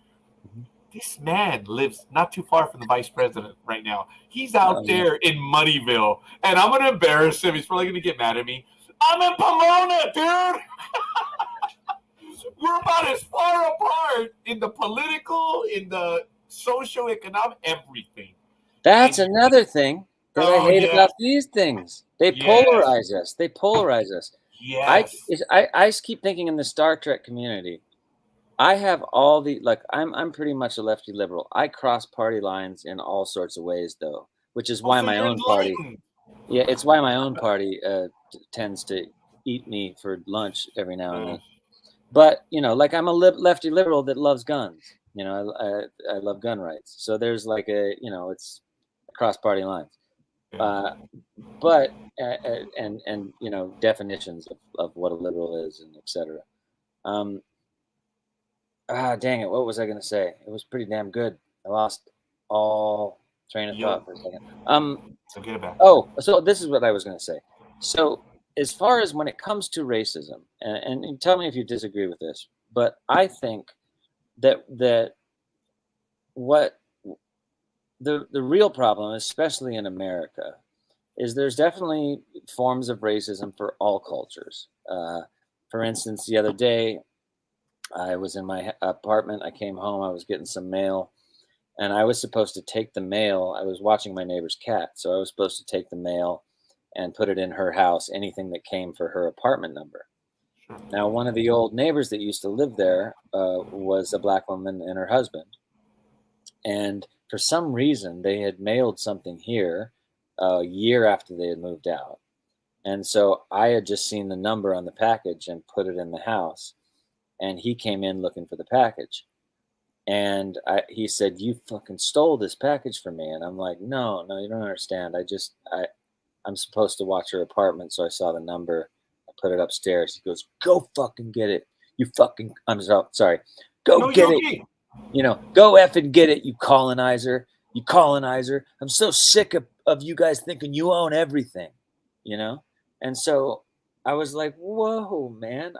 Speaker 1: This man lives not too far from the vice president right now. He's out there in Moneyville, and I'm going to embarrass him. He's probably going to get mad at me. I'm in Pomona, dude. We're about as far apart in the political, in the socio-economic, everything.
Speaker 3: That's another thing that I hate about these things. They polarize us. They polarize us.
Speaker 1: Yes.
Speaker 3: I keep thinking in the Star Trek community, I have all the, like, I'm pretty much a lefty liberal. I cross party lines in all sorts of ways, though, which is why my own party. Yeah, it's why my own party tends to eat me for lunch every now and then. But, you know, like, I'm a lefty liberal that loves guns. You know, I love gun rights. So there's like it's cross party lines. But and you know, definitions of what a liberal is and et cetera. Dang it, what was I going to say? It was pretty damn good. I lost all train of thought for a second.
Speaker 1: So get it back.
Speaker 3: So this is what I was going to say. So as far as when it comes to racism, and tell me if you disagree with this, but I think that what the real problem, especially in America, is there's definitely forms of racism for all cultures. For instance, the other day, I was in my apartment. I came home. I was getting some mail, and I was supposed to take the mail. I was watching my neighbor's cat, so I was supposed to take the mail and put it in her house, anything that came for her apartment number. Now, one of the old neighbors that used to live there was a black woman and her husband. And for some reason, they had mailed something here a year after they had moved out. And so I had just seen the number on the package and put it in the house. And he came in looking for the package. And he said, "You fucking stole this package from me." And I'm like, no, you don't understand. I'm supposed to watch her apartment. So I saw the number. I put it upstairs. He goes, "Go fucking get it. You fucking," I'm sorry. Go get it. You know, go effing get it, you colonizer. You colonizer. I'm so sick of you guys thinking you own everything, you know? And so I was like, whoa, man,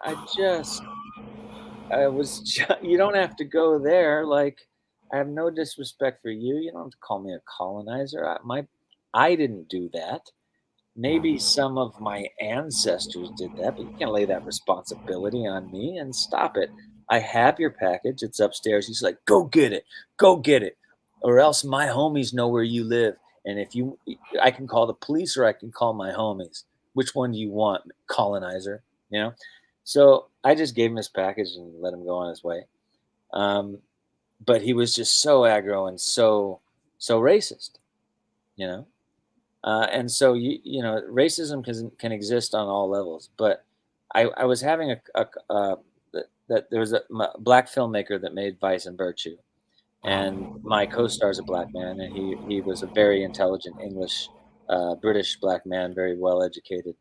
Speaker 3: you don't have to go there. Like, I have no disrespect for you. You don't have to call me a colonizer. I didn't do that. Maybe some of my ancestors did that, but you can't lay that responsibility on me, and stop it. I have your package. It's upstairs. He's like, "Go get it. Go get it. Or else my homies know where you live. And I can call the police or I can call my homies. Which one do you want, colonizer?" You know? So I just gave him his package and let him go on his way. But he was just so aggro and so racist, you know? And so, you know, racism can exist on all levels. But I was having that there was a black filmmaker that made Vice and Virtue. And my co-star is a black man, and he was a very intelligent English, British black man, very well educated,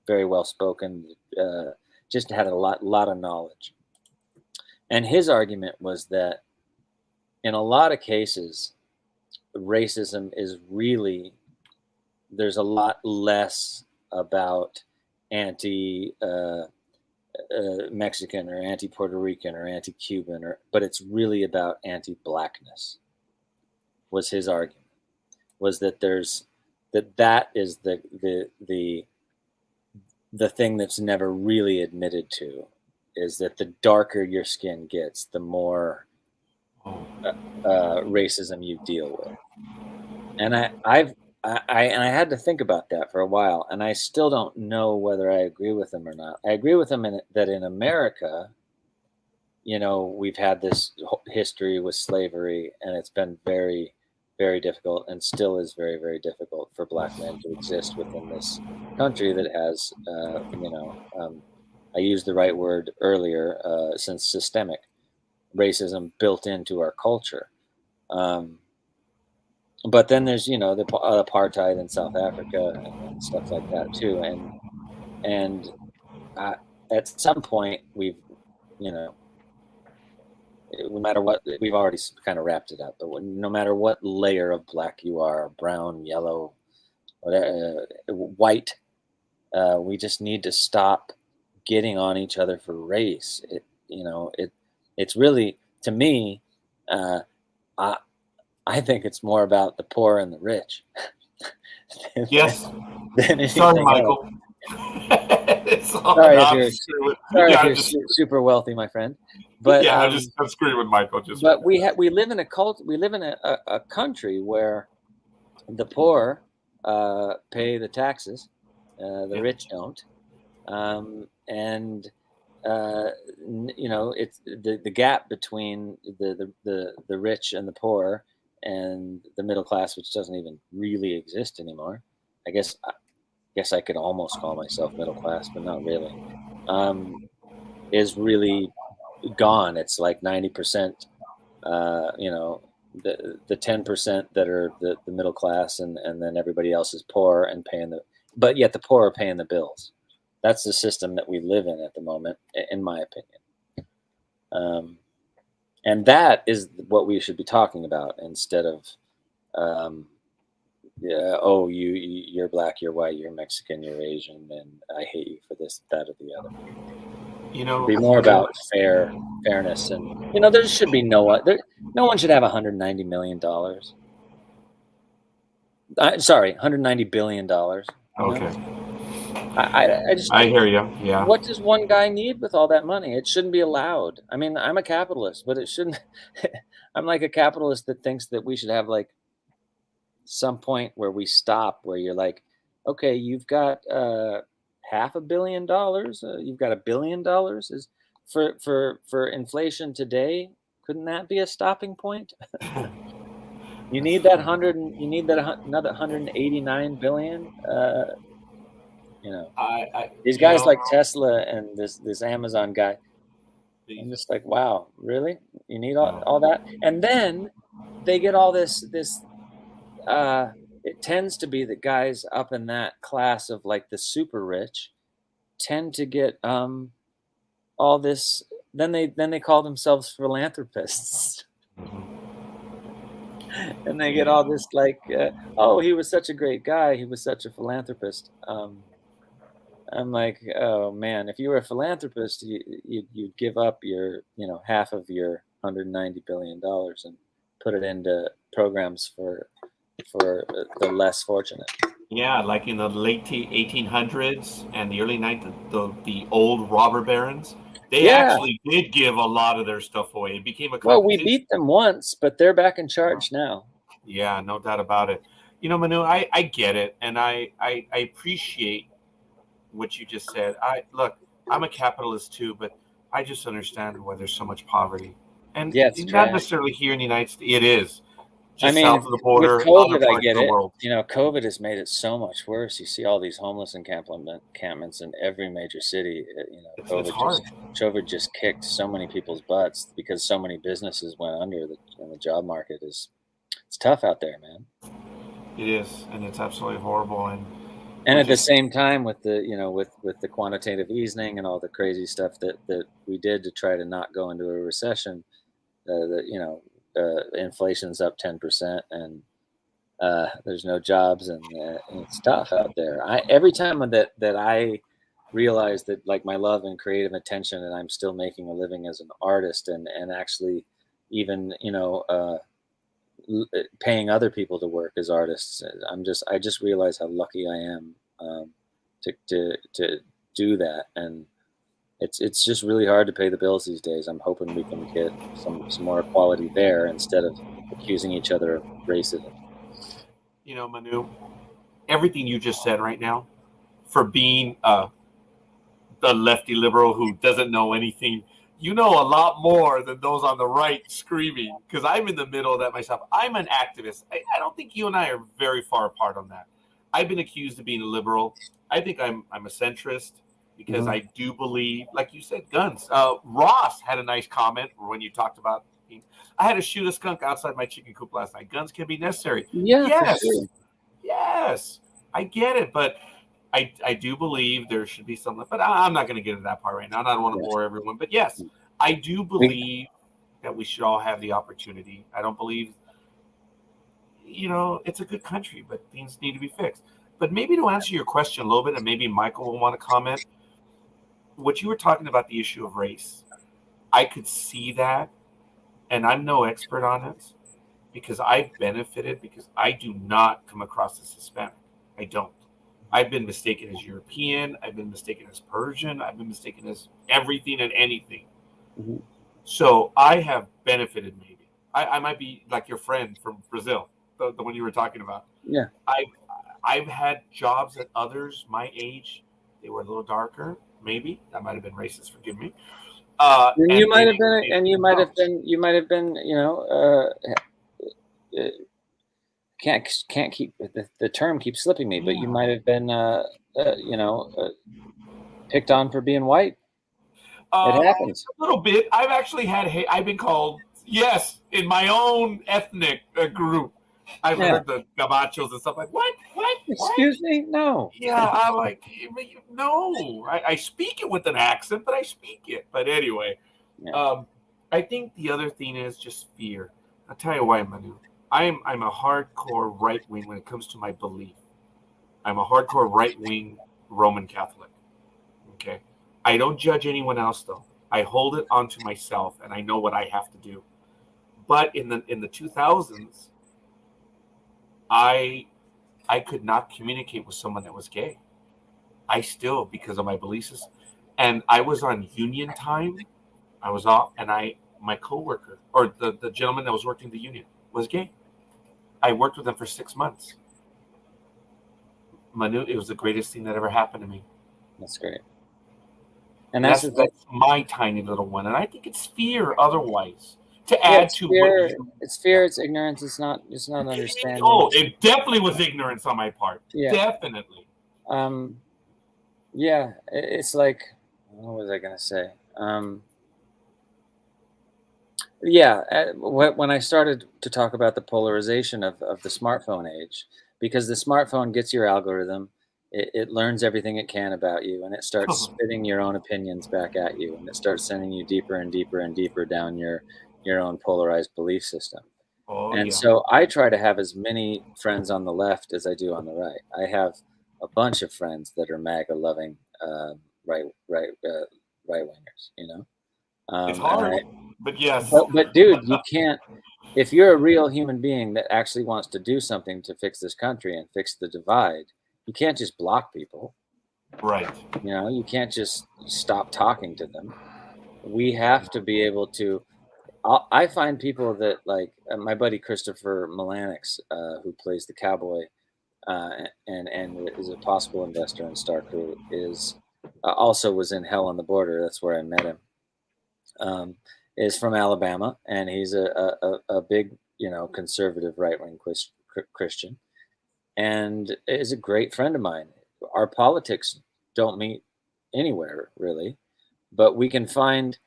Speaker 3: very well spoken, just had a lot of knowledge. And his argument was that in a lot of cases, racism is really, there's a lot less about anti-Mexican or anti-Puerto Rican or anti-Cuban, but it's really about anti-blackness. Was his argument, was that that is the thing that's never really admitted to, is that the darker your skin gets, the more racism you deal with. And I had to think about that for a while, and I still don't know whether I agree with him or not. I agree with him that in America, we've had this history with slavery, and it's been very, very difficult, and still is very, very difficult for Black men to exist within this country that has, I used the right word earlier, since systemic racism built into our culture. But then there's the apartheid in South Africa and stuff like that too, and at some point we've no matter what, we've already kind of wrapped it up, but no matter what layer of black you are, brown, yellow, whatever, white, we just need to stop getting on each other for race. It's really, to me, I think it's more about the poor and the rich.
Speaker 1: Yes.
Speaker 3: than
Speaker 1: Sorry,
Speaker 3: anything
Speaker 1: Michael.
Speaker 3: Sorry if you're super wealthy, my friend. But
Speaker 1: yeah, I'm screwing with Michael.
Speaker 3: But we live in a country where the poor pay the taxes, the rich don't, and it's the gap between the rich and the poor and the middle class, which doesn't even really exist anymore. I guess I could almost call myself middle class, but not really. Is really gone. It's like 90%. The 10% that are the middle class, and then everybody else is poor and paying but yet the poor are paying the bills. That's the system that we live in at the moment, in my opinion. And that is what we should be talking about, instead of, you're black, you're white, you're Mexican, you're Asian, and I hate you for this, that, or the other. Be more about fairness, and there should be no one should have $190 million. Sorry, $190 billion.
Speaker 1: Okay.
Speaker 3: I
Speaker 1: hear you. Yeah.
Speaker 3: What does one guy need with all that money? It shouldn't be allowed. I mean, I'm a capitalist, but it shouldn't. I'm like a capitalist that thinks that we should have like some point where we stop, where you're like, okay, you've got $500 million, you've got $1 billion. Is for inflation today, couldn't that be a stopping point? You need that another 189 billion. These guys like Tesla and this Amazon guy. I'm just like, wow, really? You need all that? And then they get all this. It tends to be that guys up in that class of like the super rich tend to get all this. Then they call themselves philanthropists. And they get all this like, oh, he was such a great guy. He was such a philanthropist. I'm like, oh man, if you were a philanthropist, you'd give up your, half of your $190 billion and put it into programs for the less fortunate.
Speaker 1: Yeah, like in the late 1800s and the early 1900s, the old robber barons, they actually did give a lot of their stuff away. It became a competition.
Speaker 3: Well, we beat them once, but they're back in charge now.
Speaker 1: Yeah, no doubt about it. Manu, I get it, and I appreciate what you just said. I'm a capitalist too, but I just understand why there's so much poverty, and not necessarily here in the United States. It is. Just south of the border,
Speaker 3: with COVID, I get it. COVID has made it so much worse. You see all these homeless encampments in every major city. COVID just kicked so many people's butts because so many businesses went under. And the job market it's tough out there, man.
Speaker 1: It is, and it's absolutely horrible.
Speaker 3: And at the same time, with the with the quantitative easing and all the crazy stuff that we did to try to not go into a recession, inflation's up 10%, and there's no jobs, and it's tough out there. Every time that I realize that like my love and creative attention, and I'm still making a living as an artist, and actually even paying other people to work as artists, I just realize how lucky I am to do that, and it's just really hard to pay the bills these days. I'm hoping we can get some more equality there instead of accusing each other of racism.
Speaker 1: Manu, everything you just said right now, for being the lefty liberal who doesn't know anything, you know a lot more than those on the right screaming, because I'm in the middle of that myself. I'm an activist. I don't think you and I are very far apart on that. I've been accused of being a liberal. I think I'm a centrist because I do believe, like you said, guns. Ross had a nice comment when you talked about, I had to shoot a skunk outside my chicken coop last night. Guns can be necessary.
Speaker 3: Yeah,
Speaker 1: Yes.
Speaker 3: for sure.
Speaker 1: Yes. I get it. But I do believe there should be something, but I'm not going to get into that part right now. I don't want to bore everyone. But yes, I do believe that we should all have the opportunity. I don't believe, it's a good country, but things need to be fixed. But maybe to answer your question a little bit, and maybe Michael will want to comment, what you were talking about, the issue of race, I could see that, and I'm no expert on it because I've benefited because I do not come across as Hispanic. I don't. I've been mistaken as European. I've been mistaken as Persian. I've been mistaken as everything and anything.
Speaker 3: Mm-hmm.
Speaker 1: So I have benefited maybe. I might be like your friend from Brazil, the one you were talking about.
Speaker 3: Yeah.
Speaker 1: I've had jobs that others my age, they were a little darker. Maybe that might have been racist. Forgive me.
Speaker 3: And you might have been. Can't keep the term keeps slipping me, but you might have been, picked on for being white. It happens
Speaker 1: a little bit. I've been called, yes, in my own ethnic group. I've heard the gabachos and stuff like, what?
Speaker 3: Excuse me? No.
Speaker 1: Yeah, I'm like, no. I speak it with an accent, but I speak it. But anyway, I think the other thing is just fear. I'll tell you why, Manu. I'm a hardcore right wing when it comes to my belief. I'm a hardcore right wing Roman Catholic. Okay, I don't judge anyone else though. I hold it onto myself, and I know what I have to do. But in the 2000s, I could not communicate with someone that was gay. I still, because of my belief system, and I was on union time. I was off, and my coworker or the gentleman that was working the union was gay. I worked with him for 6 months. Manu, it was the greatest thing that ever happened to me.
Speaker 3: That's great.
Speaker 1: And that's my tiny little one. And I think it's fear otherwise. To add to
Speaker 3: fear, it's fear, it's ignorance, it's not understanding.
Speaker 1: Oh, it definitely was ignorance on my part.
Speaker 3: Yeah.
Speaker 1: Definitely.
Speaker 3: Yeah, it's like, what was I gonna say? When I started to talk about the polarization of the smartphone age, because the smartphone gets your algorithm, it learns everything it can about you, and it starts spitting your own opinions back at you, and it starts sending you deeper and deeper and deeper down your own polarized belief system. So I try to have as many friends on the left as I do on the right. I have a bunch of friends that are MAGA loving right wingers,
Speaker 1: it's hard, but yes.
Speaker 3: But dude, you can't. If you're a real human being that actually wants to do something to fix this country and fix the divide, you can't just block people.
Speaker 1: Right.
Speaker 3: You can't just stop talking to them. We have to be able to. I find people that like my buddy Christopher Milanix, who plays the cowboy, and is a possible investor in Star Crew, is also was in Hell on the Border. That's where I met him. Is from Alabama, and he's a big, conservative right-wing Christian, and is a great friend of mine. Our politics don't meet anywhere really, but we can find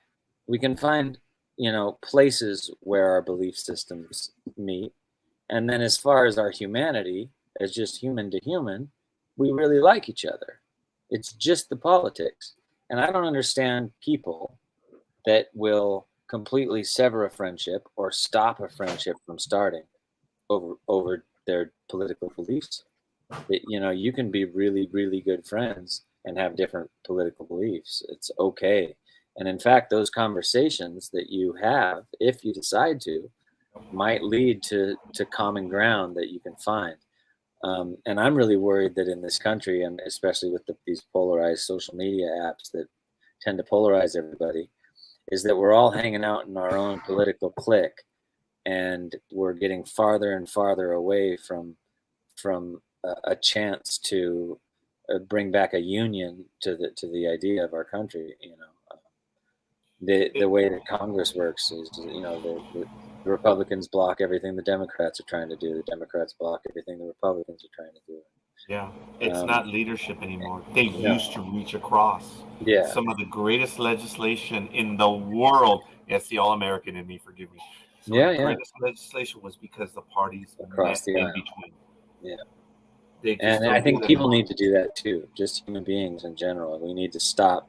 Speaker 3: places where our belief systems meet. And then as far as our humanity, as just human to human, we really like each other. It's just the politics. And I don't understand people that will completely sever a friendship or stop a friendship from starting over their political beliefs. That, you can be really, really good friends and have different political beliefs. It's okay. And in fact, those conversations that you have, if you decide to, might lead to common ground that you can find. And I'm really worried that in this country, and especially with these polarized social media apps that tend to polarize everybody, is that we're all hanging out in our own political clique, and we're getting farther and farther away from from a chance to bring back a union to the idea of our country. The way that Congress works is, the Republicans block everything the Democrats are trying to do. The Democrats block everything the Republicans are trying to do.
Speaker 1: Yeah, it's not leadership anymore. They
Speaker 3: No.
Speaker 1: used to reach across.
Speaker 3: Yeah.
Speaker 1: Some of the greatest legislation in the world. It's the all-American in me, forgive me. Some of the greatest legislation was because the parties
Speaker 3: across the aisle.
Speaker 1: between.
Speaker 3: Yeah.
Speaker 1: And
Speaker 3: I think people need to do that too. Just human beings in general. We need to stop,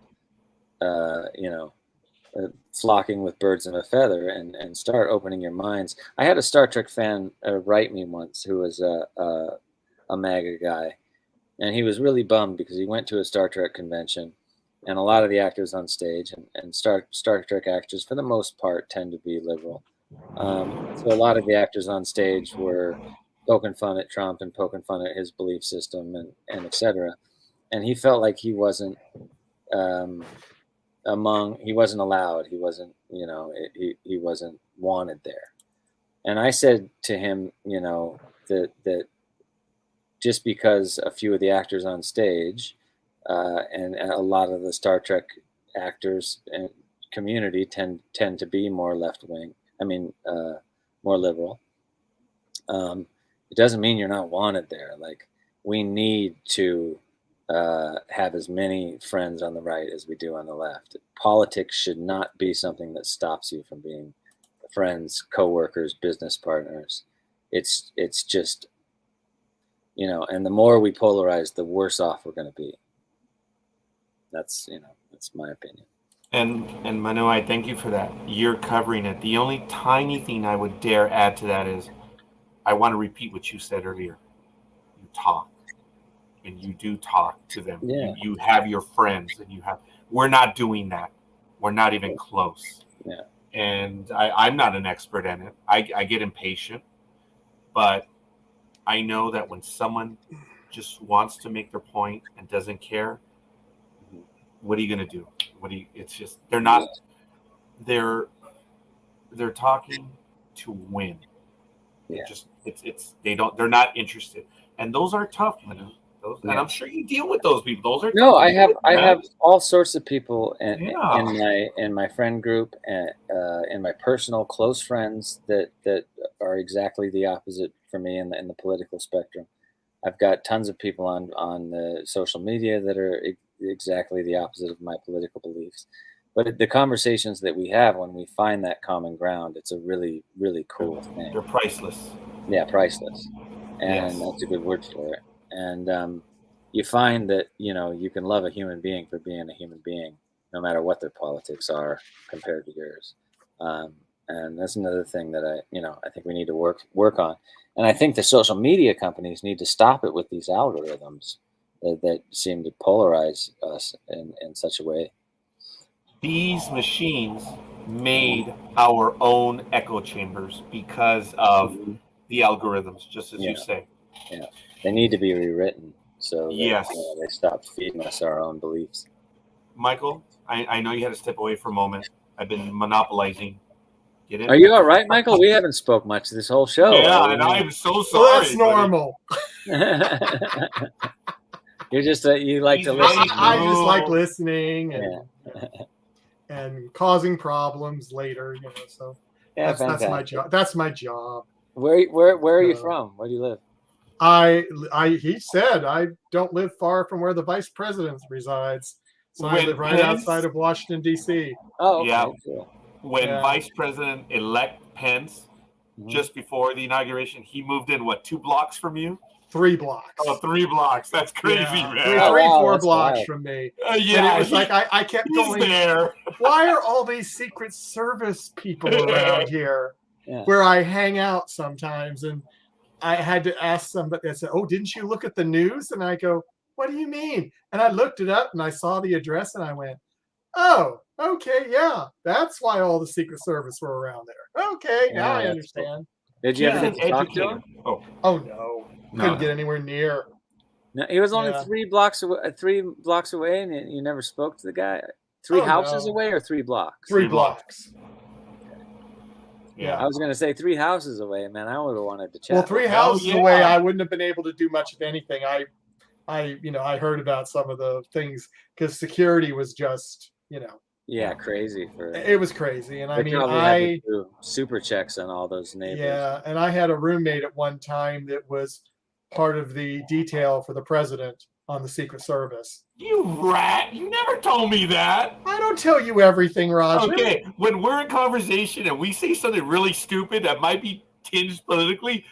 Speaker 3: flocking with birds of a feather and start opening your minds. I had a Star Trek fan write me once who was a MAGA guy, and he was really bummed because he went to a Star Trek convention, and a lot of the actors on stage and Star Trek actors for the most part tend to be liberal. So a lot of the actors on stage were poking fun at Trump and poking fun at his belief system and et cetera. And he felt like he wasn't he wasn't allowed. He wasn't, he wasn't wanted there. And I said to him, that just because a few of the actors on stage and a lot of the Star Trek actors and community tend to be more left wing. I mean, more liberal. It doesn't mean you're not wanted there. Like, we need to have as many friends on the right as we do on the left. Politics should not be something that stops you from being friends, co-workers, business partners. It's just, and the more we polarize, the worse off we're going to be. That's my opinion.
Speaker 1: And Manu, I thank you for that. You're covering it. The only tiny thing I would dare add to that is I want to repeat what you said earlier. You talk, and you do talk to them.
Speaker 3: Yeah.
Speaker 1: You have your friends, and we're not doing that. We're not even close.
Speaker 3: Yeah.
Speaker 1: And I'm not an expert in it. I get impatient, but I know that when someone just wants to make their point and doesn't care, what are you going to do? It's just, they're not, they're talking to win.
Speaker 3: Yeah.
Speaker 1: They're not interested. And those are tough, Manu. And I'm sure you deal with those people. Those are
Speaker 3: no,
Speaker 1: tough.
Speaker 3: I have all sorts of people in my friend group and in my personal close friends that are exactly the opposite for me in the political spectrum. I've got tons of people on the social media that are exactly the opposite of my political beliefs. But the conversations that we have when we find that common ground, it's a really, really cool thing.
Speaker 1: They're priceless.
Speaker 3: Yeah, priceless. And
Speaker 1: Yes.
Speaker 3: that's a good word for it. And you find that, you can love a human being for being a human being, no matter what their politics are compared to yours. And that's another thing that I think we need to work on. And I think the social media companies need to stop it with these algorithms that seem to polarize us in such a way.
Speaker 1: These machines made our own echo chambers because of the algorithms, just as you say.
Speaker 3: Yeah, they need to be rewritten so that
Speaker 1: Yes.
Speaker 3: They stop feeding us our own beliefs.
Speaker 1: Michael, I know you had to step away for a moment. I've been monopolizing. Get in.
Speaker 3: Are you all right, Michael? We haven't spoke much this whole show.
Speaker 1: Yeah, and I'm so sorry.
Speaker 2: Well, that's normal.
Speaker 3: You're just you like to
Speaker 1: He's
Speaker 3: listen.
Speaker 2: I just like listening
Speaker 3: Yeah.
Speaker 2: and causing problems later. So
Speaker 3: Yeah,
Speaker 2: that's my job. That's my job.
Speaker 3: Where are you from? Where do you live?
Speaker 2: He said I don't live far from where the vice president resides. So I live right outside of Washington, D.C.
Speaker 3: Oh, okay.
Speaker 1: Yeah.
Speaker 3: Cool.
Speaker 1: When Vice President-elect Pence, just before the inauguration, he moved in, 2 blocks from you?
Speaker 2: 3 blocks.
Speaker 1: Oh, 3 blocks. That's crazy, man.
Speaker 2: 4 blocks from me.
Speaker 1: Yeah,
Speaker 2: and it was like I kept going
Speaker 1: there.
Speaker 2: Why are all these Secret Service people around here?
Speaker 3: Yeah.
Speaker 2: Where I hang out sometimes, and I had to ask somebody. I said, "Oh, didn't you look at the news?" And I go, "What do you mean?" And I looked it up, and I saw the address, and I went, "Oh, okay, yeah, that's why all the Secret Service were around there." Okay, now I understand.
Speaker 3: Cool. Did you ever get to talk to him?
Speaker 2: Oh no, couldn't get anywhere near.
Speaker 3: No, he was only 3 blocks away. 3 blocks away, and you never spoke to the guy. 3 houses away, or 3 blocks?
Speaker 2: 3 blocks.
Speaker 3: I was going to say 3 houses away, man. I would have wanted to chat.
Speaker 2: Well, 3 houses away, I wouldn't have been able to do much of anything. I heard about some of the things because security was just,
Speaker 3: crazy for
Speaker 2: it was crazy. And I mean,
Speaker 3: had to do super checks on all those neighbors.
Speaker 2: Yeah, and I had a roommate at one time that was part of the detail for the president on the Secret Service.
Speaker 1: You rat! You never told me that.
Speaker 2: I don't tell you everything, Roger.
Speaker 1: Okay, when we're in conversation and we say something really stupid that might be tinged politically,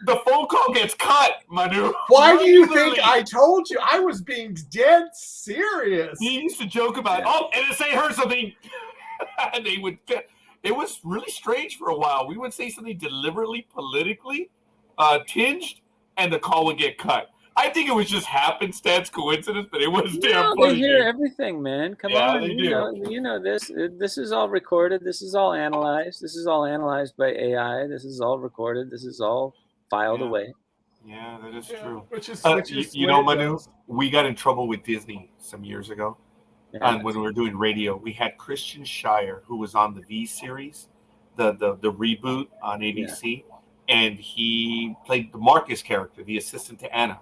Speaker 1: the phone call gets cut, Manu.
Speaker 2: Why do you think I told you? I was being dead serious.
Speaker 1: He used to joke about, NSA heard something. And they would. It was really strange for a while. We would say something deliberately politically tinged, and the call would get cut. I think it was just happenstance, coincidence, but it was damn funny.
Speaker 3: They hear everything, man. Come on, you know this. This is all recorded. This is all analyzed. This is all analyzed by AI. This is all recorded. This is all filed away.
Speaker 1: Yeah, that is true.
Speaker 2: Which is
Speaker 1: Manu, we got in trouble with Disney some years ago.
Speaker 3: Yeah,
Speaker 1: when we were doing radio, we had Christian Shire, who was on the V series, the reboot on ABC, and he played the Marcus character, the assistant to Anna.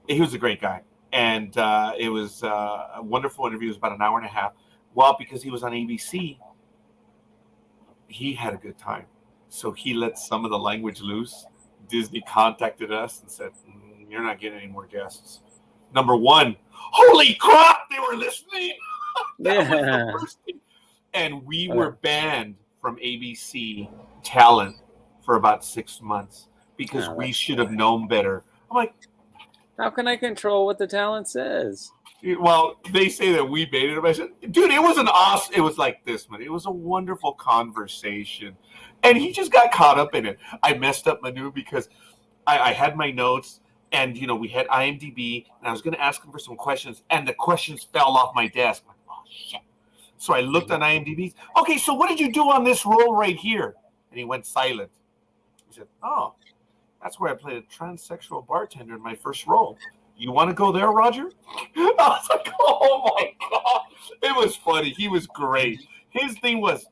Speaker 1: He was a great guy, and it was a wonderful interview. It was about an hour and a half. Well, because he was on ABC, he had a good time, so he let some of the language loose. Disney contacted us and said, "You're not getting any more guests." Number one, holy crap, they were listening. That was the first thing. And we were banned from ABC talent for about 6 months because we should have known better. I'm like,
Speaker 3: how can I control what the talent says?
Speaker 1: Well, they say that we baited him. I said, dude, it was an awesome. It was like this, man. It was a wonderful conversation. And he just got caught up in it. I messed up Manu because I had my notes. And, we had IMDb, and I was going to ask him for some questions, and the questions fell off my desk. I'm like, oh, shit. So I looked on IMDb. Okay, so what did you do on this role right here? And he went silent. He said, oh, that's where I played a transsexual bartender in my first role. You want to go there, Roger? I was like, oh, my God. It was funny. He was great. His thing was,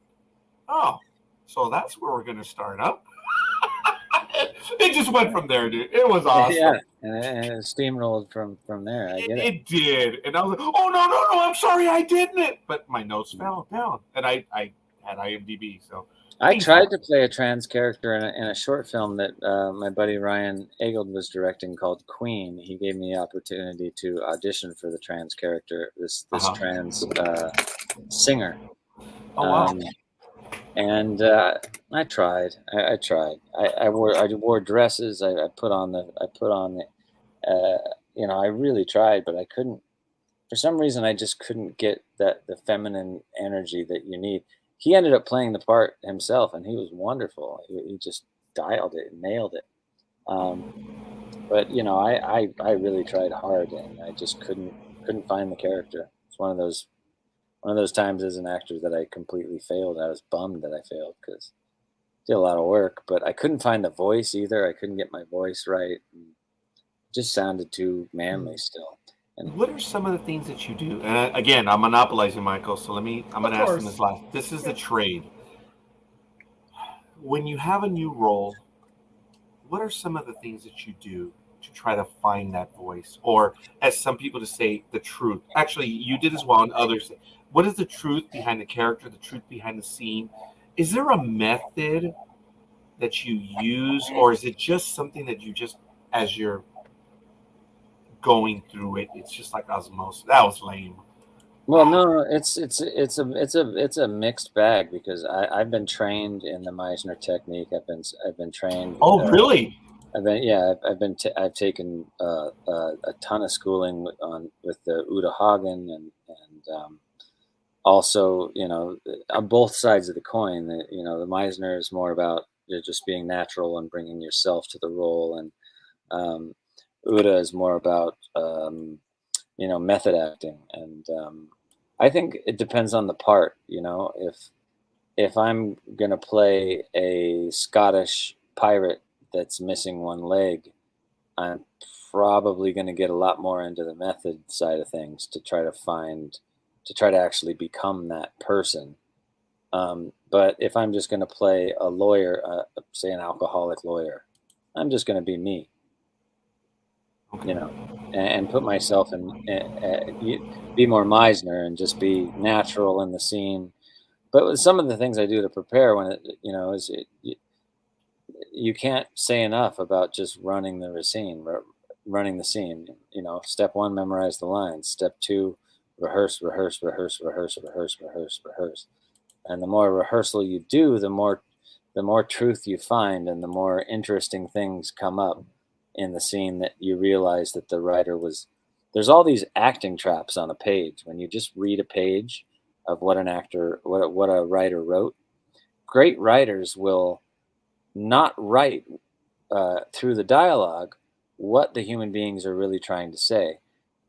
Speaker 1: oh, so that's where we're going to start up. It just went from there, dude. It was awesome.
Speaker 3: Yeah, and it steamrolled from there. I get it.
Speaker 1: It did. And I was like, oh, no, I'm sorry, I didn't. But my notes fell down. And I had IMDb, so.
Speaker 3: I tried to play a trans character in a short film that my buddy Ryan Eggold was directing called Queen. He gave me the opportunity to audition for the trans character, this trans singer.
Speaker 1: Oh, wow.
Speaker 3: And I tried. I tried. I wore dresses. I put on the. I really tried, but I couldn't. For some reason, I just couldn't get the feminine energy that you need. He ended up playing the part himself, and he was wonderful. He just dialed it and nailed it. But I really tried hard, and I just couldn't find the character. It's one of those times as an actor that I completely failed. I was bummed that I failed because I did a lot of work, but I couldn't find the voice either. I couldn't get my voice right. It just sounded too manly still.
Speaker 1: And what are some of the things that you do? And again, I'm monopolizing Michael, so I'm going to ask him this last. This is the trade. When you have a new role, what are some of the things that you do to try to find that voice? Or as some people to say, the truth. Actually, you did as well, and others say, what is the truth behind the character, the truth behind the scene? Is there a method that you use, or is it just something that you just, as you're going through it, it's just like osmosis? That was lame.
Speaker 3: Well, no, it's a mixed bag because I've been trained in the Meisner technique. I've been trained.
Speaker 1: Oh, really?
Speaker 3: I've taken a ton of schooling with the Uta Hagen and also on both sides of the coin. The Meisner is more about just being natural and bringing yourself to the role, and Uta is more about method acting. And I think it depends on the part. If I'm gonna play a Scottish pirate that's missing one leg, I'm probably going to get a lot more into the method side of things to try to actually become that person. But if I'm just going to play a lawyer, say an alcoholic lawyer, I'm just going to be me,
Speaker 1: Okay.
Speaker 3: you know, and put myself in, be more Meisner and just be natural in the scene. But with some of the things I do to prepare when you can't say enough about just running the scene, running the scene. Step one, memorize the lines. Step two, rehearse, rehearse, rehearse, rehearse, rehearse, rehearse, rehearse. And the more rehearsal you do, the more truth you find, and the more interesting things come up in the scene that you realize that the writer was. There's all these acting traps on a page. When you just read a page of what a writer wrote, great writers will not write through the dialogue what the human beings are really trying to say.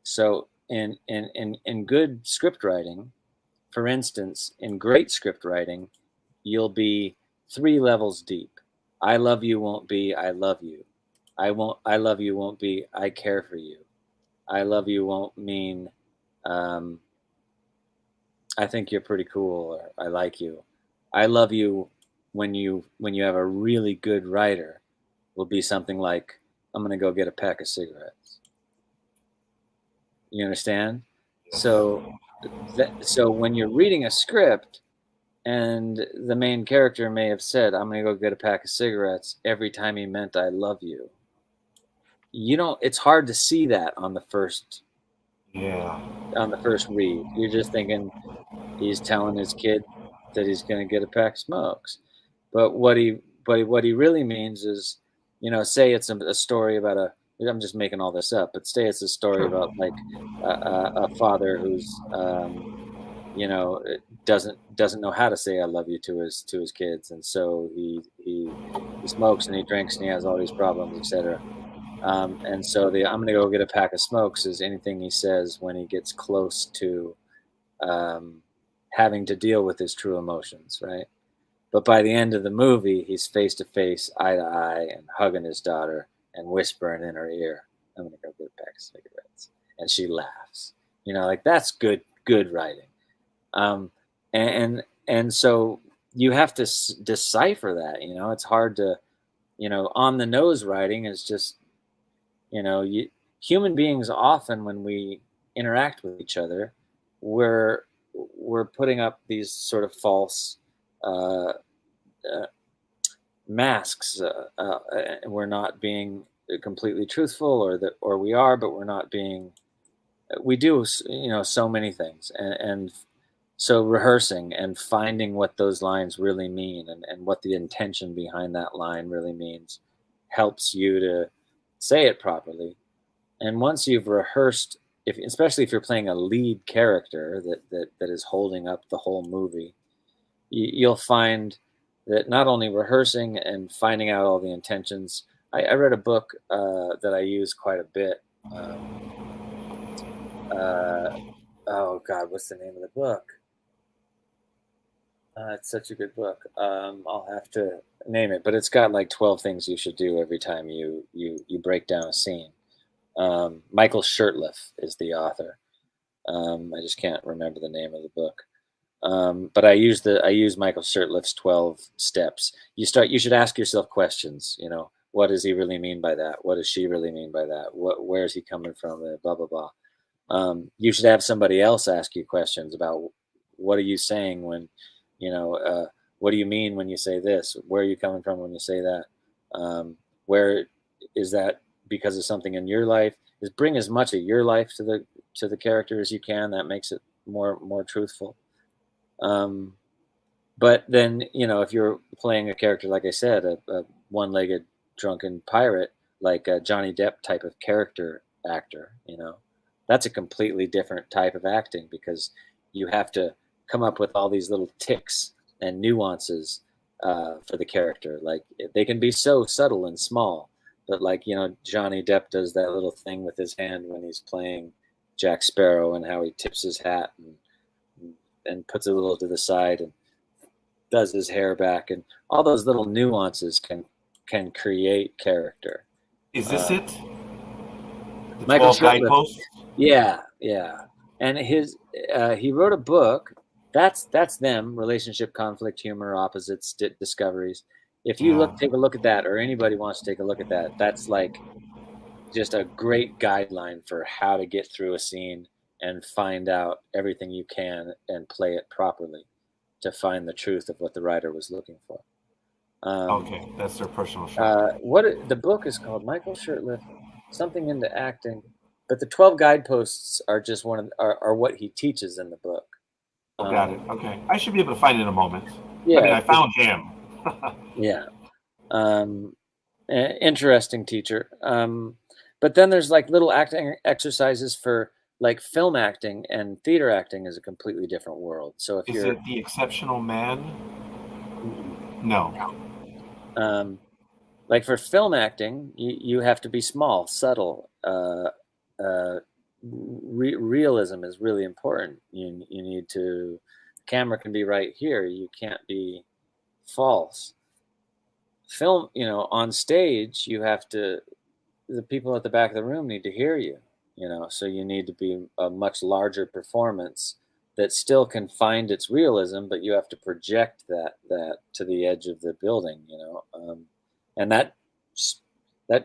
Speaker 3: So in good script writing, for instance, in great script writing, you'll be 3 levels deep. I love you won't be I love you. I love you won't be I care for you. I love you won't mean um, I think you're pretty cool, or I like you. I love you when you have a really good writer will be something like, I'm going to go get a pack of cigarettes. You understand? So so when you're reading a script and the main character may have said, I'm going to go get a pack of cigarettes every time he meant I love you. It's hard to see that on the first
Speaker 1: Yeah.
Speaker 3: read. You're just thinking he's telling his kid that he's going to get a pack of smokes. But what he really means is, say it's a story about I'm just making all this up, but say it's a story
Speaker 1: Sure.
Speaker 3: about like a father who's doesn't know how to say I love you to his kids, and so he smokes and he drinks and he has all these problems, etc. And so I'm gonna go get a pack of smokes is anything he says when he gets close to having to deal with his true emotions, right? But by the end of the movie, he's face to face, eye to eye, and hugging his daughter and whispering in her ear, "I'm gonna go get a pack of cigarettes," and she laughs. Like that's good writing. Um, and so you have to decipher that. It's hard to, on the nose writing is just, human beings often when we interact with each other, we're putting up these sort of false uh, uh, masks. We're not being completely truthful, or we are, but we're not being. We do, so many things, and so rehearsing and finding what those lines really mean, and what the intention behind that line really means, helps you to say it properly. And once you've rehearsed, especially if you're playing a lead character that is holding up the whole movie, you'll find that not only rehearsing and finding out all the intentions. I read a book that I use quite a bit. Oh God, what's the name of the book? It's such a good book. I'll have to name it, but it's got like 12 things you should do every time you break down a scene. Michael Shurtleff is the author. I just can't remember the name of the book. But I use Michael Shurtleff's 12 steps. You should ask yourself questions. What does he really mean by that? What does she really mean by that? Where is he coming from? Blah blah blah. You should have somebody else ask you questions about what are you saying when, what do you mean when you say this? Where are you coming from when you say that? Where is that because of something in your life? Is bring as much of your life to the character as you can. That makes it more truthful. But then, if you're playing a character, like I said, a one-legged drunken pirate, like a Johnny Depp type of character actor, that's a completely different type of acting, because you have to come up with all these little ticks and nuances for the character. Like they can be so subtle and small, but like, Johnny Depp does that little thing with his hand when he's playing Jack Sparrow, and how he tips his hat and puts it a little to the side and does his hair back, and all those little nuances can create character.
Speaker 1: Is this it? The
Speaker 3: Michael
Speaker 1: 12
Speaker 3: Shurtleff.
Speaker 1: guideposts?
Speaker 3: Yeah. And he wrote a book that's them. Relationship, conflict, humor, opposites, discoveries. If you take a look at that, or anybody wants to take a look at that, that's like just a great guideline for how to get through a scene and find out everything you can and play it properly to find the truth of what the writer was looking for.
Speaker 1: Okay, that's their personal shot.
Speaker 3: The book is called Michael Shirtliff, something into acting, but the 12 guideposts are just are what he teaches in the book.
Speaker 1: Got it. Okay, I should be able to find it in a moment.
Speaker 3: Yeah,
Speaker 1: I mean, I found him.
Speaker 3: Yeah, interesting teacher. But then there's like little acting exercises for like film acting, and theater acting is a completely different world. So if
Speaker 1: Is
Speaker 3: you're
Speaker 1: it The Exceptional Man? No.
Speaker 3: Like for film acting, you have to be small, subtle. Realism is really important. You need to, camera can be right here. You can't be false. Film, on stage, you have to, the people at the back of the room need to hear you, so you need to be a much larger performance that still can find its realism, but you have to project that to the edge of the building, and that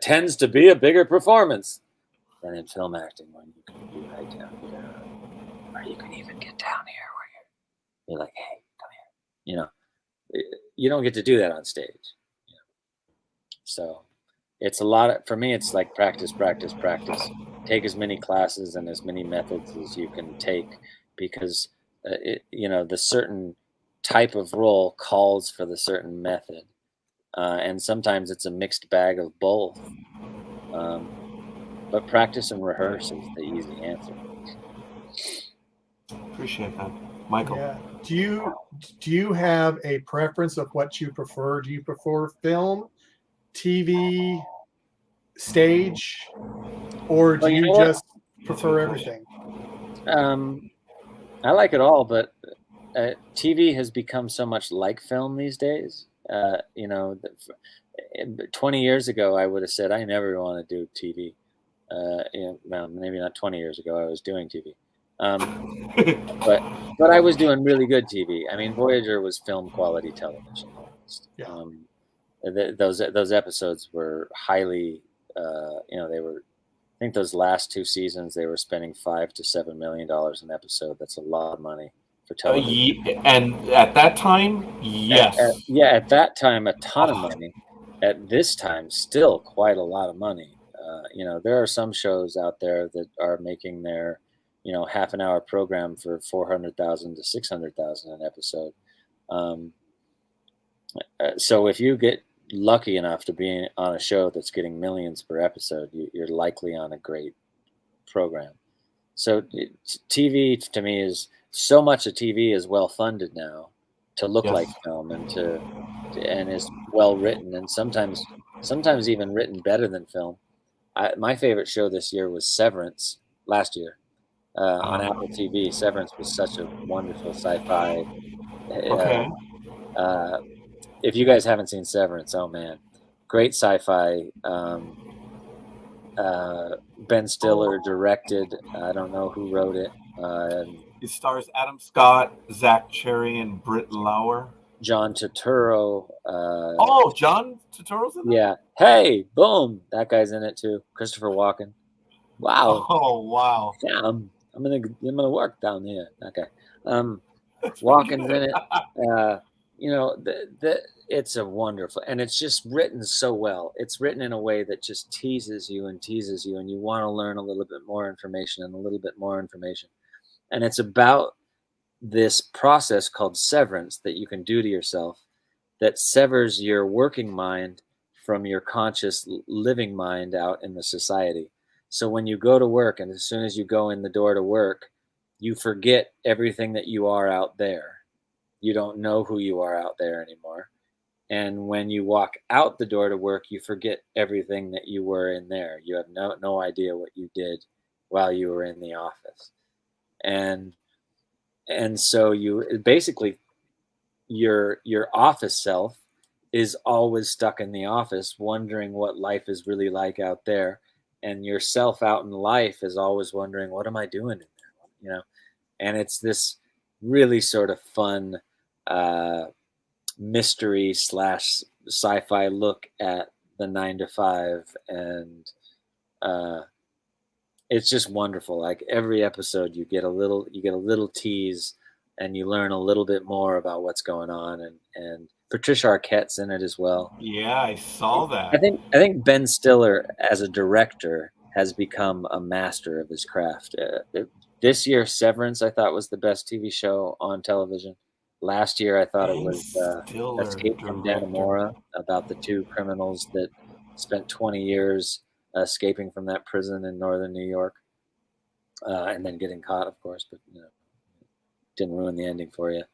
Speaker 3: tends to be a bigger performance than in film acting, when you can be right down here, or you can even get down here where you're like, hey, come here. You don't get to do that on stage. So it's a lot of, for me, it's like practice, practice, practice. Take as many classes and as many methods as you can take, because the certain type of role calls for the certain method, and sometimes it's a mixed bag of both. But practice and rehearse is the easy answer.
Speaker 1: Appreciate that, Michael.
Speaker 2: Yeah. Do you have a preference of what you prefer? Do you prefer film, TV, stage, or do you just prefer everything?
Speaker 3: I like it all, but TV has become so much like film these days. 20 years ago, I would have said I never want to do TV. Well, maybe not 20 years ago, I was doing TV. But I was doing really good TV. I mean, Voyager was film quality television.
Speaker 2: Yeah.
Speaker 3: Those episodes were highly, they were. I think those last 2 seasons, they were spending $5 to $7 million an episode. That's a lot of money for television.
Speaker 1: And at that time, yes.
Speaker 3: At that time, a ton of money. At this time, still quite a lot of money. There are some shows out there that are making their, half an hour program for $400,000 to $600,000 an episode. So if you get lucky enough to be on a show that's getting millions per episode, you're likely on a great program. So TV to me is, so much of TV is well funded now to look like film, and is well written, and sometimes even written better than film. My favorite show this year was Severance. Last year on Apple TV, Severance was such a wonderful sci-fi.
Speaker 1: Okay.
Speaker 3: If you guys haven't seen Severance, oh man, great sci-fi. Ben Stiller directed. I don't know who wrote it.
Speaker 1: It stars Adam Scott, Zach Cherry, and Britt Lauer.
Speaker 3: John Turturro.
Speaker 1: John Turturro's in it?
Speaker 3: Yeah. Hey, boom, that guy's in it too. Christopher Walken. Wow.
Speaker 1: Oh wow.
Speaker 3: Yeah, I'm gonna work down here. Okay. Walken's in it. It's a wonderful, and it's just written so well. It's written in a way that just teases you, and you want to learn a little bit more information and a little bit more information. And it's about this process called severance that you can do to yourself that severs your working mind from your conscious living mind out in the society. So when you go to work, and as soon as you go in the door to work, you forget everything that you are out there. You don't know who you are out there anymore. And when you walk out the door to work, you forget everything that you were in there. You have no idea what you did while you were in the office. And so you basically, your office self is always stuck in the office, wondering what life is really like out there. And yourself out in life is always wondering, what am I doing in there? And it's this really sort of fun mystery / sci-fi look at the 9 to 5, and it's just wonderful. Like every episode, you get a little tease, and you learn a little bit more about what's going on, and Patricia Arquette's in it as well.
Speaker 1: Yeah, I saw
Speaker 3: I
Speaker 1: that.
Speaker 3: think Ben Stiller as a director has become a master of his craft. This year, Severance I thought was the best TV show on television. Last year, I thought it
Speaker 1: Ben
Speaker 3: was
Speaker 1: Stiller,
Speaker 3: Escape from
Speaker 1: director.
Speaker 3: Dannemora, about the two criminals that spent 20 years escaping from that prison in northern New York, and then getting caught, of course, but didn't ruin the ending for you.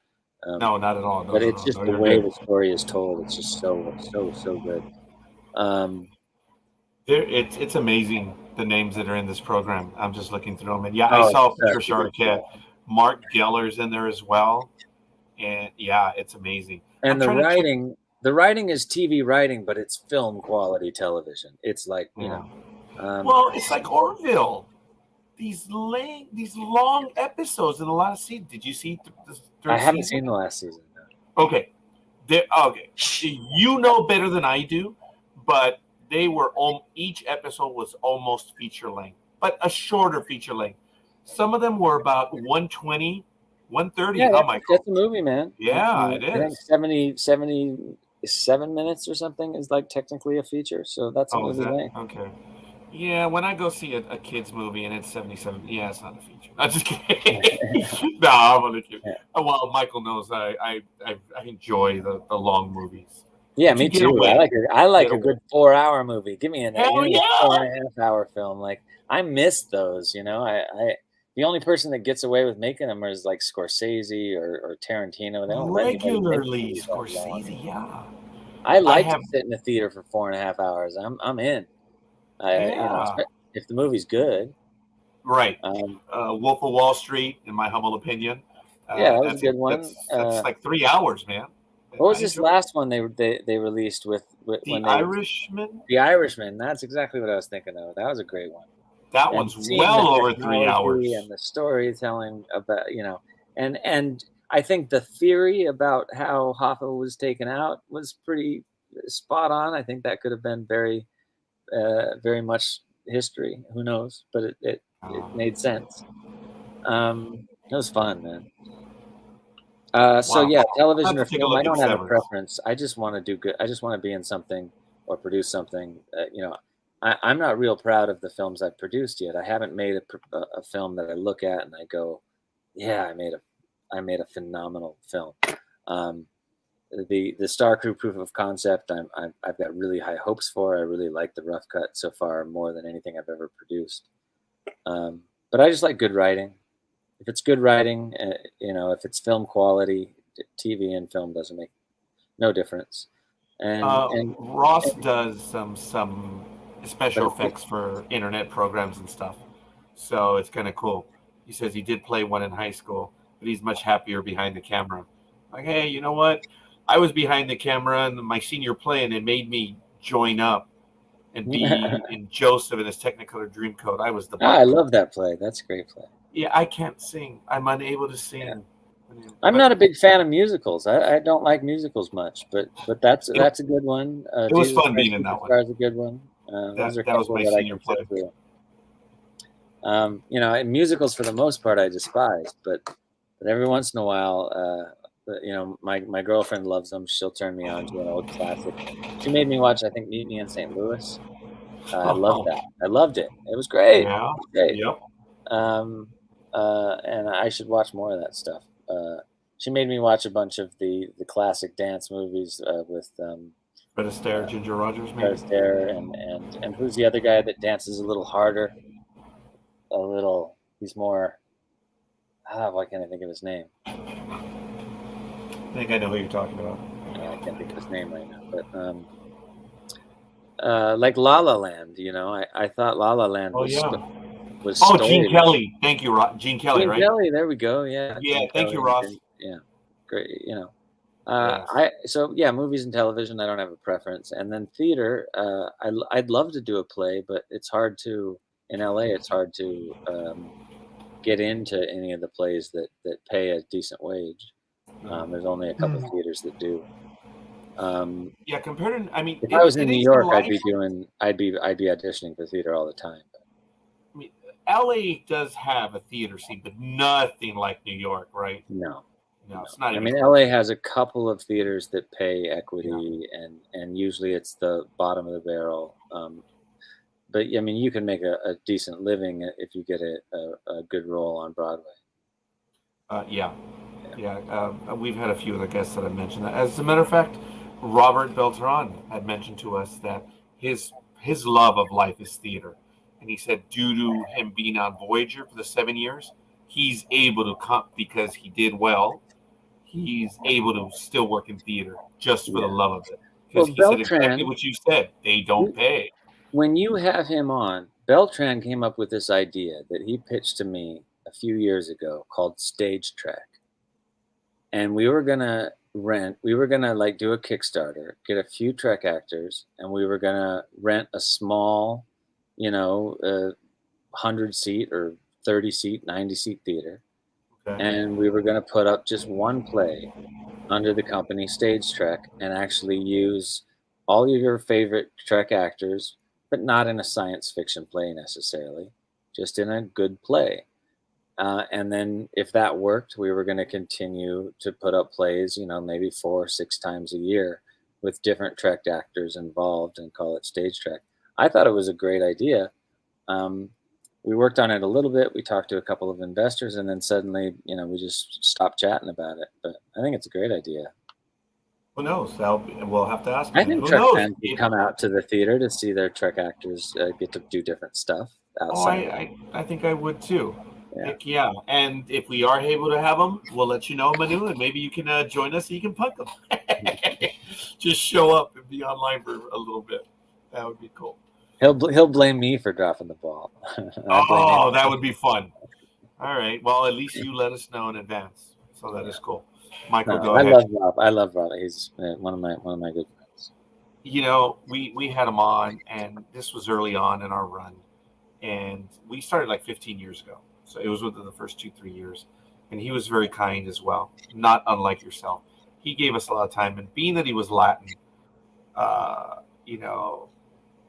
Speaker 1: No, not at all. No,
Speaker 3: But
Speaker 1: no,
Speaker 3: it's
Speaker 1: no,
Speaker 3: just
Speaker 1: no,
Speaker 3: the
Speaker 1: you're
Speaker 3: way
Speaker 1: good.
Speaker 3: the story is told. It's just so good.
Speaker 1: It's amazing the names that are in this program. I'm just looking through them, and yeah, I
Speaker 3: Oh,
Speaker 1: saw
Speaker 3: it's
Speaker 1: Patricia
Speaker 3: such a good
Speaker 1: Arquette, Mark Geller's in there as well, and yeah, it's amazing. I'm
Speaker 3: And the
Speaker 1: trying to check.
Speaker 3: writing is TV writing, but it's film quality television. It's like,
Speaker 1: Yeah.
Speaker 3: um,
Speaker 1: Well, it's like Orville. These long episodes and a lot of seasons. Did you see the
Speaker 3: I
Speaker 1: third
Speaker 3: haven't
Speaker 1: season?
Speaker 3: seen the last season. No.
Speaker 1: Okay, okay. You know better than I do, but they were each episode was almost feature length, but a shorter feature length. Some of them were about 120, 130.
Speaker 3: Yeah,
Speaker 1: Huh, Michael?
Speaker 3: that's a movie, man.
Speaker 1: Yeah, it
Speaker 3: I think
Speaker 1: is.
Speaker 3: 77 minutes or something is like technically a feature, so that's a
Speaker 1: Oh, is
Speaker 3: movie
Speaker 1: that
Speaker 3: length.
Speaker 1: okay? Yeah, when I go see a kids movie and it's 77, yeah, it's not a feature. I'm just kidding. No, I'm only kidding.
Speaker 3: Yeah.
Speaker 1: Well, Michael knows I enjoy the long movies.
Speaker 3: Yeah,
Speaker 1: To
Speaker 3: me
Speaker 1: get
Speaker 3: too.
Speaker 1: away.
Speaker 3: I like
Speaker 1: Get
Speaker 3: a good 4-hour movie. Give me a
Speaker 1: Hell
Speaker 3: 4.5 hour film. Like I miss those. I the only person that gets away with making them is like Scorsese or Tarantino. They don't let anybody make
Speaker 1: regularly
Speaker 3: movies that long.
Speaker 1: Scorsese. Yeah,
Speaker 3: I like
Speaker 1: have-
Speaker 3: to sit in the theater for 4.5 hours. I'm in.
Speaker 1: Yeah.
Speaker 3: If the movie's good.
Speaker 1: Right. Wolf of Wall Street, in my humble opinion.
Speaker 3: Yeah, that was a good one.
Speaker 1: That's like 3 hours, man.
Speaker 3: What was this last one they released with
Speaker 1: The Irishman?
Speaker 3: The Irishman. That's exactly what I was thinking of. That was a great one.
Speaker 1: That one's well over 3 hours.
Speaker 3: And the storytelling about, and I think the theory about how Hoffa was taken out was pretty spot on. I think that could have been very, very much history. Who knows? But it made sense. It was fun, man. So yeah, television or film. I don't have a preference. I just want to do good. I just want to be in something or produce something. I'm not real proud of the films I've produced yet. I haven't made a film that I look at and I go, yeah, I made a phenomenal film. The Star Crew Proof of Concept, I've got really high hopes for. I really like the rough cut so far more than anything I've ever produced. But I just like good writing. If it's good writing, if it's film quality, TV and film doesn't make no difference. And
Speaker 1: Ross does some special effects for internet programs and stuff, so it's kind of cool. He says he did play one in high school, but he's much happier behind the camera. Like, hey, you know what? I was behind the camera in my senior play, and it made me join up and be in Joseph in his Technicolor Dreamcoat. I was the.
Speaker 3: I love that play. That's a great play.
Speaker 1: Yeah, I can't sing. I'm unable to sing. Yeah.
Speaker 3: I'm not a big fan of musicals. I don't like musicals much, but that's a good one.
Speaker 1: It was fun being in that one.
Speaker 3: That's a good one. That
Speaker 1: was my senior play.
Speaker 3: And musicals for the most part I despise, but every once in a while, my girlfriend loves them. She'll turn me on to an old classic. She made me watch, I think, Mutiny in St. Louis. I loved that. I loved it. It was great.
Speaker 1: Yeah.
Speaker 3: It was great.
Speaker 1: Yep.
Speaker 3: And I should watch more of that stuff. She made me watch a bunch of the classic dance movies with
Speaker 1: Fred Astaire, Ginger Rogers, maybe.
Speaker 3: Fred Astaire, and who's the other guy that dances a little harder? He's more. Why can't I think of his name?
Speaker 1: I think I know who you're talking about.
Speaker 3: I can't think of his name right now, but like La La Land. I thought La La Land was.
Speaker 1: Gene Kelly. Thank you, Gene Kelly, right?
Speaker 3: Gene Kelly, there we go. Yeah.
Speaker 1: Yeah, thank you, Ross.
Speaker 3: Yeah, great.
Speaker 1: Yes.
Speaker 3: Movies and television, I don't have a preference. And then theater, I'd love to do a play, but it's hard to, in LA, it's hard to get into any of the plays that pay a decent wage. There's only a couple theaters that do.
Speaker 1: Yeah, compared to, I mean,
Speaker 3: if I was
Speaker 1: it
Speaker 3: in New
Speaker 1: is
Speaker 3: York, I'd
Speaker 1: delightful.
Speaker 3: be auditioning for theater all the time.
Speaker 1: I mean, LA does have a theater scene, but nothing like New York, right?
Speaker 3: No,
Speaker 1: It's not
Speaker 3: I
Speaker 1: even
Speaker 3: mean,
Speaker 1: close.
Speaker 3: LA has a couple of theaters that pay equity, and usually it's the bottom of the barrel. But I mean, you can make a decent living if you get a good role on Broadway.
Speaker 1: Yeah. We've had a few of the guests that have mentioned that. As a matter of fact, Robert Beltran had mentioned to us that his love of life is theater, and he said due to him being on Voyager for the 7 years, he's able to come because he did well. He's able to still work in theater just for the love of it. Because
Speaker 3: Well,
Speaker 1: he said exactly
Speaker 3: Beltran,
Speaker 1: what you said. They don't pay.
Speaker 3: when you have him on, Beltran came up with this idea that he pitched to me a few years ago called Stage Track. And we were gonna like do a Kickstarter, get a few Trek actors, and we were gonna rent a small, 100-seat or 30-seat, 90-seat theater.
Speaker 1: Okay.
Speaker 3: And we were gonna put up just one play under the company Stage Trek and actually use all of your favorite Trek actors, but not in a science fiction play necessarily, just in a good play. And then if that worked, we were going to continue to put up plays, maybe 4 or 6 times a year with different Trek actors involved and call it Stage Trek. I thought it was a great idea. We worked on it a little bit. We talked to a couple of investors, and then suddenly, we just stopped chatting about it. But I think it's a great idea.
Speaker 1: Who knows? We'll have to ask him.
Speaker 3: I think
Speaker 1: Who
Speaker 3: Trek
Speaker 1: knows?
Speaker 3: fans would come out to the theater to see their Trek actors get to do different stuff outside.
Speaker 1: I think I would too.
Speaker 3: Yeah.
Speaker 1: Heck yeah. And if we are able to have them, we'll let you know, Manu, and maybe you can join us so you can punk them. Just show up and be online for a little bit. That would be cool.
Speaker 3: He'll blame me for dropping the ball.
Speaker 1: Oh, that would be fun. All right. Well, at least you let us know in advance. So that is cool. Michael, go ahead.
Speaker 3: I love Rob. He's one of my good friends.
Speaker 1: We had him on, and this was early on in our run, and we started like 15 years ago. So it was within the first 2-3 years, and he was very kind as well, not unlike yourself. He gave us a lot of time, and being that he was Latin,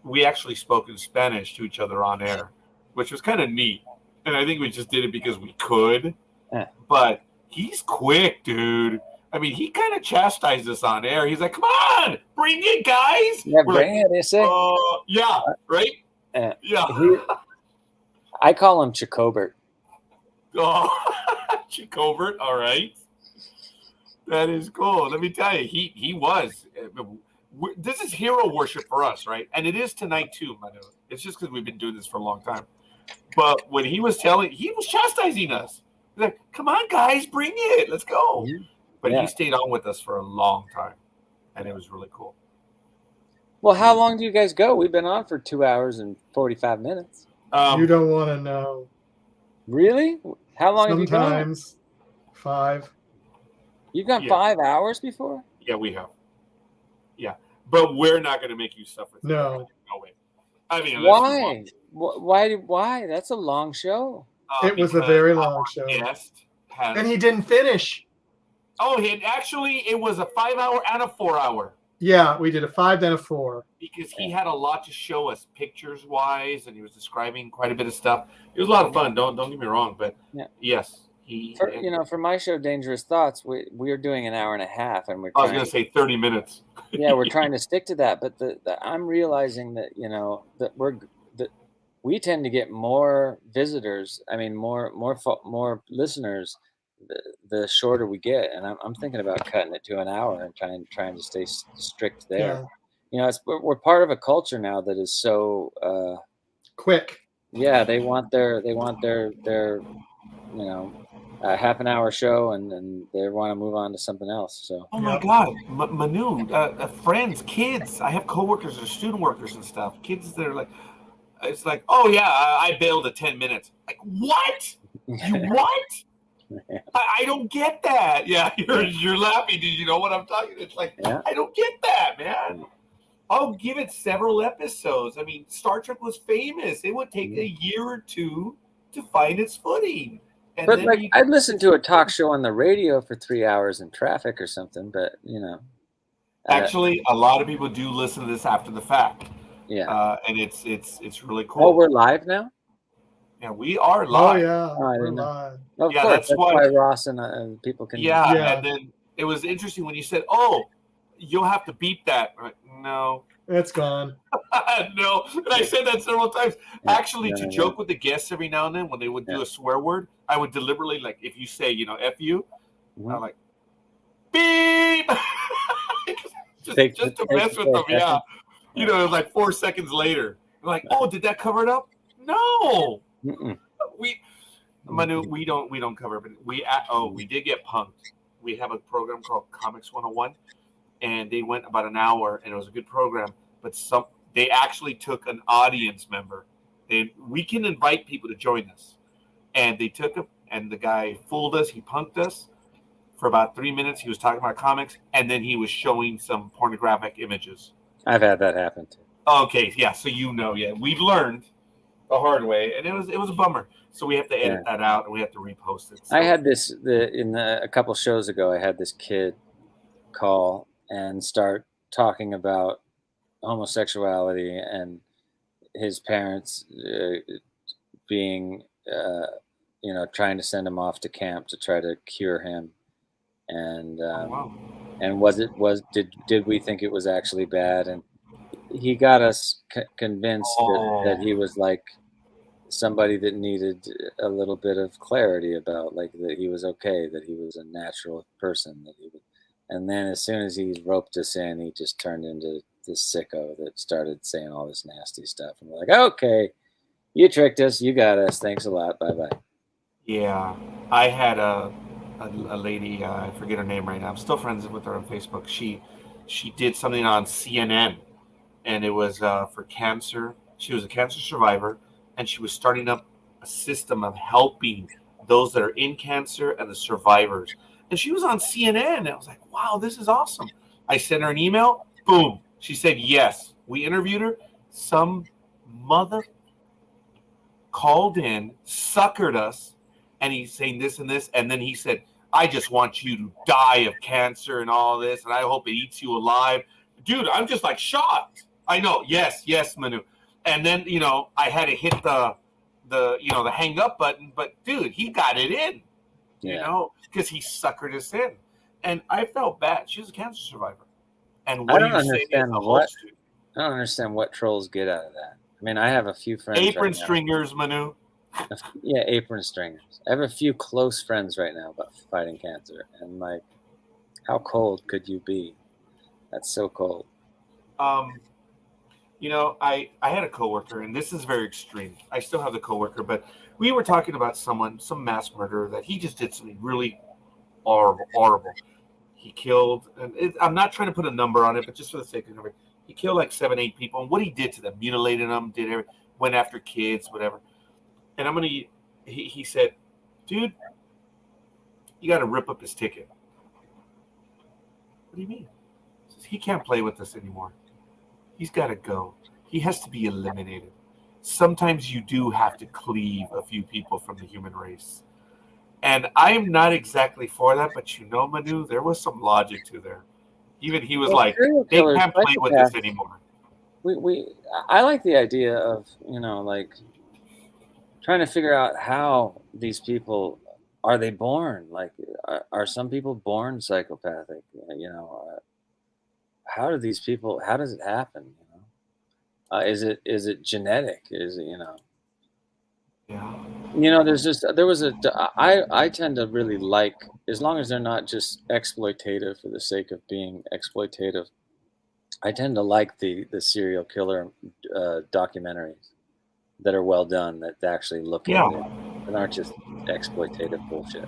Speaker 1: we actually spoke in Spanish to each other on air, which was kind of neat. And I think we just did it because we could.
Speaker 3: Yeah.
Speaker 1: But he's quick, dude. I mean, he kind of chastised us on air. He's like, "Come on, bring it, guys."
Speaker 3: Yeah,
Speaker 1: We're
Speaker 3: bring it. Is it?
Speaker 1: Yeah, right. Yeah.
Speaker 3: I call him Chicobert.
Speaker 1: Oh, Chicobert. All right. That is cool. Let me tell you, he was. This is hero worship for us, right? And it is tonight too, Manu. It's just because we've been doing this for a long time. But when he was chastising us. He's like, "Come on, guys, bring it. Let's go." But he stayed on with us for a long time, and it was really cool.
Speaker 3: Well, how long do you guys go? We've been on for 2 hours and 45 minutes.
Speaker 2: You don't want to know.
Speaker 3: Really? How long have you gone?
Speaker 2: Sometimes 5.
Speaker 3: You've gone 5 hours before?
Speaker 1: Yeah, we have. Yeah, but we're not going to make you suffer.
Speaker 2: No
Speaker 1: way. I mean,
Speaker 3: why? Why? That's a long show.
Speaker 2: It was a very long show. And he didn't finish.
Speaker 1: Oh, it was a 5-hour and a 4-hour.
Speaker 2: Yeah, we did a 5 then a 4.
Speaker 1: Because he had a lot to show us pictures wise, and he was describing quite a bit of stuff. It was a lot of fun. Don't get me wrong, but yes,
Speaker 3: for my show, Dangerous Thoughts, we are doing an hour and a half, and
Speaker 1: I was going to say 30 minutes.
Speaker 3: Yeah, we're trying to stick to that, but I'm realizing that that we tend to get more visitors. I mean, more listeners. The shorter we get, and I'm thinking about cutting it to an hour and trying to stay strict there. Yeah. We're part of a culture now that is so
Speaker 2: quick.
Speaker 3: Yeah, they want their half an hour show, and they want to move on to something else. So.
Speaker 1: Oh my God, Manu, friends, kids. I have coworkers or student workers and stuff. Kids that are like, it's like, oh yeah, I bailed at 10 minutes. Like what? You what? I don't get that. Yeah, you're laughing. Did you know what I'm talking? It's like I don't get that, man. I'll give it several episodes. I mean, Star Trek was famous. It would take a year or two to find its footing. And
Speaker 3: But
Speaker 1: then
Speaker 3: like,
Speaker 1: you
Speaker 3: I'd listen to a talk show on the radio for 3 hours in traffic or something. But
Speaker 1: actually, a lot of people do listen to this after the fact,
Speaker 3: yeah.
Speaker 1: and it's really
Speaker 3: Oh,
Speaker 1: cool.
Speaker 3: we're live now.
Speaker 1: Yeah, we are
Speaker 2: Oh
Speaker 1: live.
Speaker 2: yeah,
Speaker 3: Oh, I
Speaker 2: we're
Speaker 3: didn't know.
Speaker 2: live.
Speaker 3: Of
Speaker 1: Yeah,
Speaker 3: course,
Speaker 1: that's
Speaker 3: that's
Speaker 1: why.
Speaker 3: why Ross and people can.
Speaker 1: Yeah,
Speaker 2: Yeah.
Speaker 1: and then it was interesting when you said, "Oh, you'll have to beep that." I'm like, no,
Speaker 2: It's gone.
Speaker 1: no. And I said that several times.
Speaker 3: Yeah,
Speaker 1: Actually,
Speaker 3: no,
Speaker 1: to
Speaker 3: no,
Speaker 1: joke with the guests every now and then when they would do a swear word, I would deliberately, like, if you say, "F you,"
Speaker 3: Mhm.
Speaker 1: I'm like, beep, just to mess with them. Yeah, it was like 4 seconds later. I'm like, oh, did that cover it up? No,
Speaker 3: Mm-mm.
Speaker 1: we. Manu, we don't cover it. But we did get punked. We have a program called Comics 101, and they went about an hour, and it was a good program. But they actually took an audience member, and we can invite people to join us. And they took him, and the guy fooled us. He punked us for about 3 minutes. He was talking about comics, and then he was showing some pornographic images.
Speaker 3: I've had that happen too.
Speaker 1: Okay, yeah. So we've learned the hard way, and it was a bummer. So we have to edit that out, and we have to repost it. So.
Speaker 3: I had this a couple shows ago. I had this kid call and start talking about homosexuality and his parents being, trying to send him off to camp to try to cure him. And
Speaker 1: Wow.
Speaker 3: and did we think it was actually bad? And he got us convinced that he was like somebody that needed a little bit of clarity about, like, that he was okay, that he was a natural person, and then as soon as he roped us in, he just turned into this sicko that started saying all this nasty stuff, and we're like, okay, you tricked us, you got us, thanks a lot, bye bye.
Speaker 1: Yeah, I had a lady, I forget her name right now. I'm still friends with her on Facebook. She did something on CNN, and it was for cancer. She was a cancer survivor, and she was starting up a system of helping those that are in cancer and the survivors. And she was on CNN, and I was like, wow, this is awesome. I sent her an email. Boom. She said yes. We interviewed her. Some mother called in, suckered us, and he's saying this and this. And then he said, I just want you to die of cancer and all this, and I hope it eats you alive. Dude, I'm just like shocked. I know. Yes, Manu. And then, I had to hit the hang up button, but dude, he got it in, because he suckered us in. And I felt bad. She was a cancer survivor. And what
Speaker 3: I don't
Speaker 1: are you saying as a host?
Speaker 3: I don't understand what trolls get out of that. I mean, I have a few friends.
Speaker 1: Apron stringers, Manu.
Speaker 3: Yeah, apron stringers. I have a few close friends right now about fighting cancer, and like, how cold could you be? That's so cold.
Speaker 1: I had a coworker, and this is very extreme. I still have the coworker, but we were talking about some mass murderer that he just did something really horrible. He killed, and I'm not trying to put a number on it, but just for the sake of number, he killed like 7, 8 people. And what he did to them, mutilated them, went after kids, whatever. And he said, dude, you got to rip up his ticket. What do you mean? He says, he can't play with us anymore. He's got to go. He has to be eliminated. Sometimes you do have to cleave a few people from the human race. And I'm not exactly for that, but Manu, there was some logic to there. Even he was like, they can't play with us anymore.
Speaker 3: I like the idea of, like, trying to figure out how these people, are they born? Like, are some people born psychopathic? How does it happen? Is it genetic? Is it,
Speaker 1: Yeah.
Speaker 3: I tend to really like, as long as they're not just exploitative for the sake of being exploitative, I tend to like the serial killer documentaries that are well done, that actually look at it and aren't just exploitative bullshit.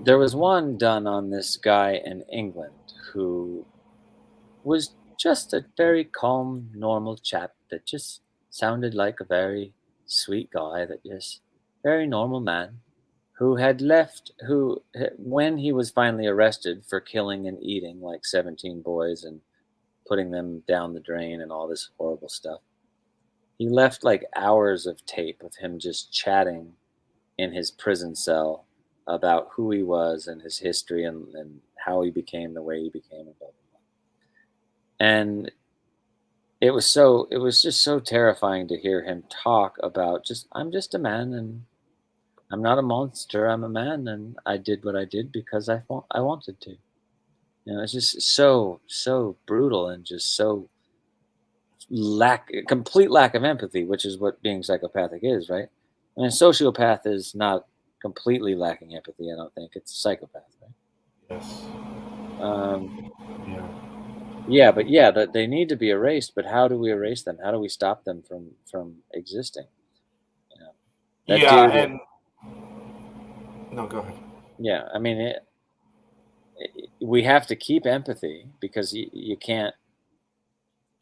Speaker 3: There was one done on this guy in England who was just a very calm, normal chap that just sounded like a very sweet guy, that just very normal man who had left, when he was finally arrested for killing and eating like 17 boys and putting them down the drain and all this horrible stuff, he left like hours of tape of him just chatting in his prison cell about who he was and his history and how he became the way he became and blah, blah, blah. And it was just so terrifying to hear him talk about I'm just a man and I'm not a monster. I'm a man and I did what I did because I wanted to. It's just so brutal and just so complete lack of empathy, which is what being psychopathic is, right? I mean, a sociopath is not completely lacking empathy. I don't think it's a psychopath, right?
Speaker 1: Yes.
Speaker 3: That they need to be erased. But how do we erase them? How do we stop them from existing?
Speaker 1: And no, go ahead.
Speaker 3: Yeah, I mean, we have to keep empathy because you can't.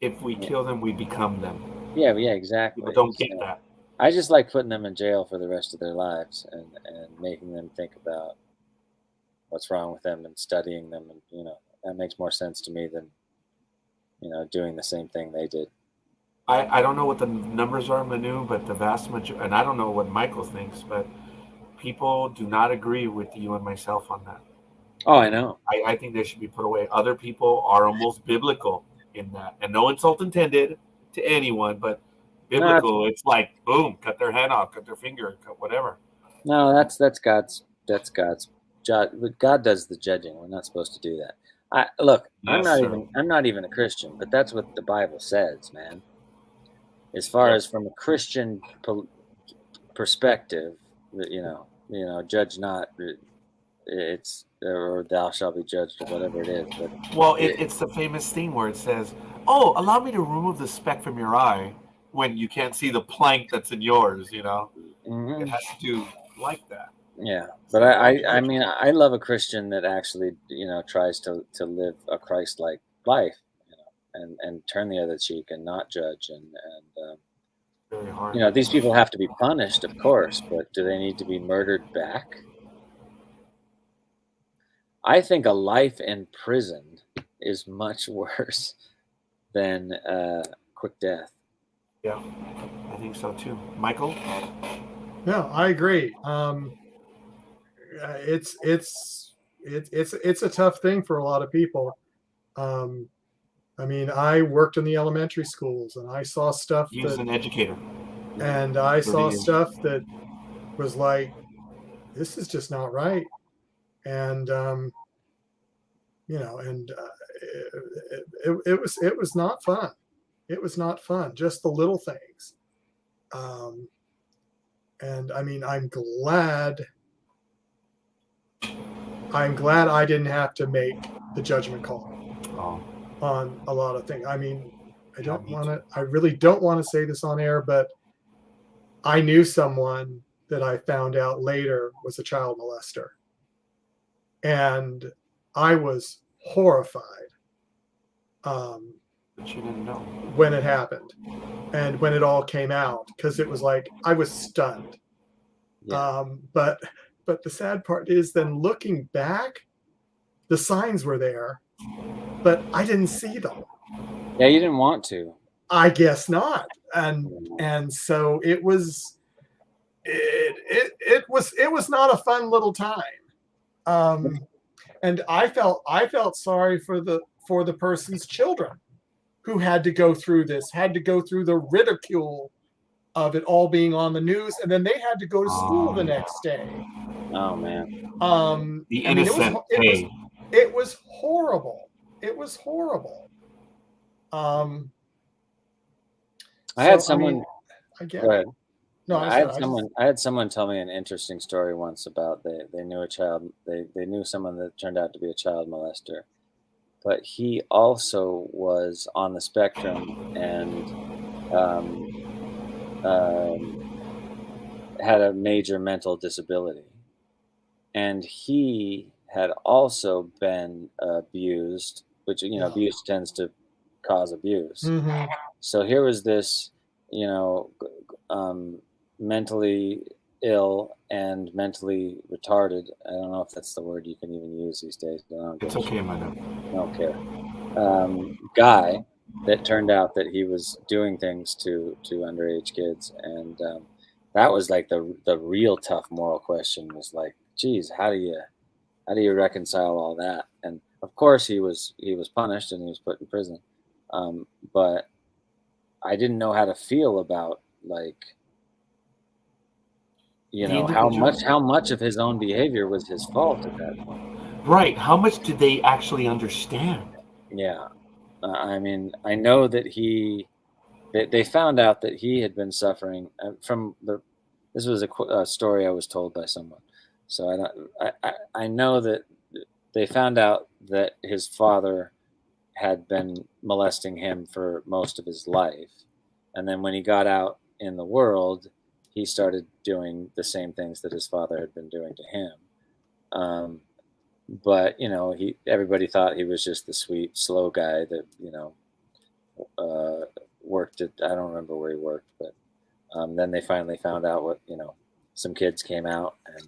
Speaker 1: If we kill them, we become them.
Speaker 3: Yeah, exactly.
Speaker 1: People don't get that.
Speaker 3: I just like putting them in jail for the rest of their lives and making them think about what's wrong with them and studying them, and that makes more sense to me than doing the same thing they did.
Speaker 1: I don't know what the numbers are, Manu, but the vast majority, and I don't know what Michael thinks, but people do not agree with you and myself on that.
Speaker 3: Oh, I know.
Speaker 1: I think they should be put away. Other people are almost biblical in that, and no insult intended to anyone, but biblical. It's like boom, cut their hand off, cut their finger, cut whatever.
Speaker 3: No, that's God's job. God does the judging. We're not supposed to do that. I'm not even a Christian, but that's what the Bible says, man. As far as from a Christian perspective, judge not. It's or thou shalt be judged or whatever it is. But
Speaker 1: it's the famous thing where it says, "Oh, allow me to remove the speck from your eye," when you can't see the plank that's in yours.
Speaker 3: Mm-hmm.
Speaker 1: It has to do like that.
Speaker 3: Yeah, but I mean, I love a Christian that actually tries to live a Christ-like life, and turn the other cheek and not judge and
Speaker 1: very hard.
Speaker 3: These people have to be punished, of course, but do they need to be murdered back? I think a life in prison is much worse than quick death.
Speaker 1: Yeah, I think so too. Michael?
Speaker 2: No, I agree. It's a tough thing for a lot of people. I mean, I worked in the elementary schools, and I saw stuff.
Speaker 1: He was an educator.
Speaker 2: And I saw stuff that was like, this is just not right. And it was not fun. It was not fun. Just the little things. And I mean, I'm glad I didn't have to make the judgment call on a lot of things. I mean, I really don't want to say this on air, but I knew someone that I found out later was a child molester. And I was horrified
Speaker 1: but you didn't know
Speaker 2: when it happened and when it all came out, because it was like I was stunned. Yeah. But the sad part is then looking back, the signs were there, but I didn't see them.
Speaker 3: Yeah, you didn't want to.
Speaker 2: I guess not. And so it was not a fun little time. And I felt sorry for the person's children who had to go through this, had to go through the ridicule of it all being on the news, and then they had to go to school the next day.
Speaker 3: Oh man.
Speaker 1: The innocent.
Speaker 2: It was horrible. It was horrible. I
Speaker 3: had someone.
Speaker 2: I get
Speaker 3: go ahead.
Speaker 2: No,
Speaker 3: I had someone tell me an interesting story once about they knew a child. They knew someone that turned out to be a child molester, but he also was on the spectrum and had a major mental disability, and he had also been abused, which abuse tends to cause abuse.
Speaker 2: Mm-hmm.
Speaker 3: So here was this, mentally ill and mentally retarded. I don't know if that's the word you can even use these days.
Speaker 1: It's okay, man.
Speaker 3: I don't care. Guy that turned out that he was doing things to underage kids, and that was like the real tough moral question. Was like, geez, how do you reconcile all that? And of course, he was punished and he was put in prison, but I didn't know how to feel about, like,
Speaker 1: The
Speaker 3: how much of his own behavior was his fault at that point.
Speaker 1: Right. How much did they actually understand?
Speaker 3: Yeah. I mean, I know that they found out that he had been suffering this was a story I was told by someone. So I know that they found out that his father had been molesting him for most of his life. And then when he got out in the world, he started doing the same things that his father had been doing to him. But everybody thought he was just the sweet, slow guy that worked at, I don't remember where he worked, but then they finally found out what some kids came out, and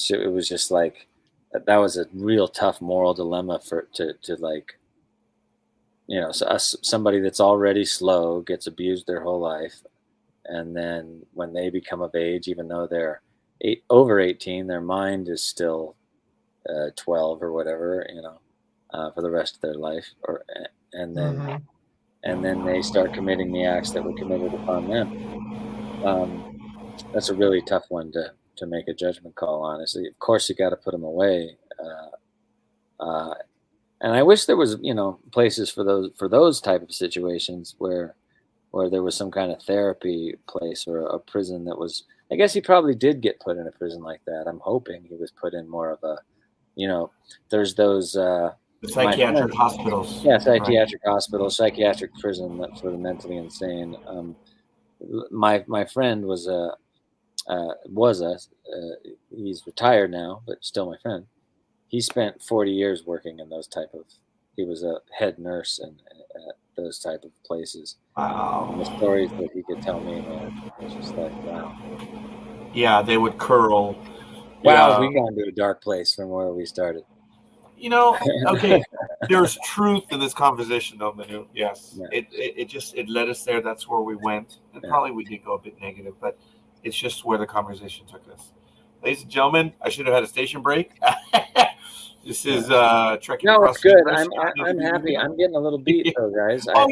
Speaker 3: it was just like that was a real tough moral dilemma to like, somebody that's already slow gets abused their whole life, and then when they become of age, even though they're over 18, their mind is still 12 or whatever, for the rest of their life, and then they start committing the acts that were committed upon them. That's a really tough one to make a judgment call on. Of course, you got to put them away. And I wish there was, places for those type of situations where there was some kind of therapy place or a prison that was. I guess he probably did get put in a prison like that. I'm hoping he was put in more of a, there's those
Speaker 1: The psychiatric hospitals.
Speaker 3: Yeah, psychiatric hospitals, psychiatric prison for the mentally insane. My friend was he's retired now, but still my friend. He spent 40 years working in those he was a head nurse at those type of places.
Speaker 1: Wow.
Speaker 3: And the stories that he could tell me, man, it was just like, wow.
Speaker 1: Yeah, they would curl.
Speaker 3: Wow, we got into a dark place from where we started.
Speaker 1: Okay, there's truth in this conversation, though, Manu. Yes,
Speaker 3: Yeah.
Speaker 1: It led us there. That's where we went, and probably we did go a bit negative, but it's just where the conversation took us. Ladies and gentlemen, I should have had a station break. This is trekking.
Speaker 3: No,
Speaker 1: across
Speaker 3: it's good.
Speaker 1: the
Speaker 3: I'm happy. I'm getting a little beat though, guys.
Speaker 1: No,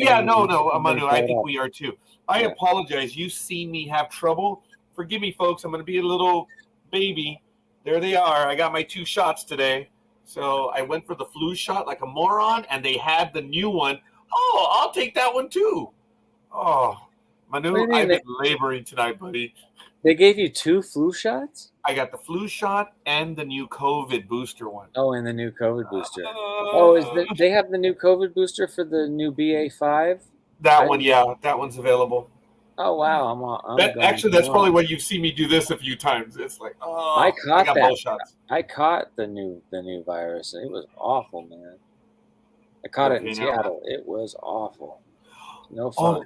Speaker 1: Manu. I think we are too. I apologize. You see me have trouble. Forgive me, folks. I'm going to be a little baby. There they are. I got my 2 shots today. So I went for the flu shot like a moron, and they had the new one. Oh, I'll take that one too. Oh, Manu, I've been laboring tonight, buddy.
Speaker 3: They gave you 2 flu shots?
Speaker 1: I got the flu shot and the new COVID booster one.
Speaker 3: Oh, and the new COVID booster. They have the new COVID booster for the new BA5?
Speaker 1: That one, yeah. That one's available.
Speaker 3: Oh, wow.
Speaker 1: That's probably why you've seen me do this a few times. It's like,
Speaker 3: I got
Speaker 1: both shots.
Speaker 3: I caught the new virus. It was awful, man. I caught it in Seattle. It was awful. No fun.
Speaker 1: Oh,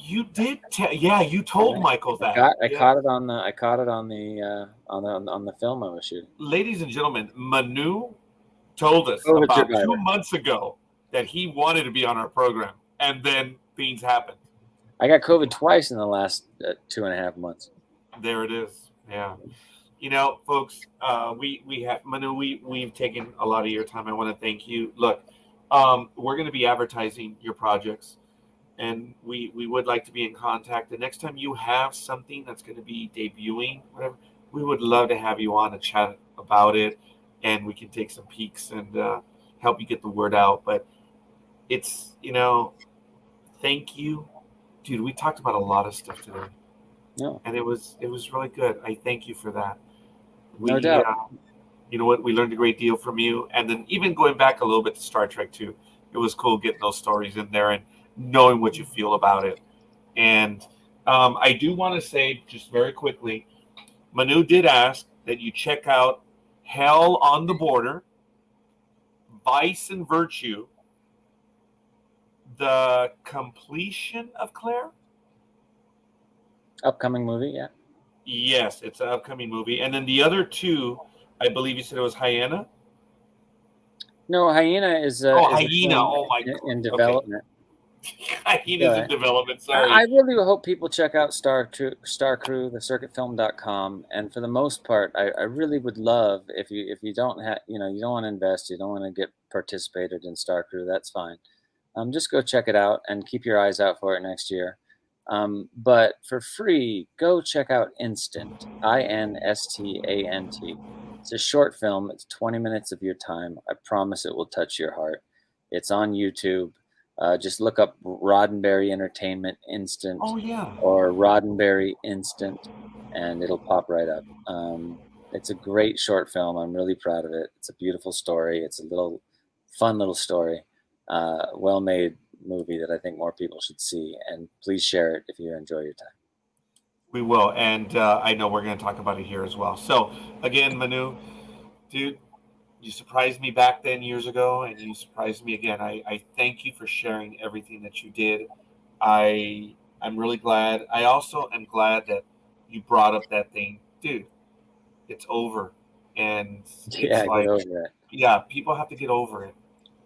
Speaker 1: you did? You told Michael that.
Speaker 3: I caught it on the film I was shooting.
Speaker 1: Ladies and gentlemen, Manu told us about 2 months ago that he wanted to be on our program, and then things happened.
Speaker 3: I got COVID twice in the last 2.5 months.
Speaker 1: There it is. Yeah. Folks, we have Manu. We've taken a lot of your time. I want to thank you. Look, we're going to be advertising your projects, and we would like to be in contact. The next time you have something that's going to be debuting, whatever, we would love to have you on to chat about it, and we can take some peeks and help you get the word out. But it's thank you. Dude, we talked about a lot of stuff today.
Speaker 3: Yeah.
Speaker 1: And it was really good. I thank you for that.
Speaker 3: No doubt.
Speaker 1: You know what? We learned a great deal from you. And then even going back a little bit to Star Trek too, it was cool getting those stories in there and knowing what you feel about it. And I do want to say just very quickly, Manu did ask that you check out Hell on the Border, Vice and Virtue, The Completion of Claire.
Speaker 3: Upcoming movie, yeah.
Speaker 1: Yes, it's an upcoming movie. And then the other 2, I believe you said it was Hyena?
Speaker 3: No, Hyena is
Speaker 1: Hyena. Oh my
Speaker 3: in
Speaker 1: God.
Speaker 3: development.
Speaker 1: Hyena's in development. Sorry.
Speaker 3: I really hope people check out Star Crew, thecircuitfilm.com, and for the most part, I really would love if you don't have you don't want to invest, you don't want to get participated in Star Crew, that's fine. Just go check it out and keep your eyes out for it next year. But for free, go check out Instant, Instant. It's a short film. It's 20 minutes of your time. I promise it will touch your heart. It's on YouTube. Just look up Roddenberry Entertainment Instant or Roddenberry Instant, and it'll pop right up. It's a great short film. I'm really proud of it. It's a beautiful story. It's a fun little story. Well-made movie that I think more people should see. And please share it if you enjoy your time.
Speaker 1: We will, and I know we're going to talk about it here as well. So again, Manu, dude, you surprised me back then years ago, and you surprised me again. I thank you for sharing everything that you did. I'm really glad. I also am glad that you brought up that thing, dude. It's over, and
Speaker 3: get over it.
Speaker 1: Yeah, people have to get over it.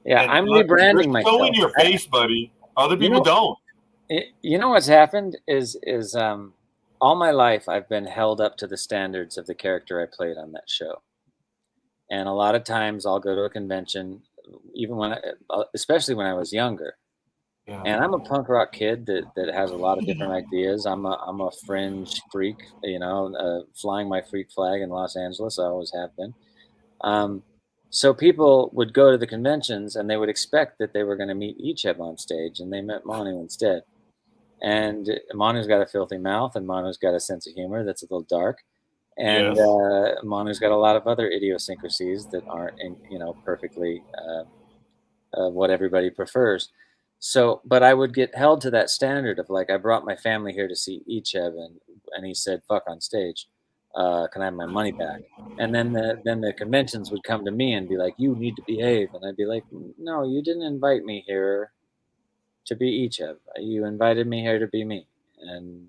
Speaker 3: Yeah, and I'm rebranding myself.
Speaker 1: Showing your face, buddy. Other people don't.
Speaker 3: You know what's happened is all my life I've been held up to the standards of the character I played on that show. And a lot of times I'll go to a convention, even especially when I was younger. Yeah. And I'm a punk rock kid that has a lot of different ideas. I'm a fringe freak, flying my freak flag in Los Angeles. I always have been. So people would go to the conventions and they would expect that they were going to meet Icheb on stage, and they met Manu instead. And Manu's got a filthy mouth, and Manu's got a sense of humor that's a little dark. And Manu's got a lot of other idiosyncrasies that aren't, perfectly what everybody prefers. So, but I would get held to that standard of like, I brought my family here to see Icheb, and he said, "Fuck on stage. Can I have my money back?" And then the conventions would come to me and be like, "You need to behave." And I'd be like, "No, you didn't invite me here to be Icheb. You invited me here to be me." And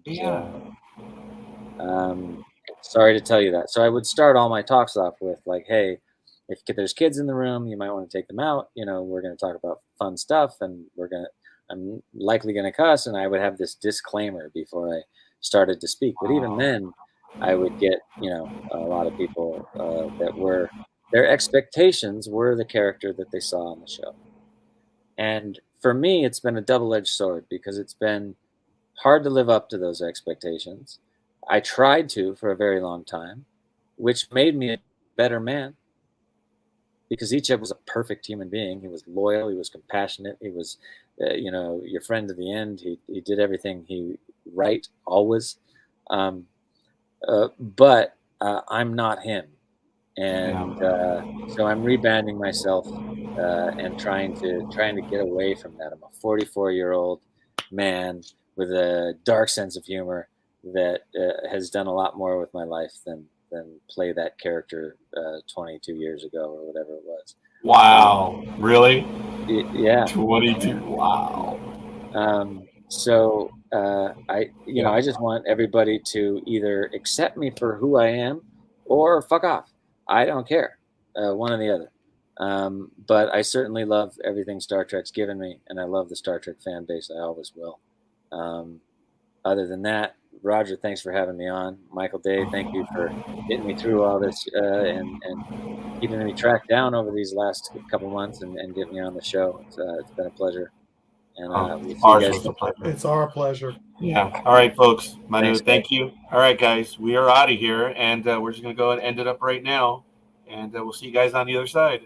Speaker 3: sorry to tell you that. So I would start all my talks off with like, "Hey, if there's kids in the room, you might want to take them out. We're going to talk about fun stuff, and I'm likely going to cuss." And I would have this disclaimer before I started to speak. But even then, I would get, a lot of people that their expectations were the character that they saw on the show. And for me, it's been a double-edged sword because it's been hard to live up to those expectations. I tried to for a very long time, which made me a better man because Icheb was a perfect human being. He was loyal. He was compassionate. He was, your friend to the end. He did everything right always. But I'm not him, and so I'm rebranding myself and trying to get away from that. I'm a 44-year-old man with a dark sense of humor that has done a lot more with my life than play that character 22 years ago or whatever it was.
Speaker 1: Wow, really?
Speaker 3: Yeah,
Speaker 1: 22. Wow.
Speaker 3: So I just want everybody to either accept me for who I am or fuck off. I don't care, one or the other. But I certainly love everything Star Trek's given me, and I love the Star Trek fan base. I always will. Other than that, Roger, thanks for having me on. Michael Day, thank you for getting me through all this and keeping me tracked down over these last couple months and getting me on the show. It's been a pleasure. And
Speaker 2: it's our pleasure.
Speaker 1: Yeah. All right, folks. Manu, thank you. All right, guys, we are out of here, and we're just going to go and end it up right now. And we'll see you guys on the other side.